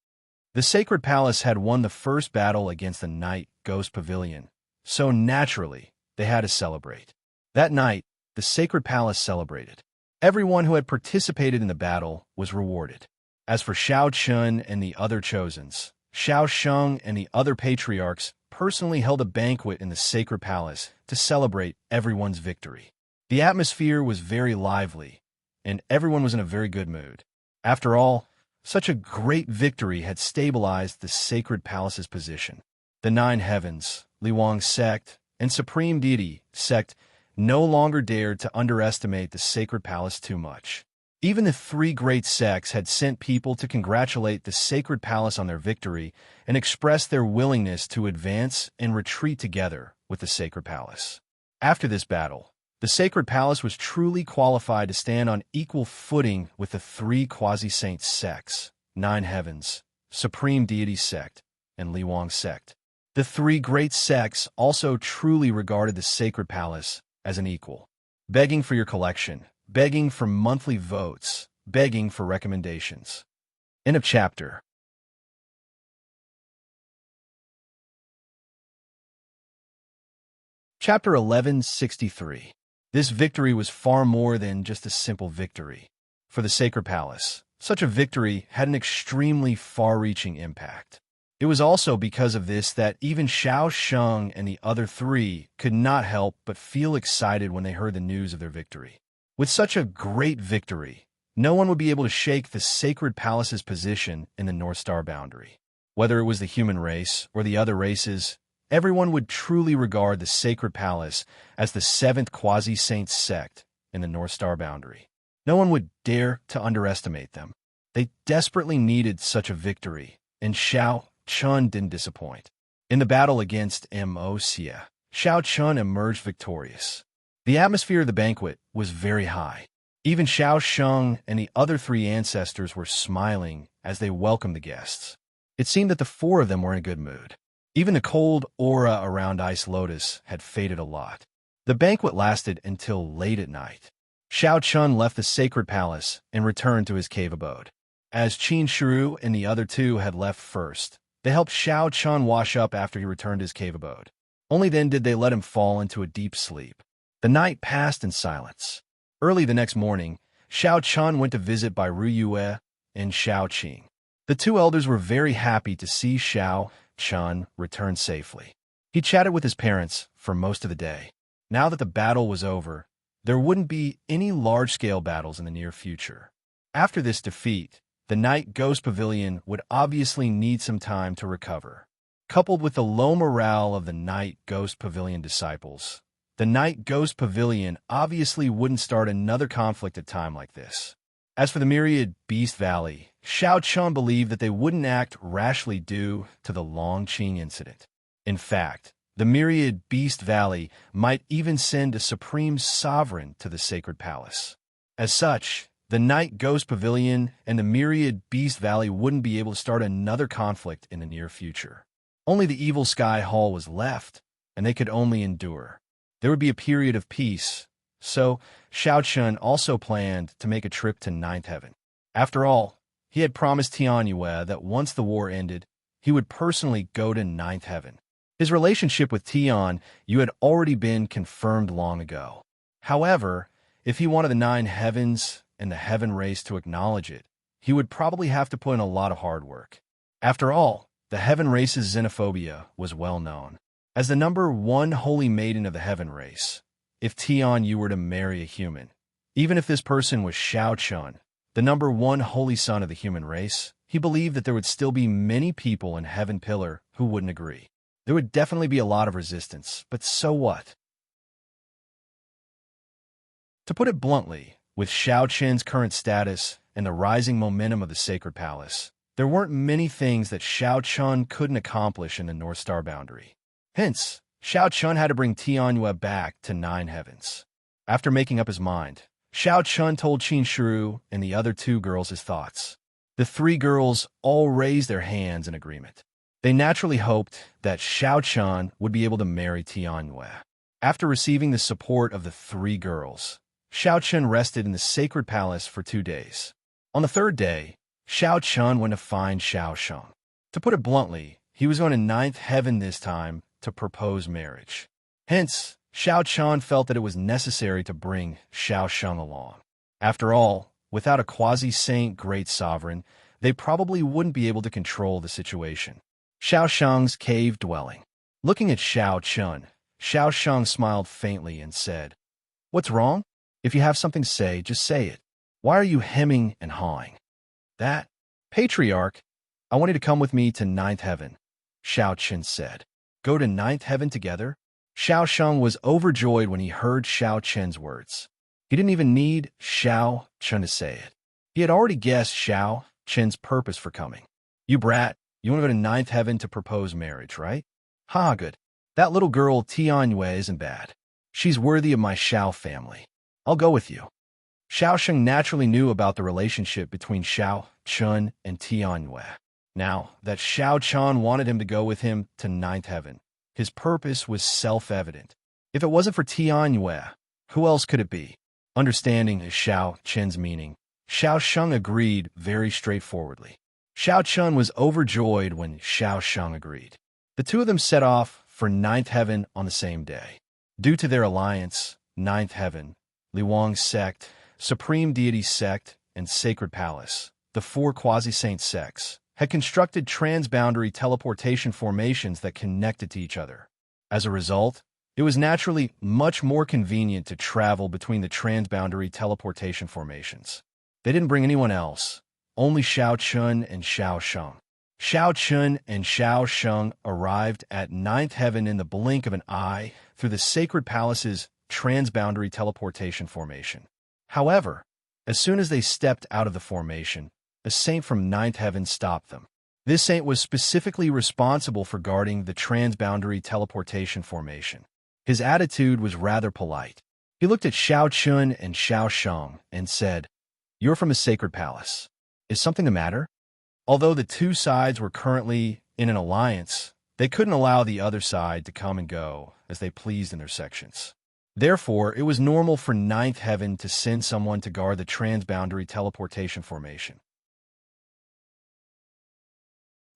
The Sacred Palace had won the first battle against the Night Ghost Pavilion, so naturally, they had to celebrate. That night, the Sacred Palace celebrated. Everyone who had participated in the battle was rewarded. As for Xiao Chun and the other chosens, Xiao Sheng and the other patriarchs personally held a banquet in the Sacred Palace to celebrate everyone's victory. The atmosphere was very lively, and everyone was in a very good mood. After all, such a great victory had stabilized the Sacred Palace's position. The Nine Heavens, Liwang sect, and Supreme Deity sect no longer dared to underestimate the Sacred Palace too much. Even the three great sects had sent people to congratulate the Sacred Palace on their victory and express their willingness to advance and retreat together with the Sacred Palace. After this battle, the Sacred Palace was truly qualified to stand on equal footing with the three quasi-saint sects, Nine Heavens, Supreme Deity sect, and Liwang sect. The three great sects also truly regarded the Sacred Palace as an equal. Begging for your collection, begging for monthly votes, begging for recommendations. End of chapter. Chapter 1163. This victory was far more than just a simple victory. For the Sacred Palace, such a victory had an extremely far-reaching impact. It was also because of this that even Xiao Sheng and the other three could not help but feel excited when they heard the news of their victory. With such a great victory, no one would be able to shake the Sacred Palace's position in the North Star boundary. Whether it was the human race or the other races, everyone would truly regard the Sacred Palace as the seventh quasi-saint sect in the North Star boundary. No one would dare to underestimate them. They desperately needed such a victory, and Xiao Chun didn't disappoint. In the battle against Moxia, Xiao Chun emerged victorious. The atmosphere of the banquet was very high. Even Xiao Sheng and the other three ancestors were smiling as they welcomed the guests. It seemed that the four of them were in a good mood. Even the cold aura around Ice Lotus had faded a lot. The banquet lasted until late at night. Xiao Chun left the Sacred Palace and returned to his cave abode. As Qin Shiru and the other two had left first, they helped Xiao Chun wash up after he returned to his cave abode. Only then did they let him fall into a deep sleep. The night passed in silence. Early the next morning, Xiao Chun went to visit by Ru Yue and Xiao Qing. The two elders were very happy to see Xiao Chun return safely. He chatted with his parents for most of the day. Now that the battle was over, there wouldn't be any large-scale battles in the near future. After this defeat, the Night Ghost Pavilion would obviously need some time to recover. Coupled with the low morale of the Night Ghost Pavilion disciples, the Night Ghost Pavilion obviously wouldn't start another conflict at a time like this. As for the Myriad Beast Valley, Xiao Chun believed that they wouldn't act rashly due to the Longqing incident. In fact, the Myriad Beast Valley might even send a Supreme Sovereign to the Sacred Palace. As such, the Night Ghost Pavilion and the Myriad Beast Valley wouldn't be able to start another conflict in the near future. Only the Evil Sky Hall was left, and they could only endure. There would be a period of peace, so Xiao Chun also planned to make a trip to Ninth Heaven. After all, he had promised Tianyue that once the war ended, he would personally go to Ninth Heaven. His relationship with Tianyue had already been confirmed long ago. However, if he wanted the Nine Heavens and the Heaven race to acknowledge it, he would probably have to put in a lot of hard work. After all, the Heaven race's xenophobia was well known. As the number one holy maiden of the Heaven race, if Tianyue were to marry a human, even if this person was Xiao Chun, the number one holy son of the human race, he believed that there would still be many people in Heaven Pillar who wouldn't agree. There would definitely be a lot of resistance, but so what? To put it bluntly, with Xiao Chen's current status and the rising momentum of the Sacred Palace, there weren't many things that Xiao Chun couldn't accomplish in the North Star boundary. Hence, Xiao Chun had to bring Tianyue back to Nine Heavens. After making up his mind, Xiao Chun told Qin Shiru and the other two girls his thoughts. The three girls all raised their hands in agreement. They naturally hoped that Xiao Chun would be able to marry Tianyue. After receiving the support of the three girls, Xiao Chun rested in the Sacred Palace for 2 days. On the third day, Xiao Chun went to find Xiao Sheng. To put it bluntly, he was going to Ninth Heaven this time to propose marriage. Hence, Xiao Chun felt that it was necessary to bring Xiao Sheng along. After all, without a quasi-saint great sovereign, they probably wouldn't be able to control the situation. Xiao Sheng's cave dwelling. Looking at Xiao Chun, Xiao Sheng smiled faintly and said, "What's wrong? If you have something to say, just say it. Why are you hemming and hawing?" "That, Patriarch, I want you to come with me to Ninth Heaven," Xiao Chun said. "Go to Ninth Heaven together?" Xiao Sheng was overjoyed when he heard Xiao Chen's words. He didn't even need Xiao Chun to say it. He had already guessed Xiao Chen's purpose for coming. "You brat, you want to go to Ninth Heaven to propose marriage, right? Ha, good. That little girl Tianyue isn't bad. She's worthy of my Xiao family. I'll go with you." Xiao Sheng naturally knew about the relationship between Xiao Chun and Tianyue. Now that Xiao Chun wanted him to go with him to Ninth Heaven, his purpose was self-evident. If it wasn't for Tianyue, who else could it be? Understanding Xiao Chen's meaning, Xiao Sheng agreed very straightforwardly. Xiao Chen was overjoyed when Xiao Sheng agreed. The two of them set off for Ninth Heaven on the same day. Due to their alliance, Ninth Heaven, Liwang Sect, Supreme Deity Sect, and Sacred Palace, the four quasi-saint sects, had constructed transboundary teleportation formations that connected to each other. As a result, it was naturally much more convenient to travel between the transboundary teleportation formations. They didn't bring anyone else, only Xiao Chun and Xiao Sheng. Xiao Chun and Xiao Sheng arrived at Ninth Heaven in the blink of an eye through the Sacred Palace's transboundary teleportation formation. However, as soon as they stepped out of the formation, a saint from Ninth Heaven stopped them. This saint was specifically responsible for guarding the transboundary teleportation formation. His attitude was rather polite. He looked at Xiao Chun and Xiao Sheng and said, "You're from a sacred palace. Is something the matter?" Although the two sides were currently in an alliance, they couldn't allow the other side to come and go as they pleased in their sections. Therefore, it was normal for Ninth Heaven to send someone to guard the transboundary teleportation formation.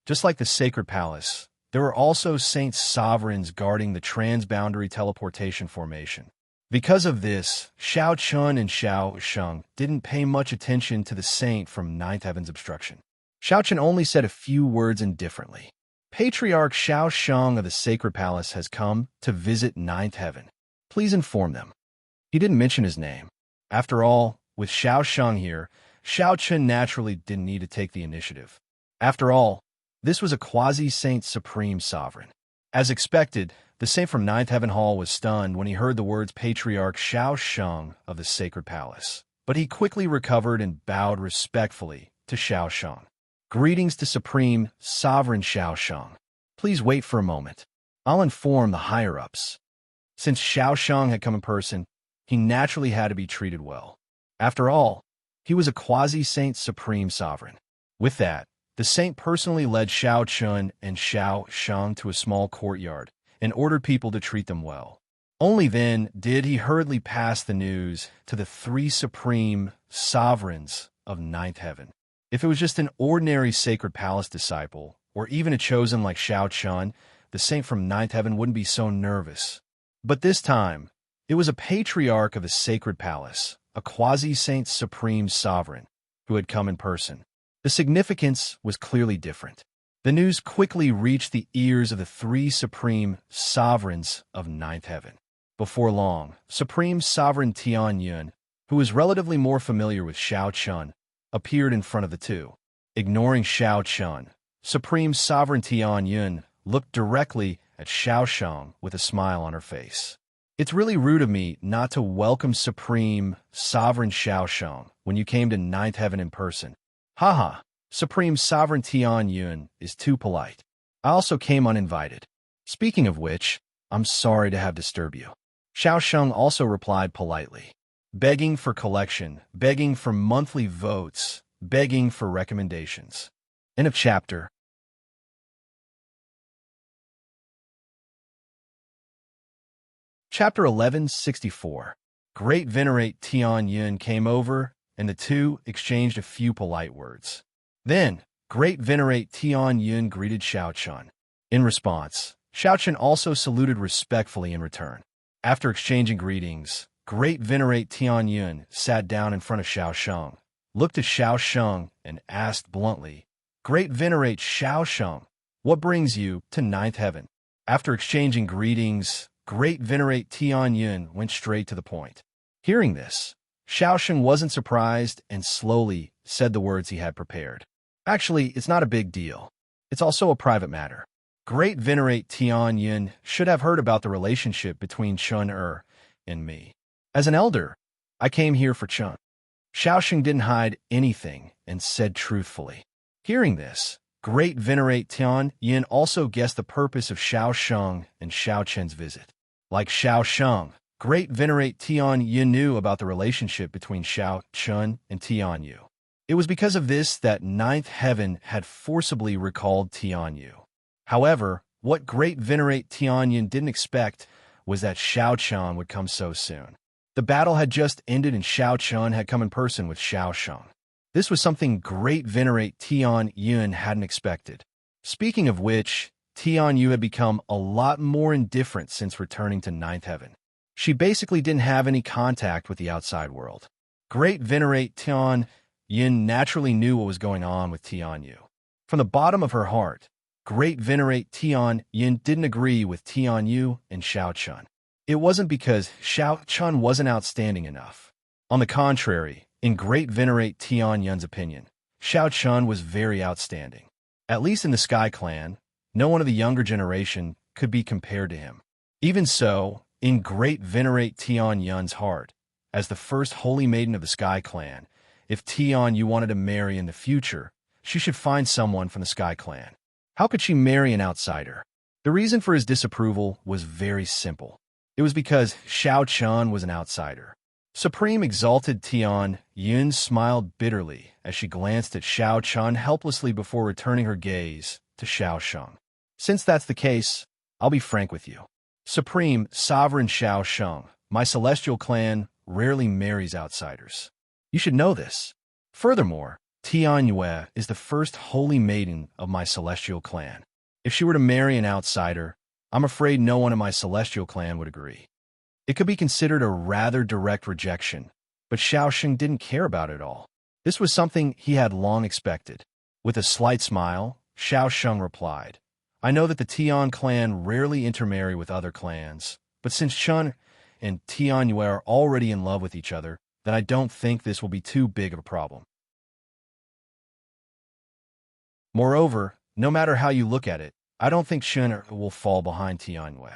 Just like the Sacred Palace, there were also Saint Sovereigns guarding the transboundary teleportation formation. Because of this, Xiao Chun and Xiao Sheng didn't pay much attention to the saint from Ninth Heaven's obstruction. Xiao Chun only said a few words indifferently. Patriarch Xiao Sheng of the Sacred Palace has come to visit Ninth Heaven. Please inform them. He didn't mention his name. After all, with Xiao Sheng here, Xiao Chun naturally didn't need to take the initiative. After all, this was a quasi-saint supreme sovereign. As expected, the saint from Ninth Heaven Hall was stunned when he heard the words Patriarch Xiao Sheng of the Sacred Palace. But he quickly recovered and bowed respectfully to Xiao Sheng. Greetings to Supreme Sovereign Xiao Sheng. Please wait for a moment. I'll inform the higher-ups. Since Xiao Sheng had come in person, he naturally had to be treated well. After all, he was a quasi-saint supreme sovereign. With that, the saint personally led Xiao Chun and Xiao Sheng to a small courtyard and ordered people to treat them well. Only then did he hurriedly pass the news to the three supreme sovereigns of Ninth Heaven. If it was just an ordinary Sacred Palace disciple, or even a chosen like Xiao Chun, the saint from Ninth Heaven wouldn't be so nervous. But this time, it was a patriarch of the Sacred Palace, a quasi-saint supreme sovereign, who had come in person. The significance was clearly different. The news quickly reached the ears of the three supreme sovereigns of Ninth Heaven. Before long, Supreme Sovereign Tian Yun, who was relatively more familiar with Xiao Chun, appeared in front of the two. Ignoring Xiao Chun, Supreme Sovereign Tian Yun looked directly at Xiao Sheng with a smile on her face. "It's really rude of me not to welcome Supreme Sovereign Xiao Sheng when you came to Ninth Heaven in person. Haha, Supreme Sovereign Tian Yun is too polite. I also came uninvited. Speaking of which, I'm sorry to have disturbed you." Xiao Sheng also replied politely. Begging for collection, begging for monthly votes, begging for recommendations. End of chapter. Chapter 1164. Great Venerate Tian Yun came over, and the two exchanged a few polite words. Then, Great Venerate Tian Yun greeted Xiao Chun. In response, Xiao Chun also saluted respectfully in return. After exchanging greetings, Great Venerate Tian Yun sat down in front of Xiao Sheng, looked at Xiao Sheng, and asked bluntly, "Great Venerate Xiao Sheng, what brings you to Ninth Heaven?" After exchanging greetings, Great Venerate Tian Yun went straight to the point. Hearing this, Xiao Sheng wasn't surprised and slowly said the words he had prepared. "Actually, it's not a big deal. It's also a private matter. Great Venerate Tian Yun should have heard about the relationship between Chun and me. As an elder, I came here for Chun." Xiao Sheng didn't hide anything and said truthfully. Hearing this, Great Venerate Tian Yun also guessed the purpose of Xiao Sheng and Xiao Chen's visit. Like Xiao Sheng, Great Venerate Tian Yun knew about the relationship between Xiao Chun and Tian Yu. It was because of this that Ninth Heaven had forcibly recalled Tian Yu. However, what Great Venerate Tian Yun didn't expect was that Xiao Chun would come so soon. The battle had just ended and Xiao Chun had come in person with Xiao Sheng. This was something great venerate Tian Yun hadn't expected. Speaking of which, Tian Yu had become a lot more indifferent since returning to ninth heaven. She basically didn't have any contact with the outside world. Great venerate Tian Yun naturally knew what was going on with Tian Yu. From the bottom of her heart, great venerate Tian Yun didn't agree with Tian Yu and Xiao Chun. It wasn't because Xiao Chun wasn't outstanding enough. On the contrary, in great venerate Tian Yun's opinion, Xiao Chun was very outstanding. At least in the Sky Clan, no one of the younger generation could be compared to him. Even so, in great venerate Tian Yun's heart, as the first holy maiden of the Sky Clan, if Tian Yu wanted to marry in the future, she should find someone from the Sky Clan. How could she marry an outsider? The reason for his disapproval was very simple. It was because Xiao Chun was an outsider. Supreme exalted Tian Yun smiled bitterly as she glanced at Xiao Chun helplessly before returning her gaze to Xiao Sheng. Since that's the case, I'll be frank with you. Supreme, Sovereign Xiao Sheng, my celestial clan rarely marries outsiders. You should know this. Furthermore, Tian Yue is the first holy maiden of my celestial clan. If she were to marry an outsider, I'm afraid no one in my celestial clan would agree. It could be considered a rather direct rejection, but Xiao Sheng didn't care about it at all. This was something he had long expected. With a slight smile, Xiao Sheng replied, I know that the Tian clan rarely intermarry with other clans, but since Chun and Tian Yue are already in love with each other, then I don't think this will be too big of a problem. Moreover, no matter how you look at it, I don't think Chun will fall behind Tian Yue.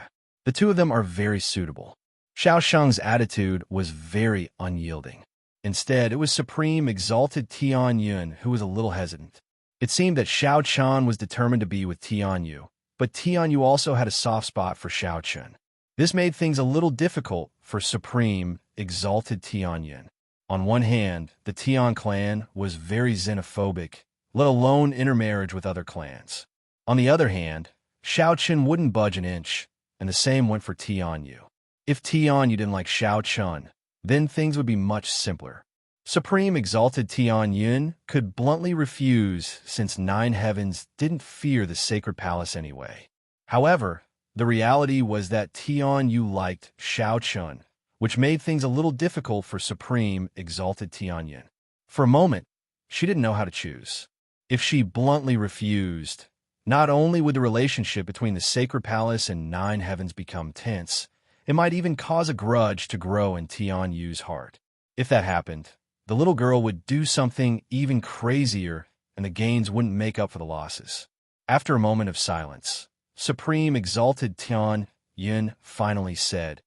The two of them are very suitable. Xiao Sheng's attitude was very unyielding. Instead, it was Supreme exalted Tian Yun who was a little hesitant. It seemed that Xiao Chun was determined to be with Tian Yu, but Tian Yu also had a soft spot for Xiao Chun. This made things a little difficult for Supreme exalted Tian Yun. On one hand, the Tian clan was very xenophobic, let alone intermarriage with other clans. On the other hand, Xiao Chun wouldn't budge an inch, and the same went for Tian Yu. If Tian Yu didn't like Xiao Chun, then things would be much simpler. Supreme exalted Tian Yun could bluntly refuse since Nine Heavens didn't fear the sacred palace anyway. However, the reality was that Tian Yu liked Xiao Chun, which made things a little difficult for Supreme exalted Tian Yun. For a moment, she didn't know how to choose. If she bluntly refused, not only would the relationship between the sacred palace and Nine Heavens become tense, it might even cause a grudge to grow in Tian Yu's heart. If that happened, the little girl would do something even crazier and the gains wouldn't make up for the losses. After a moment of silence, Supreme exalted Tian Yun finally said,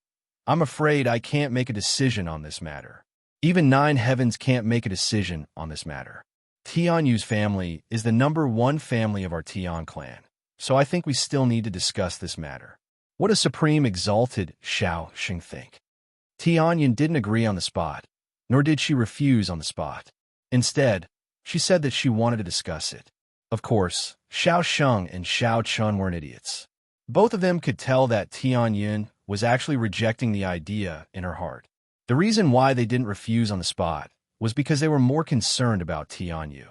I'm afraid I can't make a decision on this matter. Even Nine Heavens can't make a decision on this matter. Tian Yu's family is the #1 family of our Tian clan, so I think we still need to discuss this matter. What does Supreme exalted Xiao Sheng think? Tian Yun didn't agree on the spot, nor did she refuse on the spot. Instead, she said that she wanted to discuss it. Of course, Xiao Sheng and Xiao Chun weren't idiots. Both of them could tell that Tian Yun was actually rejecting the idea in her heart. The reason why they didn't refuse on the spot was because they were more concerned about Tian Yu.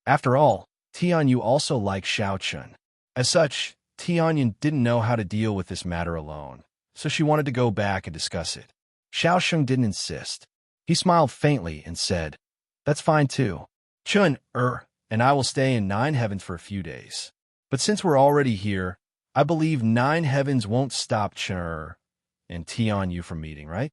After all, Tian Yu also liked Xiao Chun. As such, Tian Yun didn't know how to deal with this matter alone, so she wanted to go back and discuss it. Xiao Sheng didn't insist. He smiled faintly and said, That's fine too. Chun, and I will stay in Nine Heavens for a few days. But since we're already here, I believe Nine Heavens won't stop Chun and Tian Yu from meeting, right?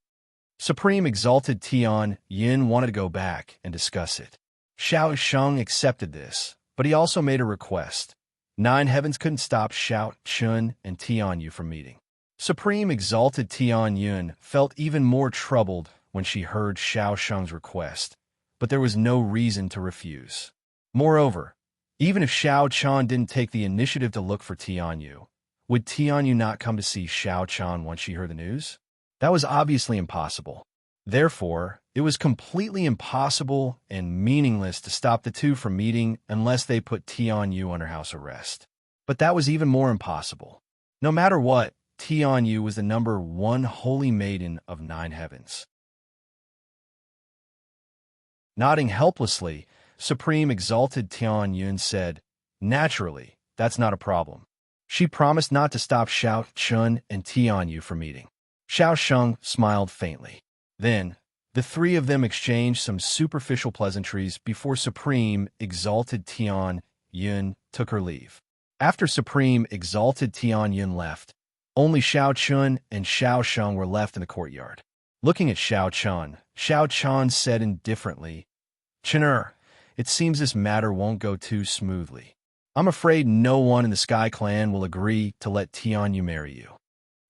Supreme exalted Tian Yun wanted to go back and discuss it. Xiao Sheng accepted this, but he also made a request. Nine Heavens couldn't stop Xiao Chun and Tian Yu from meeting. Supreme exalted Tian Yun felt even more troubled when she heard Xiao Sheng's request, but there was no reason to refuse. Moreover, even if Xiao Chun didn't take the initiative to look for Tian Yu, would Tian Yu not come to see Xiao Chun once she heard the news? That was obviously impossible. Therefore, it was completely impossible and meaningless to stop the two from meeting unless they put Tian Yu under house arrest. But that was even more impossible. No matter what, Tian Yu was the #1 holy maiden of Nine Heavens. Nodding helplessly, Supreme Exalted Tian Yun said, "Naturally, that's not a problem." She promised not to stop Xiao Chun and Tian Yu from meeting. Xiao Sheng smiled faintly. Then, the three of them exchanged some superficial pleasantries before Supreme Exalted Tian Yun took her leave. After Supreme Exalted Tian Yun left, only Xiao Chun and Xiao Sheng were left in the courtyard. Looking at Xiao Chun said indifferently, "Chen'er, it seems this matter won't go too smoothly. I'm afraid no one in the Sky Clan will agree to let Tian Yu marry you."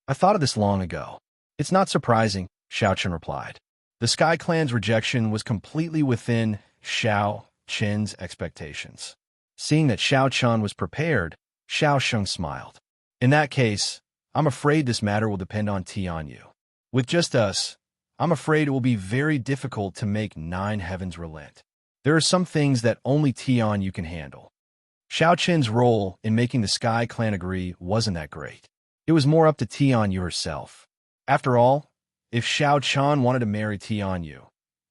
"I thought of this long ago. It's not surprising," Xiao Chun replied. The Sky Clan's rejection was completely within Xiao Chen's expectations. Seeing that Xiao Chun was prepared, Xiao Sheng smiled. "In that case, I'm afraid this matter will depend on Tian Yu. With just us, I'm afraid it will be very difficult to make Nine Heavens relent. There are some things that only Tian Yu can handle." Xiao Chen's role in making the Sky Clan agree wasn't that great. It was more up to Tian Yu herself. After all, if Xiao Chun wanted to marry Tian Yu,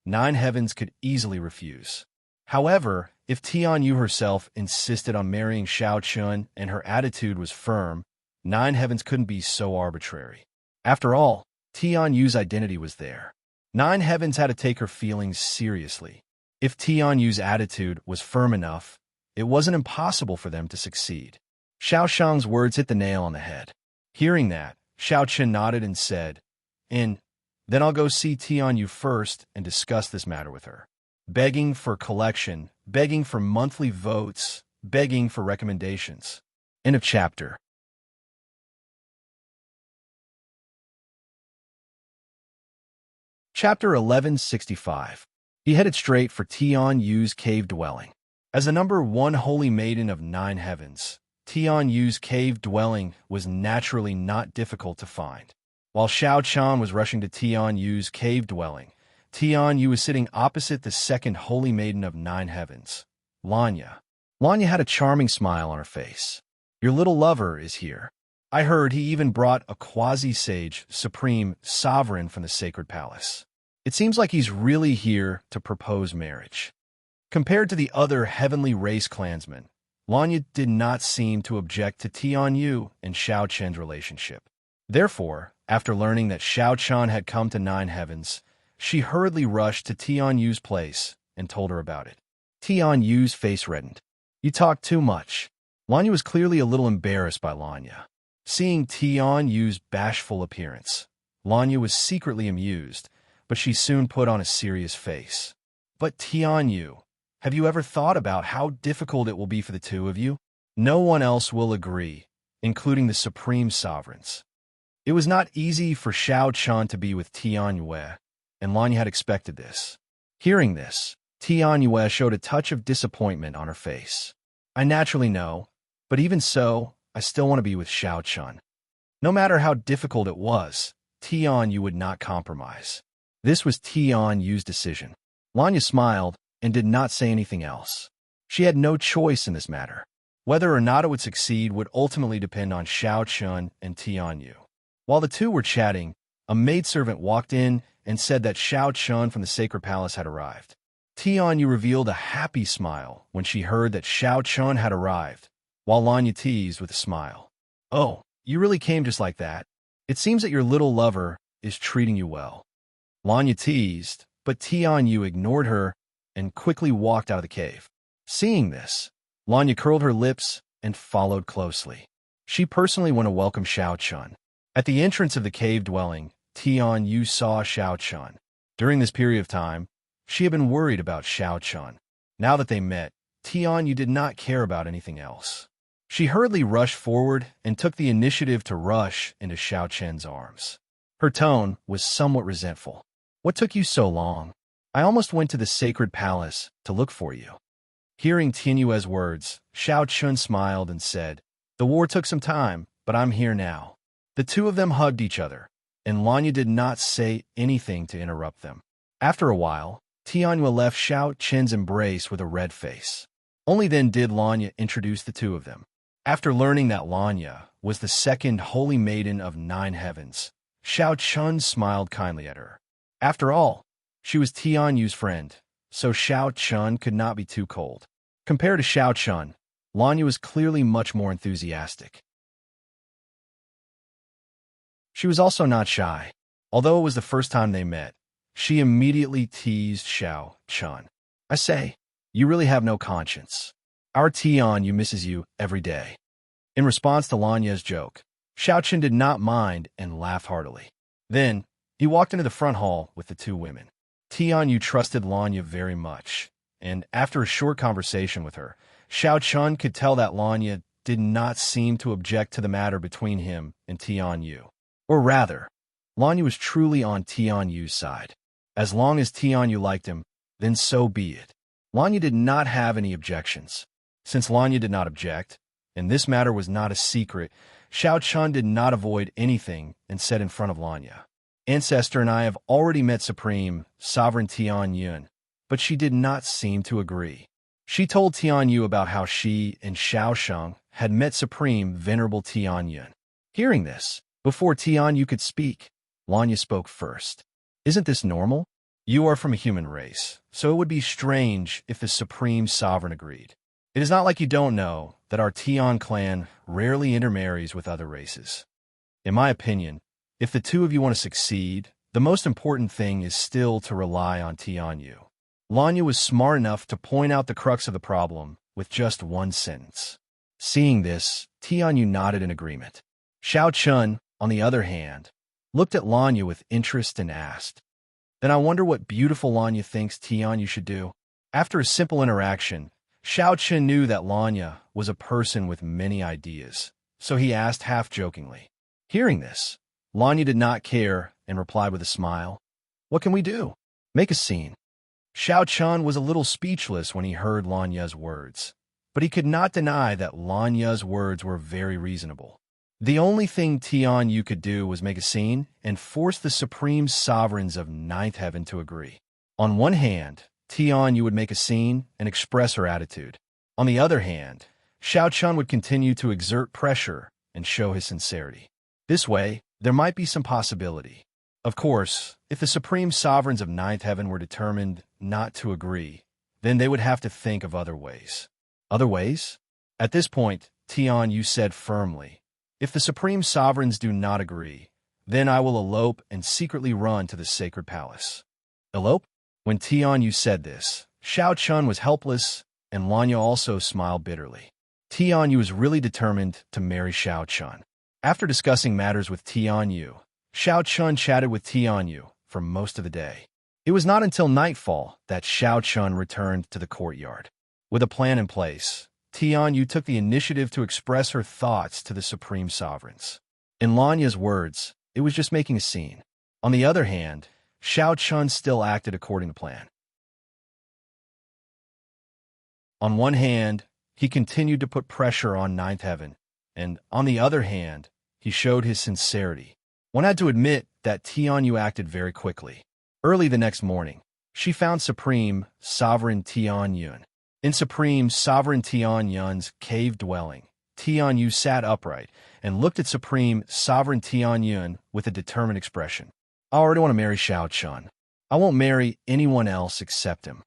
Nine Heavens could easily refuse. However, if Tian Yu herself insisted on marrying Xiao Chun and her attitude was firm, Nine Heavens couldn't be so arbitrary. After all, Tian Yu's identity was there. Nine Heavens had to take her feelings seriously. If Tian Yu's attitude was firm enough, it wasn't impossible for them to succeed. Xiao Shang's words hit the nail on the head. Hearing that, Xiao Chen nodded and said, "Then I'll go see Tian Yu first and discuss this matter with her. Begging for collection, begging for monthly votes, begging for recommendations." End of chapter. Chapter 1165. He headed straight for Tian Yu's cave dwelling. As the number one holy maiden of Nine Heavens, Tian Yu's cave dwelling was naturally not difficult to find. While Xiao Chan was rushing to Tian Yu's cave dwelling, Tian Yu was sitting opposite the second holy maiden of Nine Heavens, Lanya. Lanya had a charming smile on her face. "Your little lover is here. I heard he even brought a quasi-sage, supreme, sovereign from the sacred palace. It seems like he's really here to propose marriage." Compared to the other heavenly race clansmen, Lanya did not seem to object to Tian Yu and Xiao Chen's relationship. Therefore, after learning that Xiao Chen had come to Nine Heavens, she hurriedly rushed to Tian Yu's place and told her about it. Tian Yu's face reddened. "You talk too much." Lanya was clearly a little embarrassed by Lanya. Seeing Tian Yu's bashful appearance, Lanya was secretly amused, but she soon put on a serious face. "But Tian Yu, have you ever thought about how difficult it will be for the two of you? No one else will agree, including the supreme sovereigns." It was not easy for Xiao Chen to be with Tian Yue, and Lanya had expected this. Hearing this, Tian Yue showed a touch of disappointment on her face. "I naturally know, but even so, I still want to be with Xiao Chen." No matter how difficult it was, Tian Yu would not compromise. This was Tian Yu's decision. Lanya smiled and did not say anything else. She had no choice in this matter. Whether or not it would succeed would ultimately depend on Xiao Chen and Tian Yu. While the two were chatting, a maidservant walked in and said that Xiao Chen from the sacred palace had arrived. Tian Yu revealed a happy smile when she heard that Xiao Chen had arrived, while Lanya teased with a smile. "Oh, you really came just like that. It seems that your little lover is treating you well." Lanya teased, but Tian Yu ignored her and quickly walked out of the cave. Seeing this, Lanya curled her lips and followed closely. She personally went to welcome Xiao Chen. At the entrance of the cave dwelling, Tian Yu saw Xiao Chen. During this period of time, she had been worried about Xiao Chen. Now that they met, Tian Yu did not care about anything else. She hurriedly rushed forward and took the initiative to rush into Xiao Chen's arms. Her tone was somewhat resentful. "What took you so long? I almost went to the sacred palace to look for you." Hearing Tian Yu's words, Xiao Chen smiled and said, "The war took some time, but I'm here now." The two of them hugged each other, and Lanya did not say anything to interrupt them. After a while, Tian Yu left Xiao Chen's embrace with a red face. Only then did Lanya introduce the two of them. After learning that Lanya was the second holy maiden of Nine Heavens, Xiao Chen smiled kindly at her. After all, she was Tian Yu's friend, so Xiao Chun could not be too cold. Compared to Xiao Chun, Lanya was clearly much more enthusiastic. She was also not shy. Although it was the first time they met, she immediately teased Xiao Chun. "I say, you really have no conscience. Our Tian misses you every day." In response to Lanya's joke, Xiao Chun did not mind and laughed heartily. Then, he walked into the front hall with the two women. Tian trusted Lanya very much, and after a short conversation with her, Xiao Chun could tell that Lanya did not seem to object to the matter between him and Tian. Or rather, Lanya was truly on Tian side. As long as Tian liked him, then so be it. Lanya did not have any objections. Since Lanya did not object, and this matter was not a secret, Xiao Chun did not avoid anything and said in front of Lanya, "Ancestor and I have already met Supreme Sovereign Tian, but she did not seem to agree. She told Tian about how she and Xiao Sheng had met Supreme Venerable Tian." Hearing this, before Tian could speak, Lanya spoke first. "Isn't this normal? You are from a human race, so it would be strange if the Supreme Sovereign agreed. It is not like you don't know that our Tian clan rarely intermarries with other races. In my opinion, if the two of you want to succeed, the most important thing is still to rely on Tian." Lanya was smart enough to point out the crux of the problem with just one sentence. Seeing this, Tian nodded in agreement. Xiao Chun, on the other hand, looked at Lanya with interest and asked, "Then I wonder what beautiful Lanya thinks Tian should do?" After a simple interaction, Xiao Chun knew that Lanya was a person with many ideas, so he asked half-jokingly. Hearing this, Lanya did not care and replied with a smile, "What can we do? Make a scene." Xiao Chun was a little speechless when he heard Lanya's words, but he could not deny that Lanya's words were very reasonable. The only thing Tian could do was make a scene and force the supreme sovereigns of Ninth Heaven to agree. On one hand, Tian would make a scene and express her attitude. On the other hand, Xiao Chun would continue to exert pressure and show his sincerity. This way, there might be some possibility. Of course, if the supreme sovereigns of Ninth Heaven were determined not to agree, then they would have to think of other ways. Other ways? At this point, Tian said firmly, "If the supreme sovereigns do not agree, then I will elope and secretly run to the sacred palace." Elope? When Tian said this, Xiao Chun was helpless, and Lanya also smiled bitterly. Tian was really determined to marry Xiao Chun. After discussing matters with Tian, Xiao Chun chatted with Tian for most of the day. It was not until nightfall that Xiao Chun returned to the courtyard. With a plan in place, Tian took the initiative to express her thoughts to the supreme sovereigns. In Lanya's words, it was just making a scene. On the other hand, Xiao Chun still acted according to plan. On one hand, he continued to put pressure on Ninth Heaven, and on the other hand, he showed his sincerity. One had to admit that Tian acted very quickly. Early the next morning, she found Supreme Sovereign Tian. In Supreme Sovereign Tian's cave dwelling, Tian sat upright and looked at Supreme Sovereign Tian with a determined expression. "I already want to marry Xiao Chun. I won't marry anyone else except him."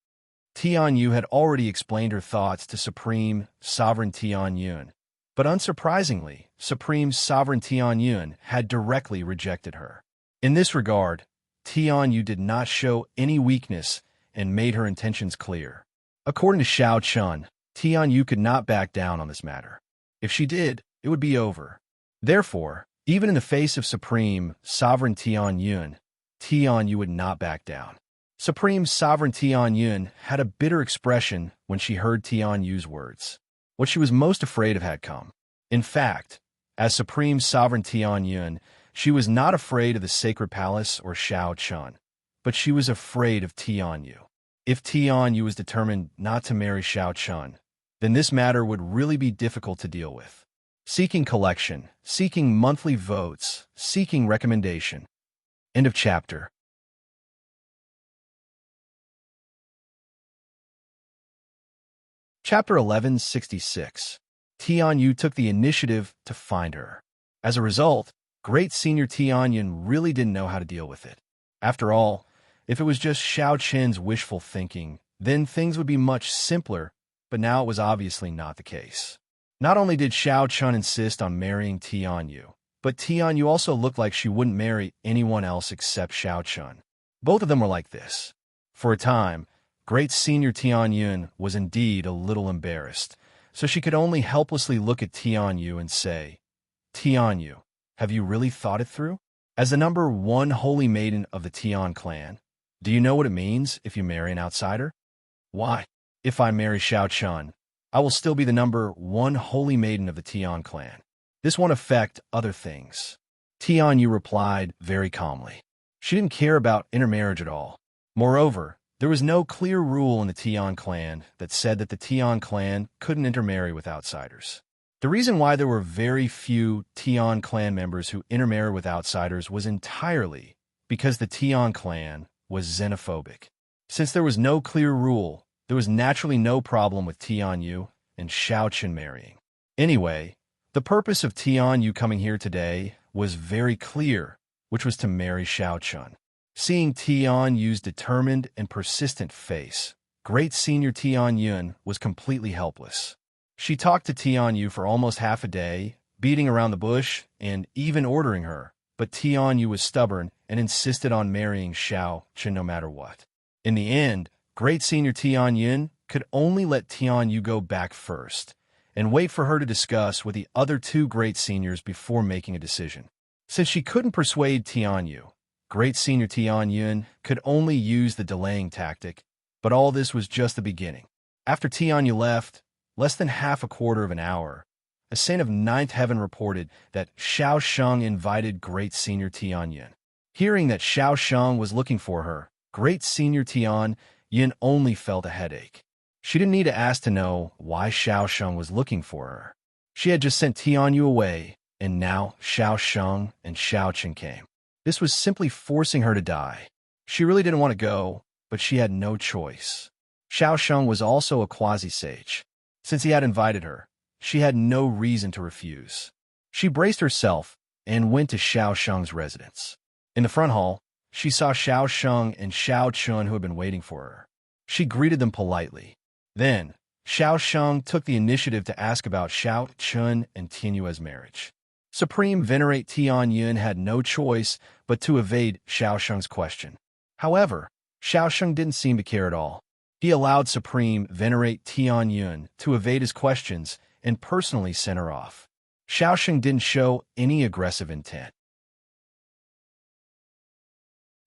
Tian had already explained her thoughts to Supreme Sovereign Tian, but unsurprisingly, Supreme Sovereign Tian had directly rejected her. In this regard, Tian did not show any weakness and made her intentions clear. According to Xiao Chun, Tian could not back down on this matter. If she did, it would be over. Therefore, even in the face of Supreme Sovereign Tian would not back down. Supreme Sovereign Tian had a bitter expression when she heard Tian's words. What she was most afraid of had come. In fact, as Supreme Sovereign Tian, she was not afraid of the sacred palace or Xiao Chun, but she was afraid of Tian. If Tian was determined not to marry Xiao Chun, then this matter would really be difficult to deal with. Seeking collection, seeking monthly votes, seeking recommendation. End of chapter. Chapter 1166. Tian took the initiative to find her. As a result, great senior Tian really didn't know how to deal with it. After all, if it was just Xiao Chen's wishful thinking, then things would be much simpler, but now it was obviously not the case. Not only did Xiao Chun insist on marrying Tianyu, but Tianyu also looked like she wouldn't marry anyone else except Xiao Chun. Both of them were like this. For a time, great senior Tianyun was indeed a little embarrassed, so she could only helplessly look at Tianyu and say, Tianyu, have you really thought it through? As the number one holy maiden of the Tian clan, do you know what it means if you marry an outsider? Why, if I marry Xiao Chun, I will still be the number one holy maiden of the Tian clan. This won't affect other things. Tianyu replied very calmly. She didn't care about intermarriage at all. Moreover, there was no clear rule in the Tian clan that said that the Tian clan couldn't intermarry with outsiders. The reason why there were very few Tian clan members who intermarried with outsiders was entirely because the Tian clan was xenophobic. Since there was no clear rule, there was naturally no problem with Tianyu and Xiao Chun marrying. Anyway, the purpose of Tianyu coming here today was very clear, which was to marry Xiao Chun. Seeing Tianyu's determined and persistent face, great senior Tianyun was completely helpless. She talked to Tianyu for almost half a day, beating around the bush and even ordering her, but Tianyu was stubborn and insisted on marrying Xiao Chun no matter what. In the end, great senior Tianyun could only let Tianyu go back first and wait for her to discuss with the other two great seniors before making a decision. Since she couldn't persuade Tianyu, great senior Tianyun could only use the delaying tactic, but all this was just the beginning. After Tianyu left, less than half a quarter of an hour, a saint of ninth heaven reported that Xiao Sheng invited great senior Tianyun. Hearing that Xiao Sheng was looking for her, great senior Tianyun only felt a headache. She didn't need to ask to know why Xiao Sheng was looking for her. She had just sent Tianyu away, and now Xiao Sheng and Xiao Chen came. This was simply forcing her to die. She really didn't want to go, but she had no choice. Xiao Sheng was also a quasi-sage. Since he had invited her, she had no reason to refuse. She braced herself and went to Xiao Sheng's residence. In the front hall, she saw Xiao Sheng and Xiao Chun who had been waiting for her. She greeted them politely. Then, Xiao Sheng took the initiative to ask about Xiao Chun and Tianyu's marriage. Supreme Venerate Tianyun had no choice but to evade Xiao Sheng's question. However, Xiao Sheng didn't seem to care at all. He allowed Supreme Venerate Tianyun to evade his questions and personally sent her off. Xiao Sheng didn't show any aggressive intent.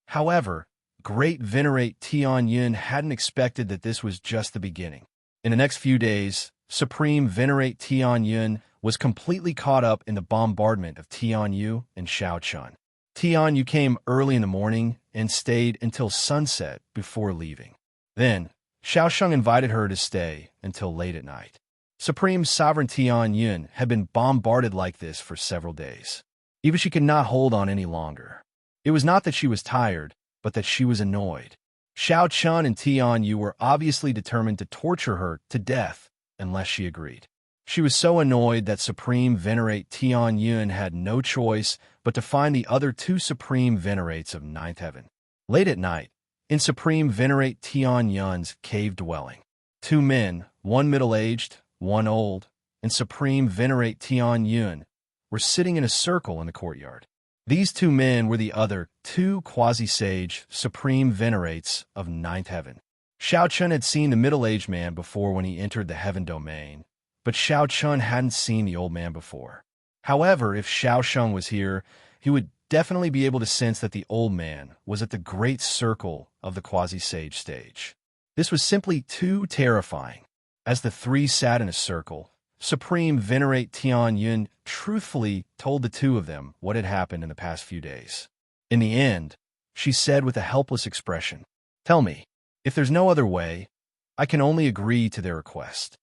However, Great Venerate Tianyun hadn't expected that this was just the beginning. In the next few days, Supreme Venerate Tianyun was completely caught up in the bombardment of Tianyu and Xiao Chun. Tianyu came early in the morning and stayed until sunset before leaving. Then, Xiao Sheng invited her to stay until late at night. Supreme Sovereign Tianyun had been bombarded like this for several days. Even she could not hold on any longer. It was not that she was tired, but that she was annoyed. Xiao Chun and Tianyu were obviously determined to torture her to death unless she agreed. She was so annoyed that Supreme Venerate Tianyun had no choice but to find the other two Supreme Venerates of Ninth Heaven. Late at night, in Supreme Venerate Tianyun's cave dwelling, two men, one middle-aged, one old, and Supreme Venerate Tianyun were sitting in a circle in the courtyard. These two men were the other two quasi-sage Supreme Venerates of Ninth Heaven. Xiao Chun had seen the middle-aged man before when he entered the Heaven Domain, but Xiao Chun hadn't seen the old man before. However, if Xiao Sheng was here, he would definitely be able to sense that the old man was at the great circle of the quasi-sage stage. This was simply too terrifying. As the three sat in a circle, Supreme Venerate Tianyun truthfully told the two of them what had happened in the past few days. In the end, she said with a helpless expression, "Tell me, if there's no other way, I can only agree to their request."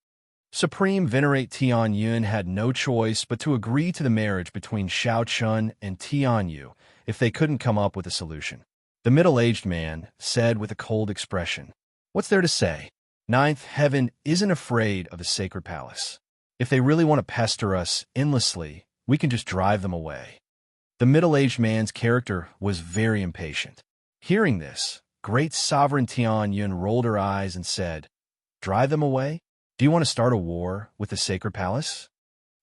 Supreme Venerate Tianyun had no choice but to agree to the marriage between Xiao Chun and Tianyu if they couldn't come up with a solution. The middle-aged man said with a cold expression, "What's there to say? Ninth Heaven isn't afraid of the sacred palace. If they really want to pester us endlessly, we can just drive them away." The middle-aged man's character was very impatient. Hearing this, great sovereign Tian Yun rolled her eyes and said, "Drive them away? Do you want to start a war with the sacred palace?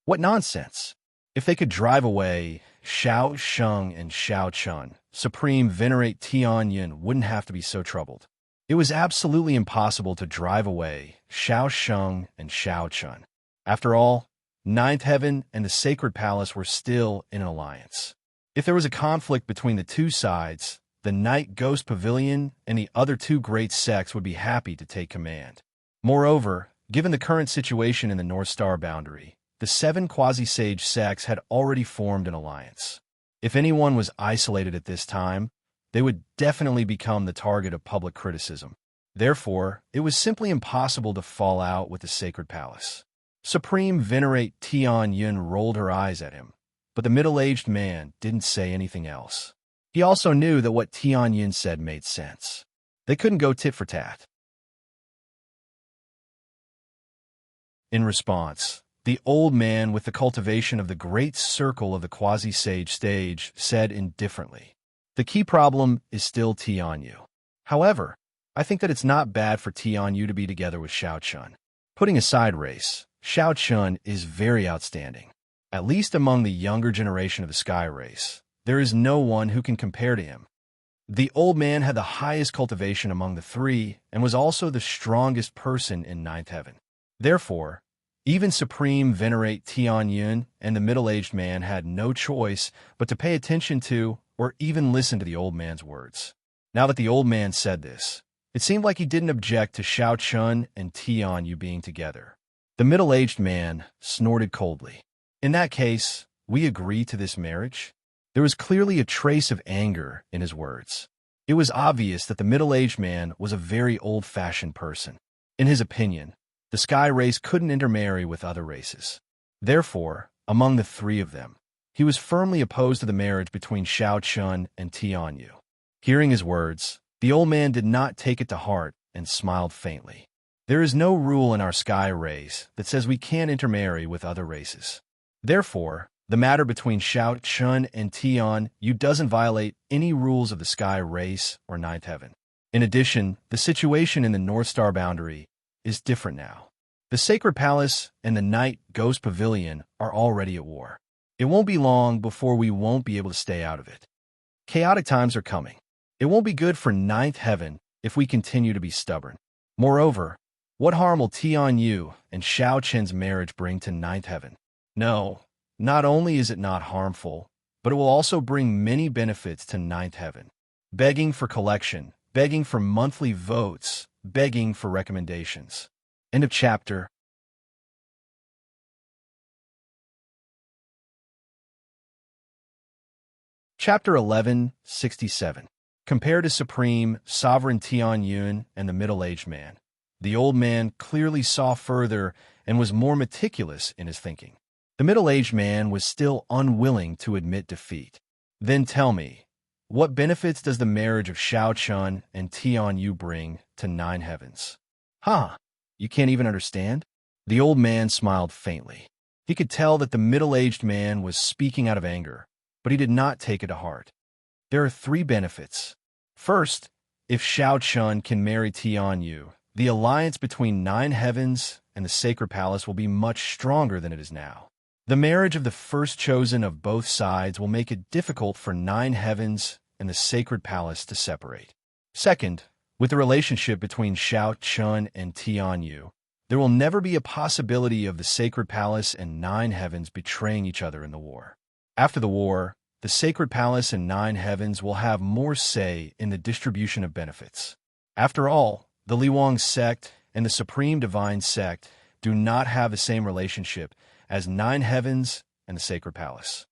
What nonsense! If they could drive away Xiao Sheng and Xiao Chun, Supreme Venerate Tian Yun wouldn't have to be so troubled. It was absolutely impossible to drive away Xiao Sheng and Xiao Chun. After all, Ninth Heaven and the Sacred Palace were still in an alliance. If there was a conflict between the two sides, the Night Ghost Pavilion and the other two great sects would be happy to take command. Moreover, given the current situation in the North Star boundary, the 7 quasi-sage sects had already formed an alliance. If anyone was isolated at this time, they would definitely become the target of public criticism. Therefore, it was simply impossible to fall out with the Sacred Palace. Supreme Venerate Tian Yun rolled her eyes at him, but the middle-aged man didn't say anything else. He also knew that what Tian Yun said made sense. They couldn't go tit for tat. In response, the old man with the cultivation of the great circle of the quasi-sage stage said indifferently, "The key problem is still Tianyu. However, I think that it's not bad for Tianyu to be together with Xiao Chun. Putting aside race, Xiao Chun is very outstanding. At least among the younger generation of the Sky Race, there is no one who can compare to him." The old man had the highest cultivation among the 3 and was also the strongest person in Ninth Heaven. Therefore, even Supreme Venerate Tian Yun and the middle-aged man had no choice but to pay attention to or even listen to the old man's words. Now that the old man said this, it seemed like he didn't object to Xiao Chun and Tian Yu being together. The middle-aged man snorted coldly. "In that case, we agree to this marriage?" There was clearly a trace of anger in his words. It was obvious that the middle-aged man was a very old-fashioned person. In his opinion, the Sky Race couldn't intermarry with other races. Therefore, among the 3 of them, he was firmly opposed to the marriage between Xiao Chun and Tian Yu. Hearing his words, the old man did not take it to heart and smiled faintly. "There is no rule in our Sky Race that says we can't intermarry with other races. Therefore, the matter between Xiao Chun and Tian Yu doesn't violate any rules of the Sky Race or Ninth Heaven. In addition, the situation in the North Star boundary is different now. The Sacred Palace and the Night Ghost Pavilion are already at war. It won't be long before we won't be able to stay out of it. Chaotic times are coming. It won't be good for Ninth Heaven if we continue to be stubborn. Moreover, what harm will Tian Yu and Xiao Chen's marriage bring to Ninth Heaven? No, not only is it not harmful, but it will also bring many benefits to Ninth Heaven. Begging for collection, begging for monthly votes, begging for recommendations." End of chapter. Chapter 1167. Compared to Supreme Sovereign Tian Yun and the middle-aged man, the old man clearly saw further and was more meticulous in his thinking. The middle-aged man was still unwilling to admit defeat. "Then tell me, what benefits does the marriage of Xiao Chun and Tian Yu bring to Nine Heavens?" "Huh, you can't even understand?" The old man smiled faintly. He could tell that the middle-aged man was speaking out of anger, but he did not take it to heart. "There are 3 benefits. First, if Xiao Chun can marry Tian Yu, the alliance between Nine Heavens and the Sacred Palace will be much stronger than it is now. The marriage of the first chosen of both sides will make it difficult for Nine Heavens and the Sacred Palace to separate. Second, with the relationship between Xiao Chun and Tian Yu, there will never be a possibility of the Sacred Palace and Nine Heavens betraying each other in the war. After the war, the Sacred Palace and Nine Heavens will have more say in the distribution of benefits. After all, the Liwang sect and the Supreme Divine sect do not have the same relationship as Nine Heavens and the Sacred Palace.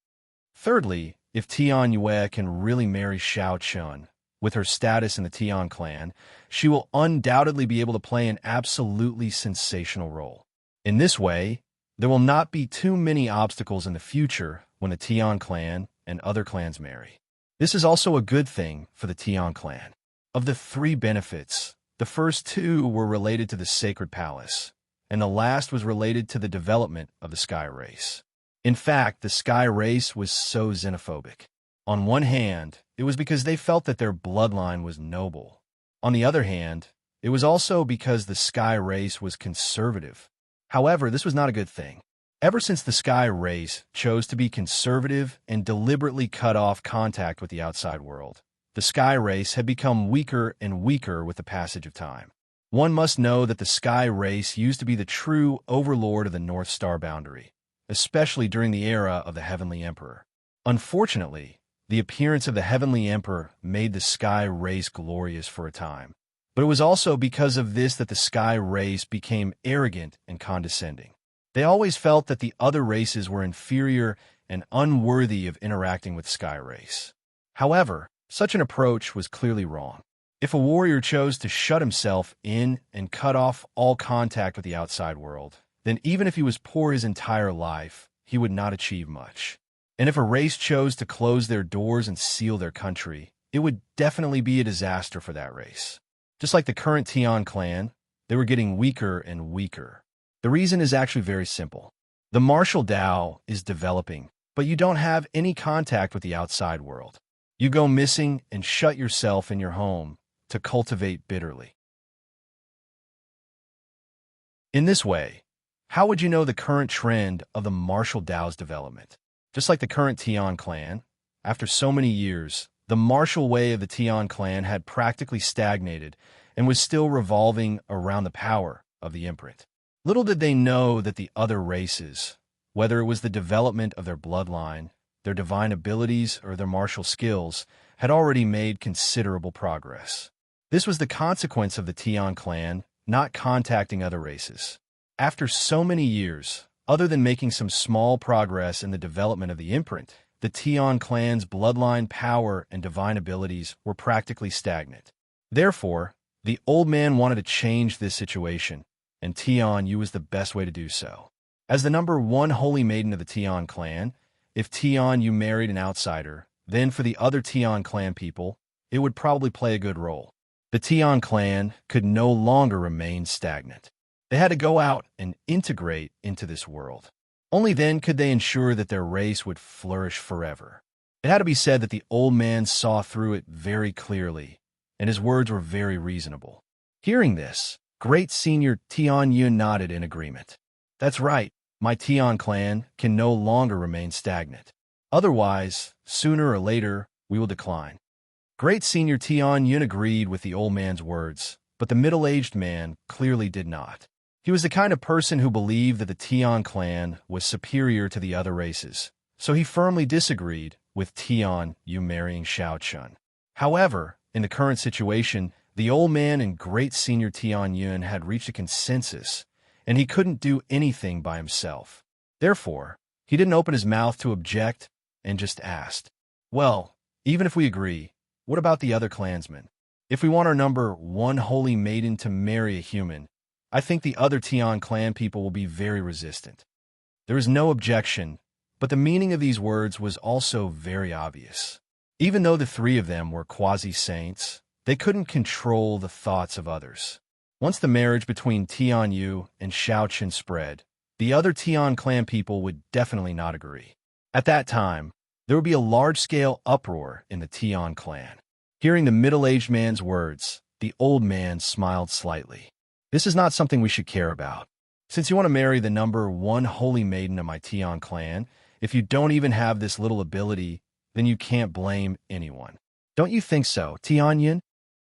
Thirdly, if Tian Yue can really marry Xiao Chun, with her status in the Tian clan, she will undoubtedly be able to play an absolutely sensational role. In this way, there will not be too many obstacles in the future when the Tian clan and other clans marry. This is also a good thing for the Tian clan. Of the 3 benefits, the first 2 were related to the Sacred Palace, and the last was related to the development of the Sky Race. In fact, the Sky Race was so xenophobic. On one hand, it was because they felt that their bloodline was noble, On the other hand, it was also because the sky race was conservative. However, this was not a good thing. Ever since the sky race chose to be conservative and deliberately cut off contact with the outside world, the sky race had become weaker and weaker with the passage of time. One must know that the sky race used to be the true overlord of the North Star boundary, especially during the era of the Heavenly Emperor. Unfortunately, the appearance of the Heavenly Emperor made the sky race glorious for a time. But it was also because of this that the sky race became arrogant and condescending. They always felt that the other races were inferior and unworthy of interacting with sky race. However, such an approach was clearly wrong. If a warrior chose to shut himself in and cut off all contact with the outside world, then even if he was poor his entire life, he would not achieve much. And if a race chose to close their doors and seal their country, it would definitely be a disaster for that race. Just like the current Tian clan, they were getting weaker and weaker. The reason is actually very simple. The martial Tao is developing, but you don't have any contact with the outside world. You go missing and shut yourself in your home to cultivate bitterly. In this way, how would you know the current trend of the martial Tao's development? Just like the current Tian clan, after so many years, the martial way of the Tian clan had practically stagnated and was still revolving around the power of the imprint. Little did they know that the other races, whether it was the development of their bloodline, their divine abilities, or their martial skills, had already made considerable progress. This was the consequence of the Tian clan not contacting other races. After so many years, other than making some small progress in the development of the imprint, the Tian clan's bloodline power and divine abilities were practically stagnant. Therefore, the old man wanted to change this situation, and Tian Yu was the best way to do so. As the number one holy maiden of the Tian clan, if Tian Yu married an outsider, then for the other Tian clan people, it would probably play a good role. The Tian clan could no longer remain stagnant. They had to go out and integrate into this world. Only then could they ensure that their race would flourish forever. It had to be said that the old man saw through it very clearly, and his words were very reasonable. Hearing this, Great Senior Tian Yun nodded in agreement. That's right, my Tian clan can no longer remain stagnant. Otherwise, sooner or later, we will decline. Great Senior Tian Yun agreed with the old man's words, but the middle-aged man clearly did not. He was the kind of person who believed that the Tian clan was superior to the other races, so he firmly disagreed with Tian Yu marrying Xiao Chun. However, in the current situation, the old man and Great Senior Tian Yun had reached a consensus, and he couldn't do anything by himself. Therefore, he didn't open his mouth to object and just asked, "Well, even if we agree, what about the other clansmen? If we want our number one holy maiden to marry a human, I think the other Tian clan people will be very resistant." There was no objection, but the meaning of these words was also very obvious. Even though the three of them were quasi-saints, they couldn't control the thoughts of others. Once the marriage between Tian Yu and Xiao Qin spread, the other Tian clan people would definitely not agree. At that time, there would be a large-scale uproar in the Tian clan. Hearing the middle-aged man's words, the old man smiled slightly. This is not something we should care about. Since you want to marry the number one holy maiden of my Tian clan, if you don't even have this little ability, then you can't blame anyone. Don't you think so, Tian Yun?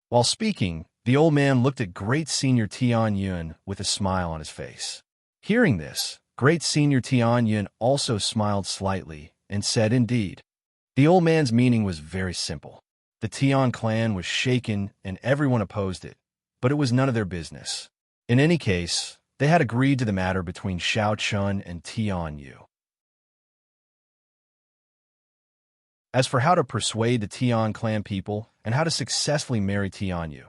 While speaking, the old man looked at Great Senior Tian Yun with a smile on his face. Hearing this, Great Senior Tian Yun also smiled slightly and said, "Indeed." The old man's meaning was very simple. The Tian clan was shaken and everyone opposed it, but it was none of their business. In any case, they had agreed to the matter between Xiao Chun and Tian Yu. As for how to persuade the Tian clan people and how to successfully marry Tian Yu,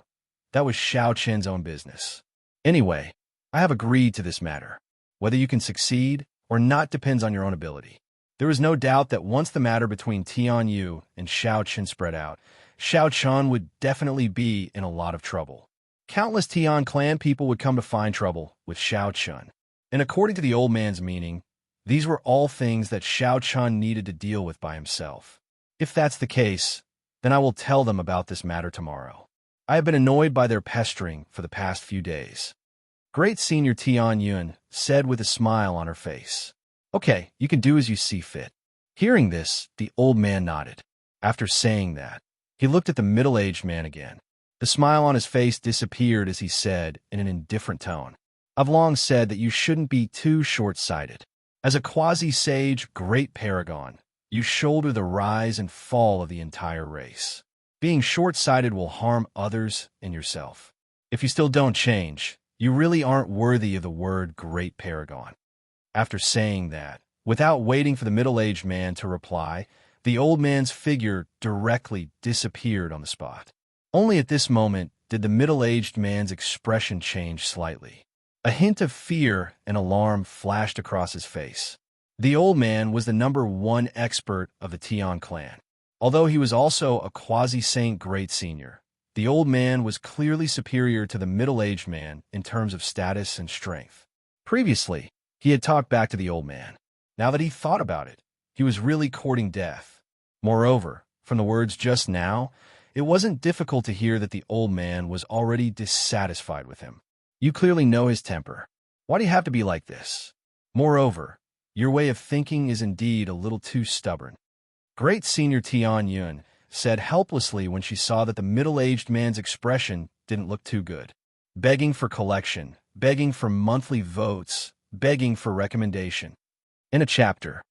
that was Xiao Chen's own business. Anyway, I have agreed to this matter. Whether you can succeed or not depends on your own ability. There is no doubt that once the matter between Tian Yu and Xiao Chen spread out, Xiao Chun would definitely be in a lot of trouble. Countless Tian clan people would come to find trouble with Xiao Chun. And according to the old man's meaning, these were all things that Xiao Chun needed to deal with by himself. If that's the case, then I will tell them about this matter tomorrow. I have been annoyed by their pestering for the past few days. Great Senior Tian Yun said with a smile on her face. Okay, you can do as you see fit. Hearing this, the old man nodded. After saying that, he looked at the middle-aged man again. The smile on his face disappeared as he said in an indifferent tone, I've long said that you shouldn't be too short-sighted. As a quasi-sage, great paragon, you shoulder the rise and fall of the entire race. Being short-sighted will harm others and yourself. If you still don't change, you really aren't worthy of the word great paragon. After saying that, without waiting for the middle-aged man to reply, the old man's figure directly disappeared on the spot. Only at this moment did the middle-aged man's expression change slightly. A hint of fear and alarm flashed across his face. The old man was the #1 expert of the Tian clan. Although he was also a quasi-saint great senior, the old man was clearly superior to the middle-aged man in terms of status and strength. Previously, he had talked back to the old man. Now that he thought about it, he was really courting death. Moreover, from the words just now, it wasn't difficult to hear that the old man was already dissatisfied with him. You clearly know his temper. Why do you have to be like this? Moreover, your way of thinking is indeed a little too stubborn. Great Senior Tian Yun said helplessly when she saw that the middle-aged man's expression didn't look too good. Begging for collection, begging for monthly votes, begging for recommendation. In a chapter.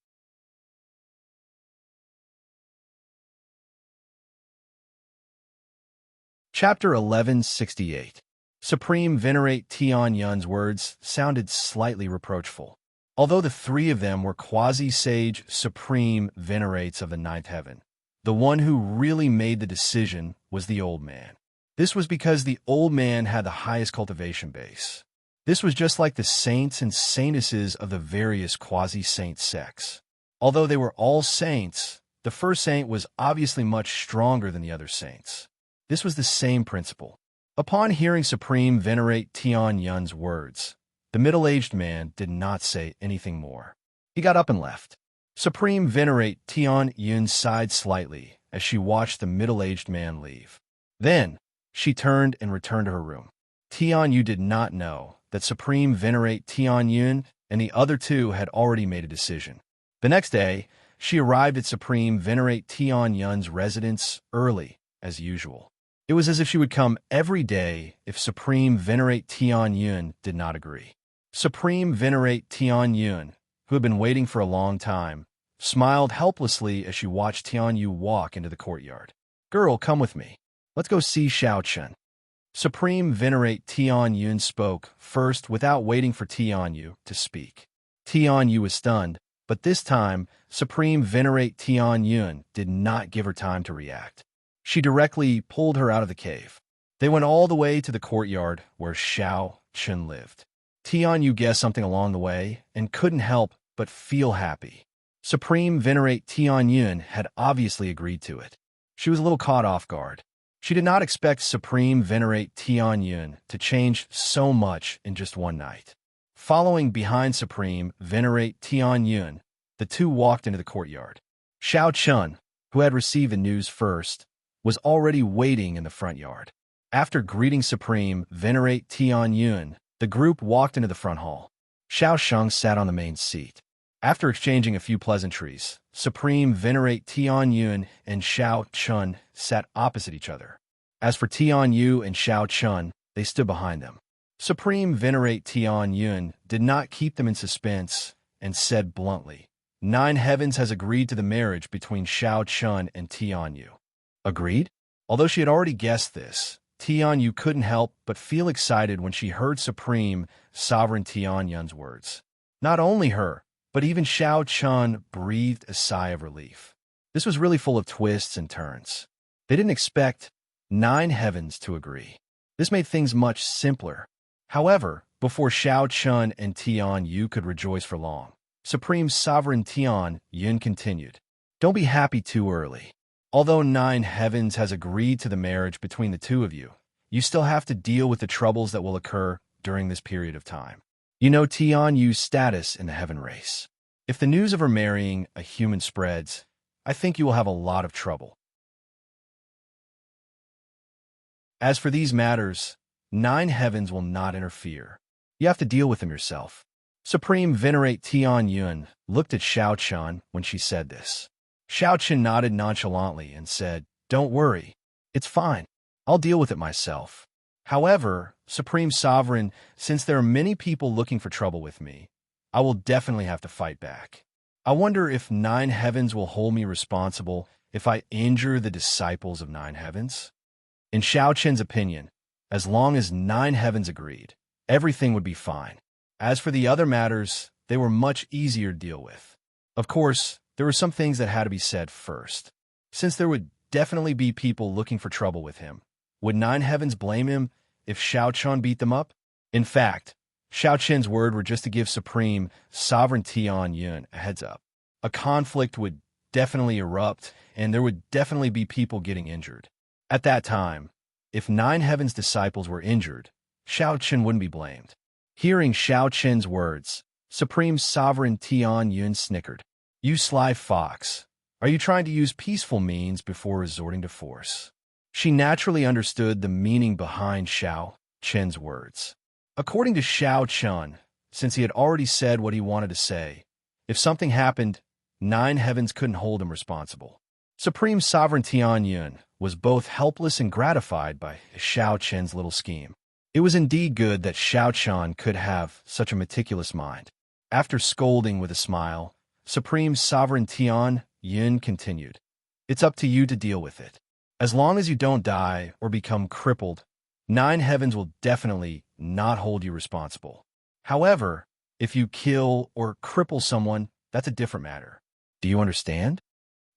Chapter 1168. Supreme Venerate Tian Yun's words sounded slightly reproachful. Although the three of them were quasi-sage supreme venerates of the ninth heaven, the one who really made the decision was the old man. This was because the old man had the highest cultivation base. This was just like the saints and saintesses of the various quasi-saint sects. Although they were all saints, the first saint was obviously much stronger than the other saints. This was the same principle. Upon hearing Supreme Venerate Tian Yun's words, the middle-aged man did not say anything more. He got up and left. Supreme Venerate Tian Yun sighed slightly as she watched the middle-aged man leave. Then, she turned and returned to her room. Tian Yu did not know that Supreme Venerate Tian Yun and the other two had already made a decision. The next day, she arrived at Supreme Venerate Tian Yun's residence early, as usual. It was as if she would come every day if Supreme Venerate Tian Yun did not agree. Supreme Venerate Tian Yun, who had been waiting for a long time, smiled helplessly as she watched Tian Yu walk into the courtyard. Girl, come with me. Let's go see Xiao Chen. Supreme Venerate Tian Yun spoke first without waiting for Tian Yu to speak. Tian Yu was stunned, but this time, Supreme Venerate Tian Yun did not give her time to react. She directly pulled her out of the cave. They went all the way to the courtyard where Xiao Chen lived. Tian Yu guessed something along the way and couldn't help but feel happy. Supreme Venerate Tian Yun had obviously agreed to it. She was a little caught off guard. She did not expect Supreme Venerate Tian Yun to change so much in just one night. Following behind Supreme Venerate Tian Yun, the two walked into the courtyard. Xiao Chen, who had received the news first, was already waiting in the front yard. After greeting Supreme Venerate Tian Yun, the group walked into the front hall. Xiao Sheng sat on the main seat. After exchanging a few pleasantries, Supreme Venerate Tian Yun and Xiao Chen sat opposite each other. As for Tian Yu and Xiao Chen, they stood behind them. Supreme Venerate Tian Yun did not keep them in suspense and said bluntly, Nine Heavens has agreed to the marriage between Xiao Chen and Tian Yu. Agreed? Although she had already guessed this, Tian Yu couldn't help but feel excited when she heard Supreme Sovereign Tian Yun's words. Not only her, but even Xiao Chen breathed a sigh of relief. This was really full of twists and turns. They didn't expect Nine Heavens to agree. This made things much simpler. However, before Xiao Chen and Tian Yu could rejoice for long, Supreme Sovereign Tian Yun continued, Don't be happy too early. Although Nine Heavens has agreed to the marriage between the two of you, you still have to deal with the troubles that will occur during this period of time. You know Tian Yu's status in the heaven race. If the news of her marrying a human spreads, I think you will have a lot of trouble. As for these matters, 9 heavens will not interfere. You have to deal with them yourself. Supreme Venerate Tian Yun looked at Xiao Chen when she said this. Xiao Chen nodded nonchalantly and said, "Don't worry. It's fine. I'll deal with it myself. However, Supreme Sovereign, since there are many people looking for trouble with me, I will definitely have to fight back. I wonder if 9 heavens will hold me responsible if I injure the disciples of 9 heavens?" In Xiao Chen's opinion, as long as 9 heavens agreed, everything would be fine. As for the other matters, they were much easier to deal with. Of course, there were some things that had to be said first. Since there would definitely be people looking for trouble with him, would 9 heavens blame him if Xiao Chen beat them up? In fact, Xiao Chen's word were just to give Supreme Sovereign Tian Yun a heads up. A conflict would definitely erupt, and there would definitely be people getting injured. At that time, if 9 heavens disciples were injured, Xiao Chen wouldn't be blamed. Hearing Xiao Chen's words, Supreme Sovereign Tian Yun snickered. "You sly fox, are you trying to use peaceful means before resorting to force?" She naturally understood the meaning behind Xiao Chen's words. According to Xiao Chen, since he had already said what he wanted to say, if something happened, 9 heavens couldn't hold him responsible. Supreme Sovereign Tian Yun was both helpless and gratified by Xiao Chen's little scheme. It was indeed good that Xiao Chen could have such a meticulous mind. After scolding with a smile, Supreme Sovereign Tian Yun continued, "It's up to you to deal with it. As long as you don't die or become crippled, 9 heavens will definitely not hold you responsible. However, if you kill or cripple someone, that's a different matter. Do you understand?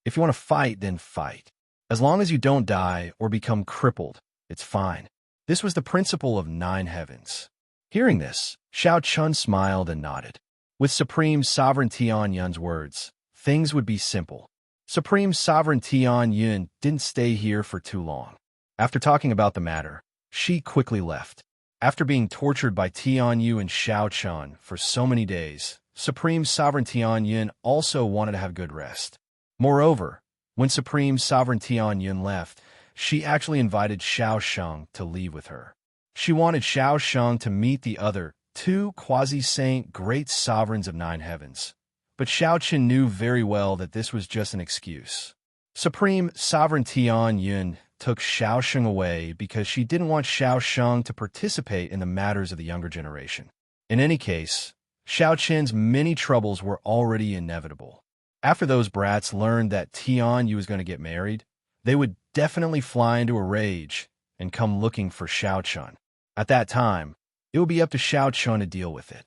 If you want to fight, then fight. As long as you don't die or become crippled, it's fine." This was the principle of 9 heavens. Hearing this, Xiao Chen smiled and nodded. With Supreme Sovereign Tian Yun's words, things would be simple. Supreme Sovereign Tian Yun didn't stay here for too long. After talking about the matter, she quickly left. After being tortured by Tian Yu and Xiao Chen for so many days, Supreme Sovereign Tian Yun also wanted to have good rest. Moreover, when Supreme Sovereign Tian Yun left, she actually invited Xiao Sheng to leave with her. She wanted Xiao Sheng to meet the other 2 quasi-saint great sovereigns of 9 heavens. But Xiao Chen knew very well that this was just an excuse. Supreme Sovereign Tian Yun took Xiao Sheng away because she didn't want Xiao Sheng to participate in the matters of the younger generation. In any case, Xiao Chen's many troubles were already inevitable. After those brats learned that Tian Yu was going to get married, they would definitely fly into a rage and come looking for Xiao Chen. At that time, it would be up to Xiao Chen to deal with it.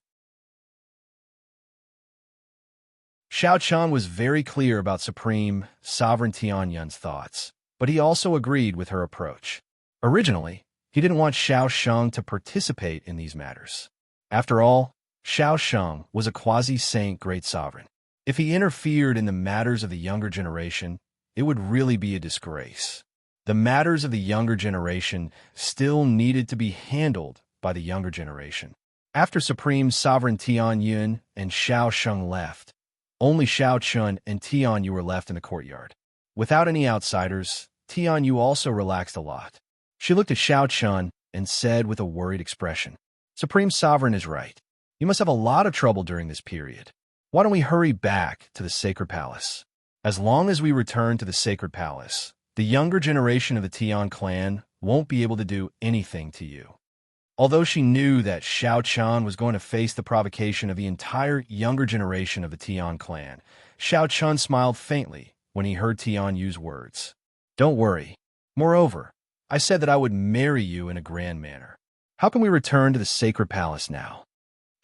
Xiao Chen was very clear about Supreme Sovereign Tian Yun's thoughts, but he also agreed with her approach. Originally, he didn't want Xiao Sheng to participate in these matters. After all, Xiao Sheng was a quasi-saint great sovereign. If he interfered in the matters of the younger generation, it would really be a disgrace. The matters of the younger generation still needed to be handled by the younger generation. After Supreme Sovereign Tian Yun and Xiao Sheng left, only Xiao Chen and Tian Yu were left in the courtyard. Without any outsiders, Tian Yu also relaxed a lot. She looked at Xiao Chen and said with a worried expression, "Supreme Sovereign is right. You must have a lot of trouble during this period. Why don't we hurry back to the Sacred Palace? As long as we return to the Sacred Palace, the younger generation of the Tian clan won't be able to do anything to you." Although she knew that Xiao Chen was going to face the provocation of the entire younger generation of the Tian clan, Xiao Chen smiled faintly when he heard Tian Yu's words. "Don't worry. Moreover, I said that I would marry you in a grand manner. How can we return to the Sacred Palace now?"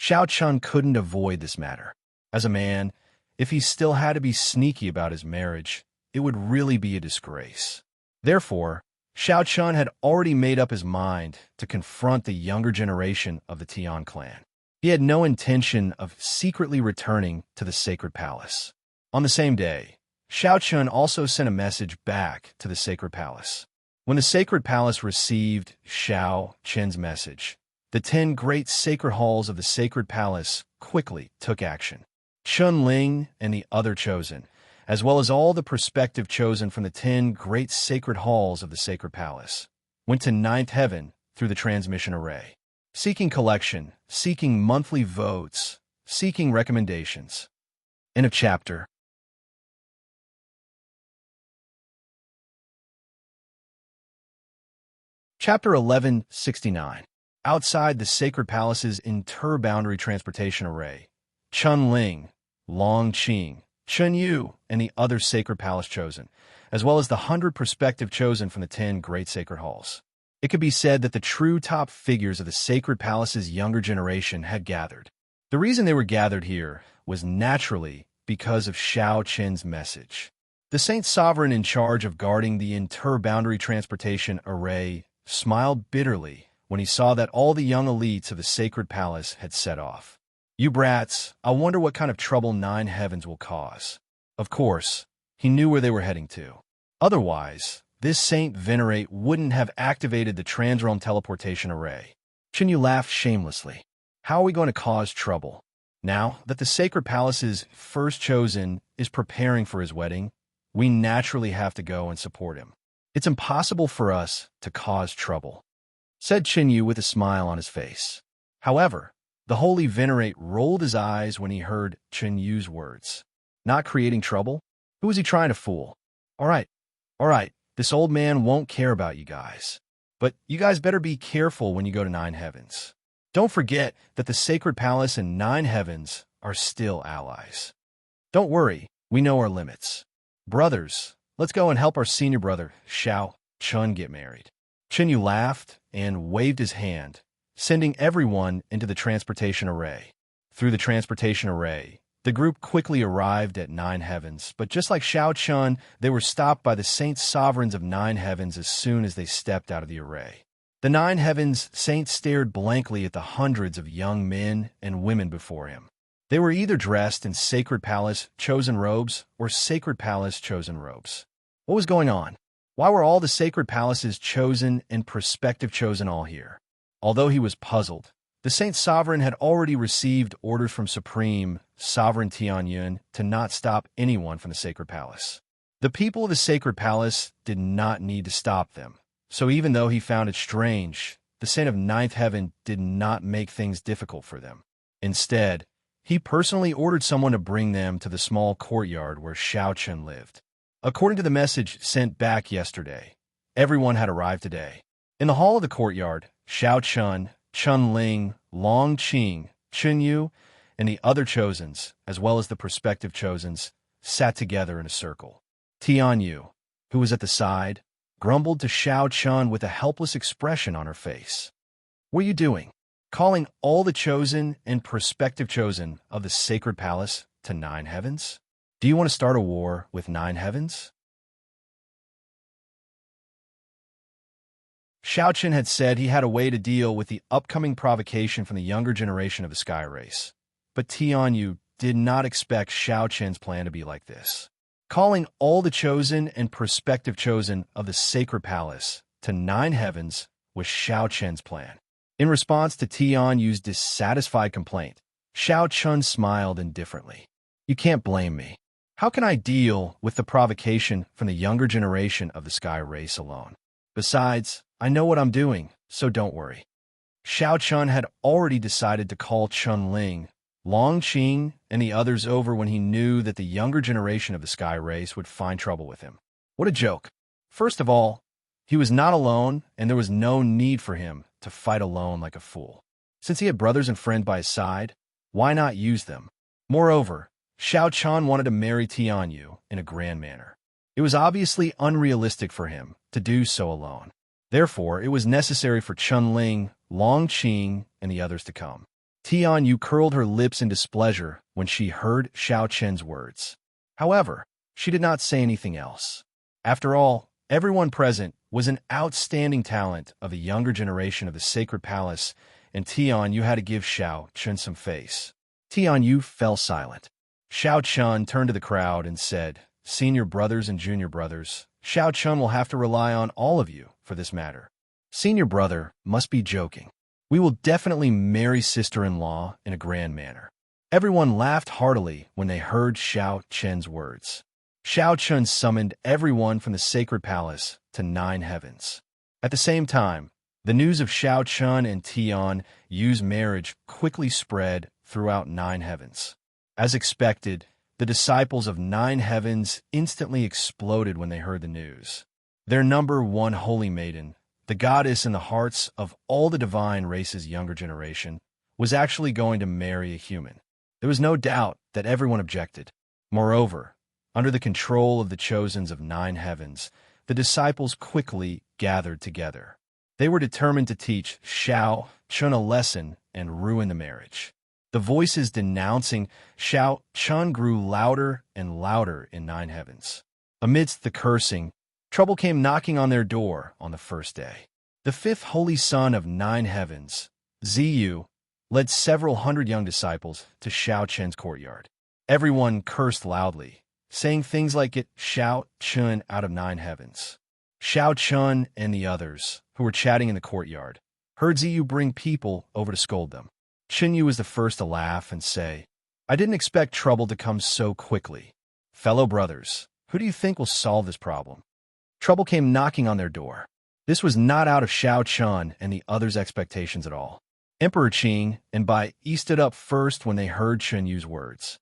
Xiao Chen couldn't avoid this matter. As a man, if he still had to be sneaky about his marriage, it would really be a disgrace. Therefore, Xiao Chen had already made up his mind to confront the younger generation of the Tian clan. He had no intention of secretly returning to the Sacred Palace. On the same day, Xiao Chen also sent a message back to the Sacred Palace. When the Sacred Palace received Xiao Chen's message, the 10 great sacred halls of the Sacred Palace quickly took action. Chun Ling and the other chosen, as well as all the prospective chosen from the 10 great sacred halls of the Sacred Palace, went to ninth heaven through the transmission array, seeking collection, seeking monthly votes, seeking recommendations. End of chapter. Chapter 1169. Outside the sacred palace's inter-boundary transportation array, Chun Ling, Long Qing, Chun Yu, and the other sacred palace chosen, as well as the 100 prospective chosen from the 10 great sacred halls. It could be said that the true top figures of the sacred palace's younger generation had gathered. The reason they were gathered here was naturally because of Xiao Qin's message. The Saint Sovereign in charge of guarding the inter-boundary transportation array smiled bitterly when he saw that all the young elites of the sacred palace had set off. You brats, I wonder what kind of trouble Nine Heavens will cause. Of course, he knew where they were heading to. Otherwise, this Saint Venerate wouldn't have activated the transrealm teleportation array. Chinyu laughed shamelessly. How are we going to cause trouble? Now that the sacred palace's first chosen is preparing for his wedding, we naturally have to go and support him. It's impossible for us to cause trouble, said Chinyu with a smile on his face. However, the holy Venerate rolled his eyes when he heard Chinyu's words. Not creating trouble? Who was he trying to fool? All right, this old man won't care about you guys. But you guys better be careful when you go to Nine Heavens. Don't forget that the Sacred Palace and Nine Heavens are still allies. Don't worry, we know our limits. Brothers, let's go and help our senior brother, Xiao Chun, get married. Chinyu laughed and waved his hand, sending everyone into the transportation array. Through the transportation array, the group quickly arrived at Nine Heavens, but just like Xiao Chun, they were stopped by the Saint Sovereigns of Nine Heavens as soon as they stepped out of the array. The Nine Heavens Saints stared blankly at the hundreds of young men and women before him. They were either dressed in Sacred Palace chosen robes or Sacred Palace chosen robes. What was going on? Why were all the Sacred Palaces chosen and prospective chosen all here? Although he was puzzled, the Saint Sovereign had already received orders from Supreme Sovereign Tianyun to not stop anyone from the Sacred Palace. The people of the Sacred Palace did not need to stop them, so even though he found it strange, the Saint of Ninth Heaven did not make things difficult for them. Instead, he personally ordered someone to bring them to the small courtyard where Xiao Chun lived. According to the message sent back yesterday, everyone had arrived today. In the hall of the courtyard, Xiao Chun, Chun Ling, Long Qing, Chun Yu, and the other chosens, as well as the prospective chosens, sat together in a circle. Tian Yu, who was at the side, grumbled to Xiao Chun with a helpless expression on her face. What are you doing? Calling all the chosen and prospective chosen of the Sacred Palace to Nine Heavens? Do you want to start a war with Nine Heavens? Xiao Chun had said he had a way to deal with the upcoming provocation from the younger generation of the Sky Race. But Tian Yu did not expect Xiao Chun's plan to be like this. Calling all the chosen and prospective chosen of the Sacred Palace to Nine Heavens was Xiao Chun's plan. In response to Tian Yu's dissatisfied complaint, Xiao Chun smiled indifferently. You can't blame me. How can I deal with the provocation from the younger generation of the Sky Race alone? Besides, I know what I'm doing, so don't worry. Xiao Chun had already decided to call Chun Ling, Long Qing, and the others over when he knew that the younger generation of the Sky Race would find trouble with him. What a joke. First of all, he was not alone, and there was no need for him to fight alone like a fool. Since he had brothers and friends by his side, why not use them? Moreover, Xiao Chun wanted to marry Tian Yu in a grand manner. It was obviously unrealistic for him to do so alone. Therefore, it was necessary for Chun Ling, Long Qing, and the others to come. Tian Yu curled her lips in displeasure when she heard Xiao Chun's words. However, she did not say anything else. After all, everyone present was an outstanding talent of the younger generation of the Sacred Palace, and Tian Yu had to give Xiao Chun some face. Tian Yu fell silent. Xiao Chun turned to the crowd and said, Senior brothers and junior brothers, Xiao Chun will have to rely on all of you for this matter. Senior brother must be joking. We will definitely marry sister-in-law in a grand manner. Everyone laughed heartily when they heard Xiao Chun's words. Xiao Chun summoned everyone from the Sacred Palace to Nine Heavens. At the same time, the news of Xiao Chun and Tian Yu's marriage quickly spread throughout nine heavens. As expected, the disciples of nine heavens instantly exploded when they heard the news. Their number one holy maiden, the goddess in the hearts of all the divine race's younger generation, was actually going to marry a human. There was no doubt that everyone objected. Moreover, under the control of the chosens of nine heavens, the disciples quickly gathered together. They were determined to teach Xiao Chun a lesson and ruin the marriage. The voices denouncing Xiao Chun grew louder and louder in nine heavens. Amidst the cursing, trouble came knocking on their door on the first day. The fifth holy son of nine heavens, Ziyu, led several hundred young disciples to Xiao Chun's courtyard. Everyone cursed loudly, saying things like "Get Xiao Chun out of nine heavens." Xiao Chun and the others, who were chatting in the courtyard, heard Ziyu bring people over to scold them. Yu was the first to laugh and say, "I didn't expect trouble to come so quickly. Fellow brothers, who do you think will solve this problem?" Trouble came knocking on their door. This was not out of Xiao Chun and the others' expectations at all. Emperor Qing and Bai Yi stood up first when they heard Chen Yu's words.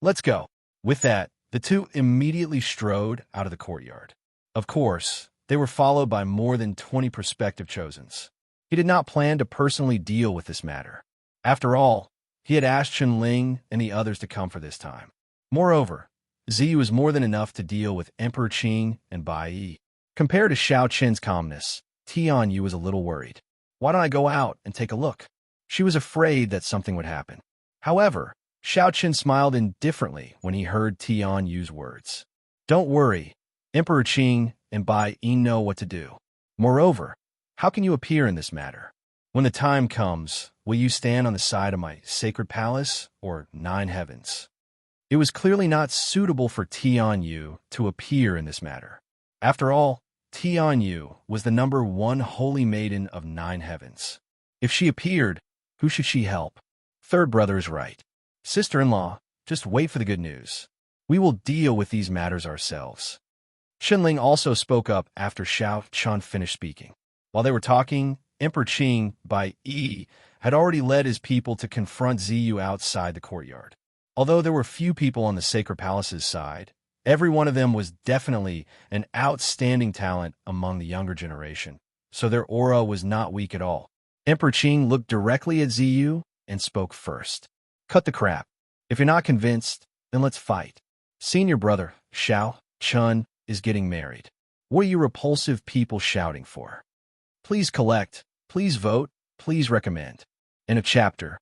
"Let's go." With that, the two immediately strode out of the courtyard. Of course, they were followed by more than 20 prospective chosens. He did not plan to personally deal with this matter. After all, he had asked Chen Ling and the others to come for this time. Moreover, Ziyu was more than enough to deal with Emperor Qing and Bai Yi. Compared to Xiao Chen's calmness, Tian Yu was a little worried. "Why don't I go out and take a look?" She was afraid that something would happen. However, Xiao Chen smiled indifferently when he heard Tian Yu's words. "Don't worry, Emperor Qing and Bai Yi know what to do. Moreover, how can you appear in this matter? When the time comes, will you stand on the side of my sacred palace or nine heavens?" It was clearly not suitable for Tian Yu to appear in this matter. After all, Tian Yu was the number one holy maiden of nine heavens. If she appeared, who should she help? Third brother is right. Sister-in-law, just wait for the good news. We will deal with these matters ourselves. Shenling also spoke up after Xiao Chun finished speaking. While they were talking, Emperor Qing, Bai Yi, had already led his people to confront Ziyu outside the courtyard. Although there were few people on the Sacred Palace's side, every one of them was definitely an outstanding talent among the younger generation, so their aura was not weak at all. Emperor Qing looked directly at Ziyu and spoke first. "Cut the crap. If you're not convinced, then let's fight. Senior brother, Xiao Chun, is getting married. What are you repulsive people shouting for? Please collect, please vote, please recommend." End of chapter.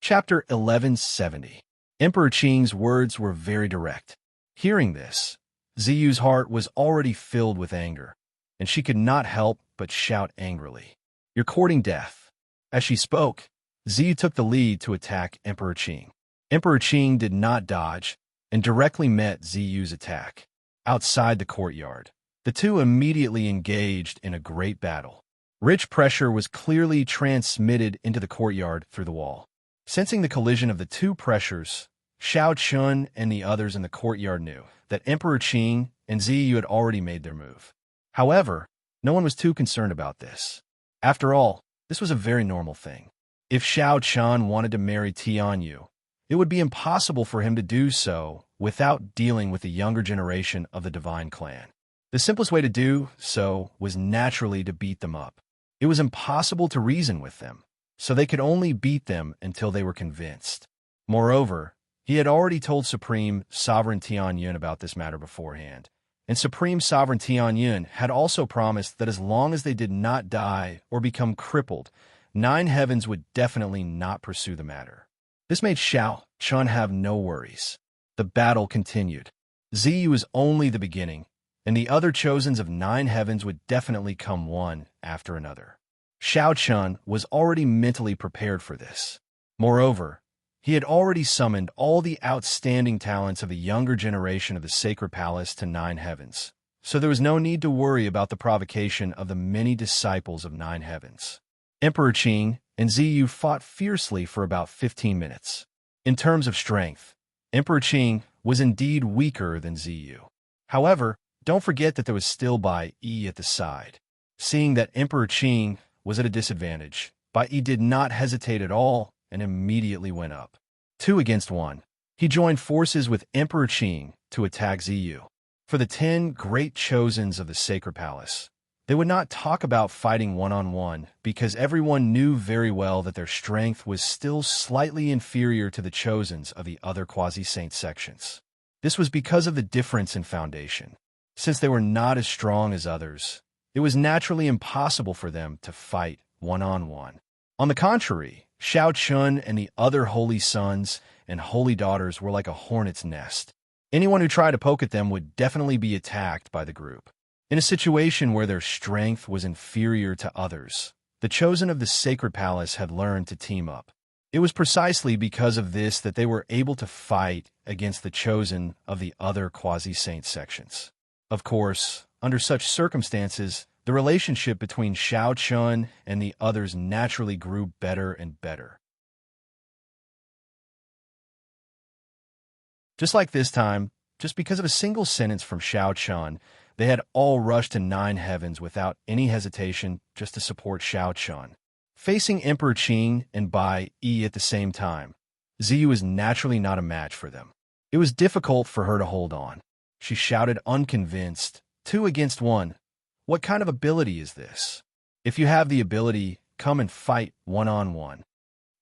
Chapter 1170. Emperor Qing's words were very direct. Hearing this, Ziyu's heart was already filled with anger, and she could not help but shout angrily, "You're courting death." As she spoke, Ziyu took the lead to attack Emperor Qing. Emperor Qing did not dodge and directly met Ziyu's attack. Outside the courtyard, the two immediately engaged in a great battle. Rich pressure was clearly transmitted into the courtyard through the wall. Sensing the collision of the two pressures, Xiao Chun and the others in the courtyard knew that Emperor Qing and Ziyu had already made their move. However, no one was too concerned about this. After all, this was a very normal thing. If Xiao Chun wanted to marry Tian Yu, it would be impossible for him to do so without dealing with the younger generation of the divine clan. The simplest way to do so was naturally to beat them up. It was impossible to reason with them, so they could only beat them until they were convinced. Moreover, he had already told Supreme Sovereign Tianyun about this matter beforehand, and Supreme Sovereign Tianyun had also promised that as long as they did not die or become crippled, nine heavens would definitely not pursue the matter. This made Xiao Chun have no worries. The battle continued. Ziyu was only the beginning, and the other chosens of nine heavens would definitely come one after another. Xiao Chun was already mentally prepared for this. Moreover, he had already summoned all the outstanding talents of the younger generation of the Sacred Palace to nine heavens, so there was no need to worry about the provocation of the many disciples of nine heavens. Emperor Qing and Ziyu fought fiercely for about 15 minutes. In terms of strength, Emperor Qing was indeed weaker than Ziyu. However, don't forget that there was still Bai Yi at the side. Seeing that Emperor Qing was at a disadvantage, Bai Yi did not hesitate at all and immediately went up. 2 against 1. He joined forces with Emperor Qing to attack Ziyu. For the 10 great chosens of the Sacred Palace, they would not talk about fighting one-on-one because everyone knew very well that their strength was still slightly inferior to the chosens of the other quasi-saint sections. This was because of the difference in foundation. Since they were not as strong as others, it was naturally impossible for them to fight one-on-one. On the contrary, Shao Chun and the other holy sons and holy daughters were like a hornet's nest. Anyone who tried to poke at them would definitely be attacked by the group. In a situation where their strength was inferior to others, the chosen of the Sacred Palace had learned to team up. It was precisely because of this that they were able to fight against the chosen of the other quasi-saint sections. Of course, under such circumstances, the relationship between Shao Chun and the others naturally grew better and better. Just like this time, just because of a single sentence from Shao Chun, they had all rushed to 9 heavens without any hesitation just to support Shao Chun. Facing Emperor Qing and Bai Yi at the same time, Ziyu was naturally not a match for them. It was difficult for her to hold on. She shouted unconvinced, 2 against 1. What kind of ability is this? If you have the ability, come and fight one-on-one.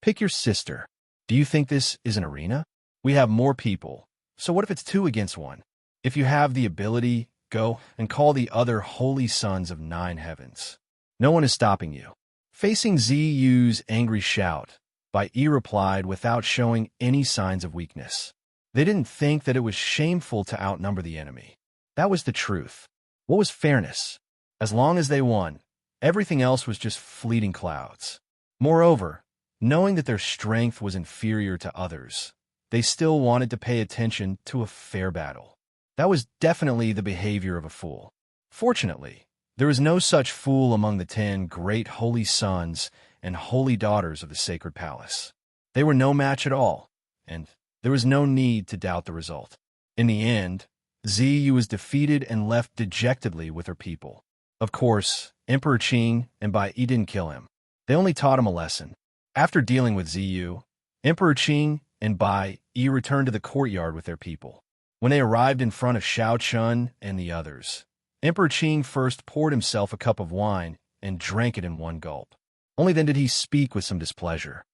Pick your sister. Do you think this is an arena? We have more people. So what if it's 2 against 1? If you have the ability, go and call the other holy sons of 9 heavens. No one is stopping you. Facing Ziyu's angry shout, Bai Yi replied without showing any signs of weakness. They didn't think that it was shameful to outnumber the enemy. That was the truth. What was fairness? As long as they won, everything else was just fleeting clouds. Moreover, knowing that their strength was inferior to others, they still wanted to pay attention to a fair battle. That was definitely the behavior of a fool. Fortunately, there was no such fool among the 10 great holy sons and holy daughters of the Sacred Palace. They were no match at all, and there was no need to doubt the result. In the end, Ziyu was defeated and left dejectedly with her people. Of course, Emperor Qing and Bai Yi didn't kill him. They only taught him a lesson. After dealing with Ziyu, Emperor Qing and Bai Yi returned to the courtyard with their people. When they arrived in front of Shao Chun and the others, Emperor Qing first poured himself a cup of wine and drank it in one gulp. Only then did he speak with some displeasure.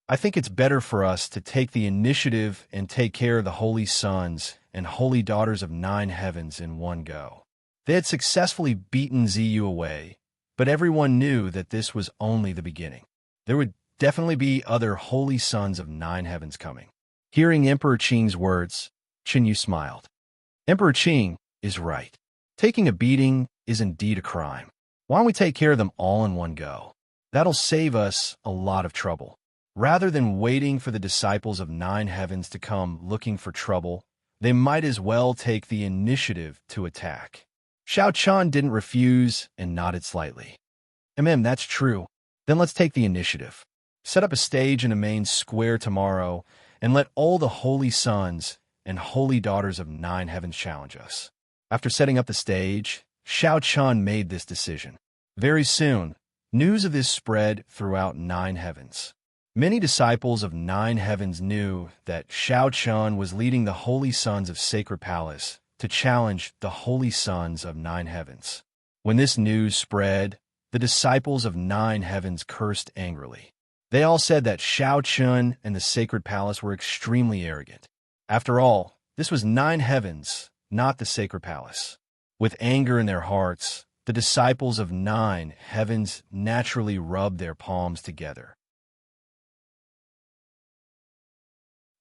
I think it's better for us to take the initiative and take care of the holy sons and holy daughters of 9 heavens in one go. They had successfully beaten Ziyu away, but everyone knew that this was only the beginning. There would definitely be other holy sons of 9 heavens coming. Hearing Emperor Qing's words, Qinyu smiled. Emperor Qing is right. Taking a beating is indeed a crime. Why don't we take care of them all in one go? That'll save us a lot of trouble. Rather than waiting for the disciples of 9 heavens to come looking for trouble, they might as well take the initiative to attack. Shao Chun didn't refuse and nodded slightly. That's true. Then let's take the initiative. Set up a stage in a main square tomorrow and let all the holy sons and holy daughters of 9 heavens challenge us. After setting up the stage, Shao Chun made this decision. Very soon, news of this spread throughout 9 heavens. Many disciples of 9 heavens knew that Shao Chun was leading the holy sons of Sacred Palace to challenge the holy sons of 9 heavens. When this news spread, the disciples of 9 heavens cursed angrily. They all said that Shao Chun and the Sacred Palace were extremely arrogant. After all, this was 9 heavens, not the Sacred Palace. With anger in their hearts, the disciples of 9 heavens naturally rubbed their palms together.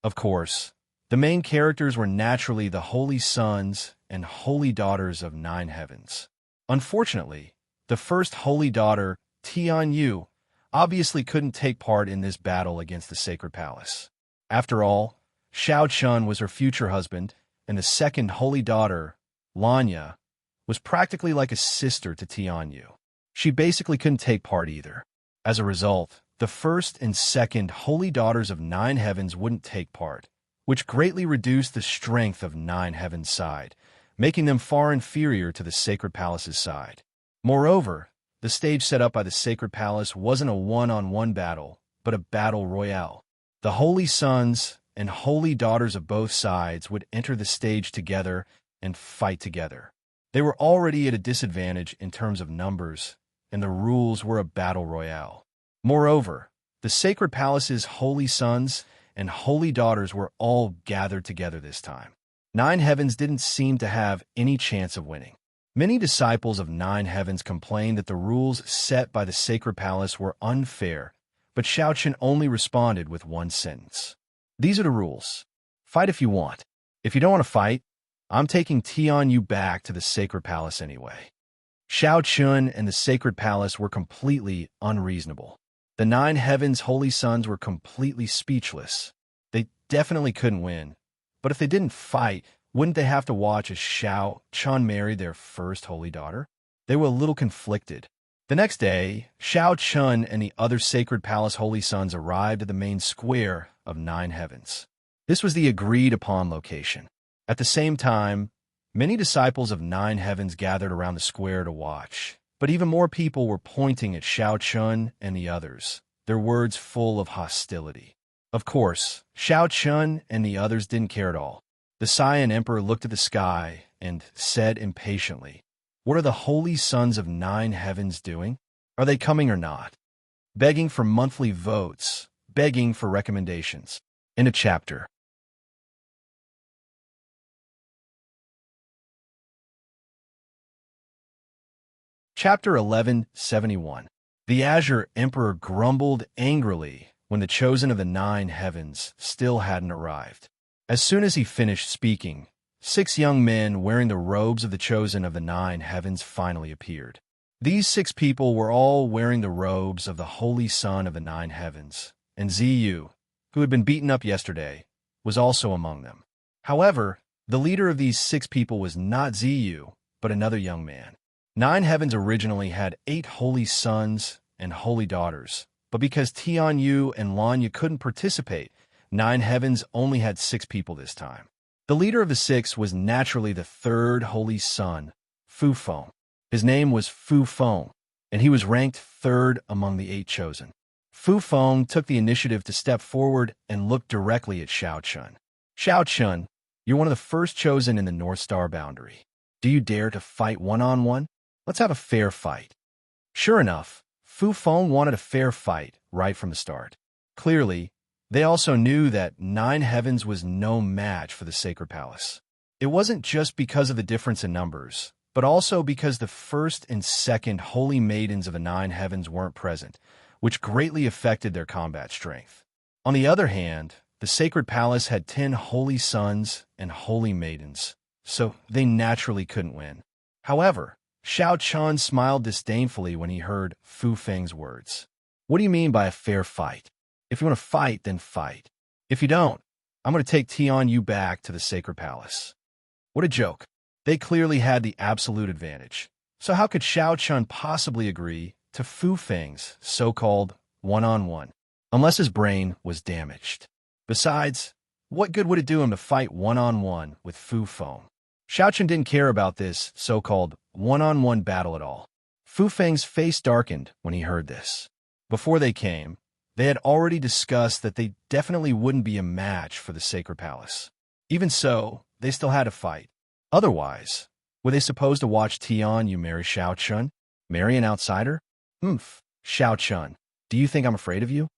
Of course, the main characters were naturally the holy sons and holy daughters of 9 heavens. Unfortunately, the first holy daughter, Tianyu, obviously couldn't take part in this battle against the Sacred Palace. After all, Shao Chun was her future husband, and the second holy daughter, Lanya, was practically like a sister to Tianyu. She basically couldn't take part either. As a result, the first and second holy daughters of nine heavens wouldn't take part, which greatly reduced the strength of nine heavens' side, making them far inferior to the sacred palace's side. Moreover, the stage set up by the sacred palace wasn't a one-on-one battle, but a battle royale. The holy sons and holy daughters of both sides would enter the stage together and fight together. They were already at a disadvantage in terms of numbers, and the rules were a battle royale. Moreover, the sacred palace's holy sons and holy daughters were all gathered together this time. Nine heavens didn't seem to have any chance of winning. Many disciples of nine heavens complained that the rules set by the sacred palace were unfair, but Xiaochen only responded with one sentence. These are the rules. Fight if you want. If you don't want to fight, I'm taking Tianyu back to the sacred palace anyway. Xiaochen and the sacred palace were completely unreasonable. The nine heavens' holy sons were completely speechless. They definitely couldn't win, but if they didn't fight, wouldn't they have to watch as Xiaochen marry their first holy daughter? They were a little conflicted. The next day, Xiaochen and the other sacred palace holy sons arrived at the main square of nine heavens. This was the agreed-upon location. At the same time, many disciples of nine heavens gathered around the square to watch, but even more people were pointing at Xiaochen and the others, their words full of hostility. Of course, Xiaochen and the others didn't care at all. The Saiyan Emperor looked at the sky and said impatiently, "What are the holy sons of nine heavens doing? Are they coming or not? Begging for monthly votes, begging for recommendations." In a chapter. Chapter 1171. The Azure Emperor grumbled angrily when the chosen of the nine heavens still hadn't arrived. As soon as he finished speaking, 6 young men wearing the robes of the chosen of the nine heavens finally appeared. These 6 people were all wearing the robes of the holy son of the nine heavens, and Ziyu, who had been beaten up yesterday, was also among them. However, the leader of these 6 people was not Ziyu, but another young man. Nine heavens originally had 8 holy sons and holy daughters, but because Tianyu and Lanya couldn't participate, nine heavens only had 6 people this time. The leader of the 6 was naturally the third holy son, Fu Feng. His name was Fu Feng, and he was ranked 3rd among the 8 chosen. Fu Feng took the initiative to step forward and look directly at Xiaochen. "Xiaochen, you're one of the first chosen in the North Star boundary. Do you dare to fight one-on-one? Let's have a fair fight." Sure enough, Fu Feng wanted a fair fight right from the start. Clearly, they also knew that nine heavens was no match for the sacred palace. It wasn't just because of the difference in numbers, but also because the first and second holy maidens of the nine heavens weren't present, which greatly affected their combat strength. On the other hand, the sacred palace had 10 holy sons and holy maidens, so they naturally couldn't win. However, Xiaochen smiled disdainfully when he heard Fu Feng's words. "What do you mean by a fair fight? If you want to fight, then fight. If you don't, I'm going to take Tianyu back to the sacred palace." What a joke. They clearly had the absolute advantage. So how could Xiaochen possibly agree to Fu Feng's so-called one-on-one, unless his brain was damaged? Besides, what good would it do him to fight one-on-one with Fu Feng? Xiaochen didn't care about this so-called one-on-one battle at all. Fu Feng's face darkened when he heard this. Before they came, they had already discussed that they definitely wouldn't be a match for the sacred palace. Even so, they still had to fight. Otherwise, were they supposed to watch Tianyu marry Xiaochen? Marry an outsider? Xiaochen, do you think I'm afraid of you?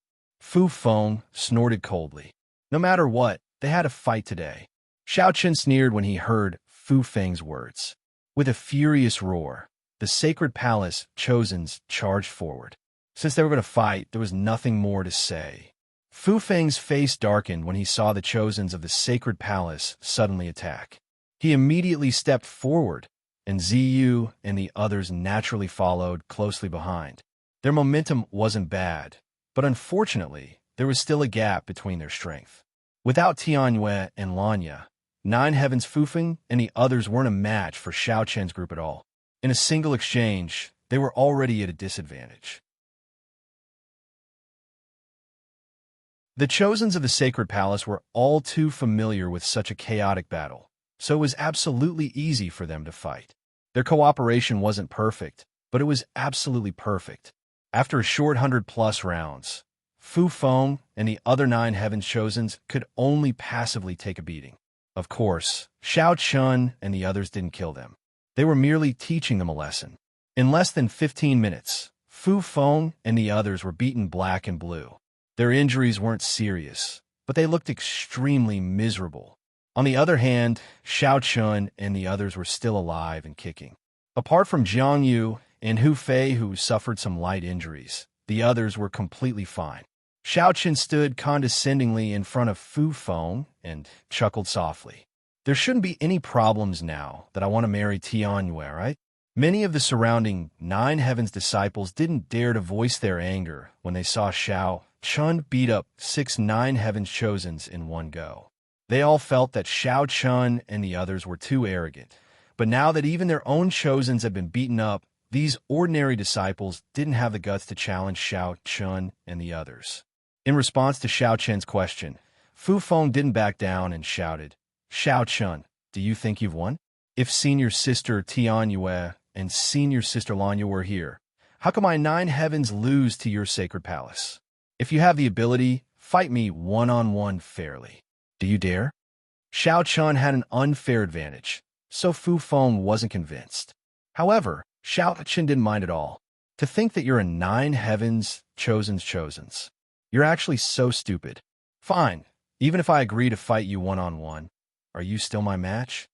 Fu Feng snorted coldly. No matter what, they had to fight today. Xiaochen sneered when he heard Fu Feng's words. With a furious roar, the sacred palace chosens charged forward. Since they were going to fight, there was nothing more to say. Fu Feng's face darkened when he saw the chosens of the sacred palace suddenly attack. He immediately stepped forward, and Ziyu and the others naturally followed closely behind. Their momentum wasn't bad, but unfortunately, there was still a gap between their strength. Without Tianyu and Lanya, Nine Heavens Fu Feng and the others weren't a match for Xiaochen's group at all. In a single exchange, they were already at a disadvantage. The Chosens of the Sacred Palace were all too familiar with such a chaotic battle, so it was absolutely easy for them to fight. Their cooperation wasn't perfect, but it was absolutely perfect. After a short 100-plus rounds, Fu Feng and the other 9 Heavens Chosens could only passively take a beating. Of course, Xiao Chun and the others didn't kill them. They were merely teaching them a lesson. In less than 15 minutes, Fu Feng and the others were beaten black and blue. Their injuries weren't serious, but they looked extremely miserable. On the other hand, Xiao Chun and the others were still alive and kicking. Apart from Jiang Yu and Hu Fei, who suffered some light injuries, the others were completely fine. Xiao Chun stood condescendingly in front of Fu Feng and chuckled softly. There shouldn't be any problems now that I want to marry Tianyue, right? Many of the surrounding 9 Heavens disciples didn't dare to voice their anger when they saw Xiao Chun beat up 6 9 Heavens Chosens in one go. They all felt that Xiao Chun and the others were too arrogant. But now that even their own Chosens had been beaten up, these ordinary disciples didn't have the guts to challenge Xiao Chun and the others. In response to Xiao Chun's question, Fu Feng didn't back down and shouted, "Xiao Chun, do you think you've won? If senior sister Tianyue and senior sister Lanya were here, how come my 9 Heavens lose to your sacred palace? If you have the ability, fight me one-on-one fairly. Do you dare?" Xiao Chun had an unfair advantage, so Fu Feng wasn't convinced. However, Xiao Chun didn't mind at all. To think that you're a 9 Heavens Chosens. You're actually so stupid. Fine, even if I agree to fight you one-on-one, are you still my match?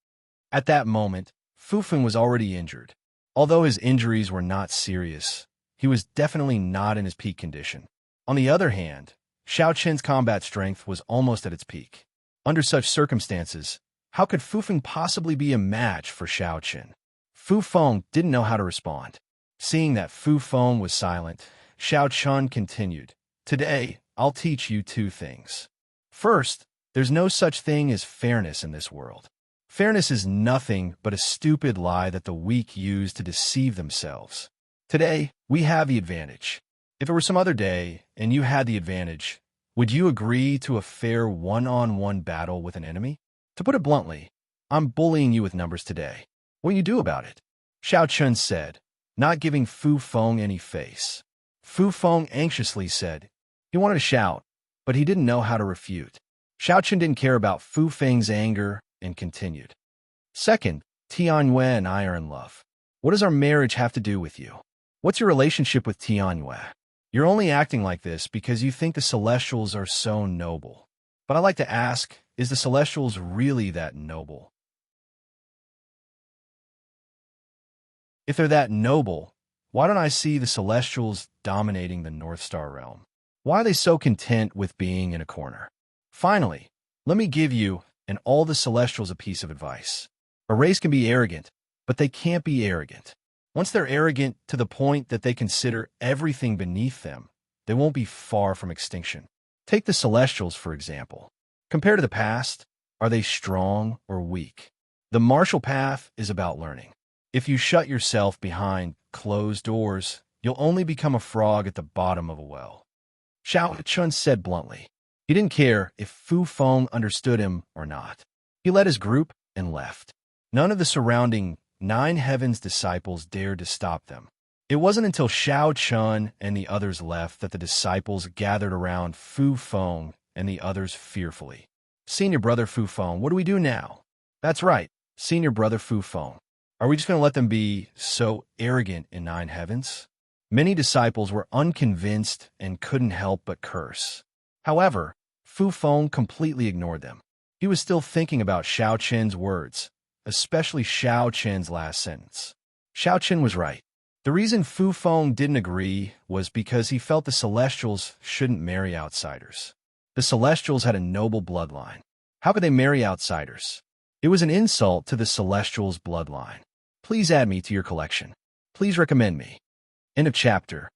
At that moment, Fu Feng was already injured. Although his injuries were not serious, he was definitely not in his peak condition. On the other hand, Xiao Chun's combat strength was almost at its peak. Under such circumstances, how could Fu Feng possibly be a match for Xiao Chun? Fu Feng didn't know how to respond. Seeing that Fu Feng was silent, Xiao Chun continued, "Today, I'll teach you 2 things. First, there's no such thing as fairness in this world. Fairness is nothing but a stupid lie that the weak use to deceive themselves. Today, we have the advantage. If it were some other day and you had the advantage, would you agree to a fair one-on-one battle with an enemy? To put it bluntly, I'm bullying you with numbers today. What do you do about it?" Xiao Chun said, not giving Fu Feng any face. Fu Feng anxiously said. He wanted to shout, but he didn't know how to refute. Xiao Chun didn't care about Fu Feng's anger and continued. "Second, Tianyue and I are in love. What does our marriage have to do with you? What's your relationship with Tianyue? You're only acting like this because you think the Celestials are so noble. But I'd like to ask, is the Celestials really that noble? If they're that noble, why don't I see the Celestials dominating the North Star realm? Why are they so content with being in a corner? Finally, let me give you and all the Celestials a piece of advice. A race can be arrogant, but they can't be arrogant. Once they're arrogant to the point that they consider everything beneath them, they won't be far from extinction. Take the Celestials, for example. Compared to the past, are they strong or weak? The martial path is about learning. If you shut yourself behind closed doors, you'll only become a frog at the bottom of a well. Xiao Chun said bluntly. He didn't care if Fu Feng understood him or not. He led his group and left. None of the surrounding 9 Heavens disciples dared to stop them. It wasn't until Xiao Chun and the others left that the disciples gathered around Fu Feng and the others fearfully. "Senior brother Fu Feng, what do we do now?" "That's right, senior brother Fu Feng. Are we just going to let them be so arrogant in 9 Heavens?" Many disciples were unconvinced and couldn't help but curse. However, Fu Feng completely ignored them. He was still thinking about Xiao Chun's words, especially Xiao Chun's last sentence. Xiao Chun was right. The reason Fu Feng didn't agree was because he felt the Celestials shouldn't marry outsiders. The Celestials had a noble bloodline. How could they marry outsiders? It was an insult to the Celestials' bloodline. Please add me to your collection. Please recommend me. End of chapter.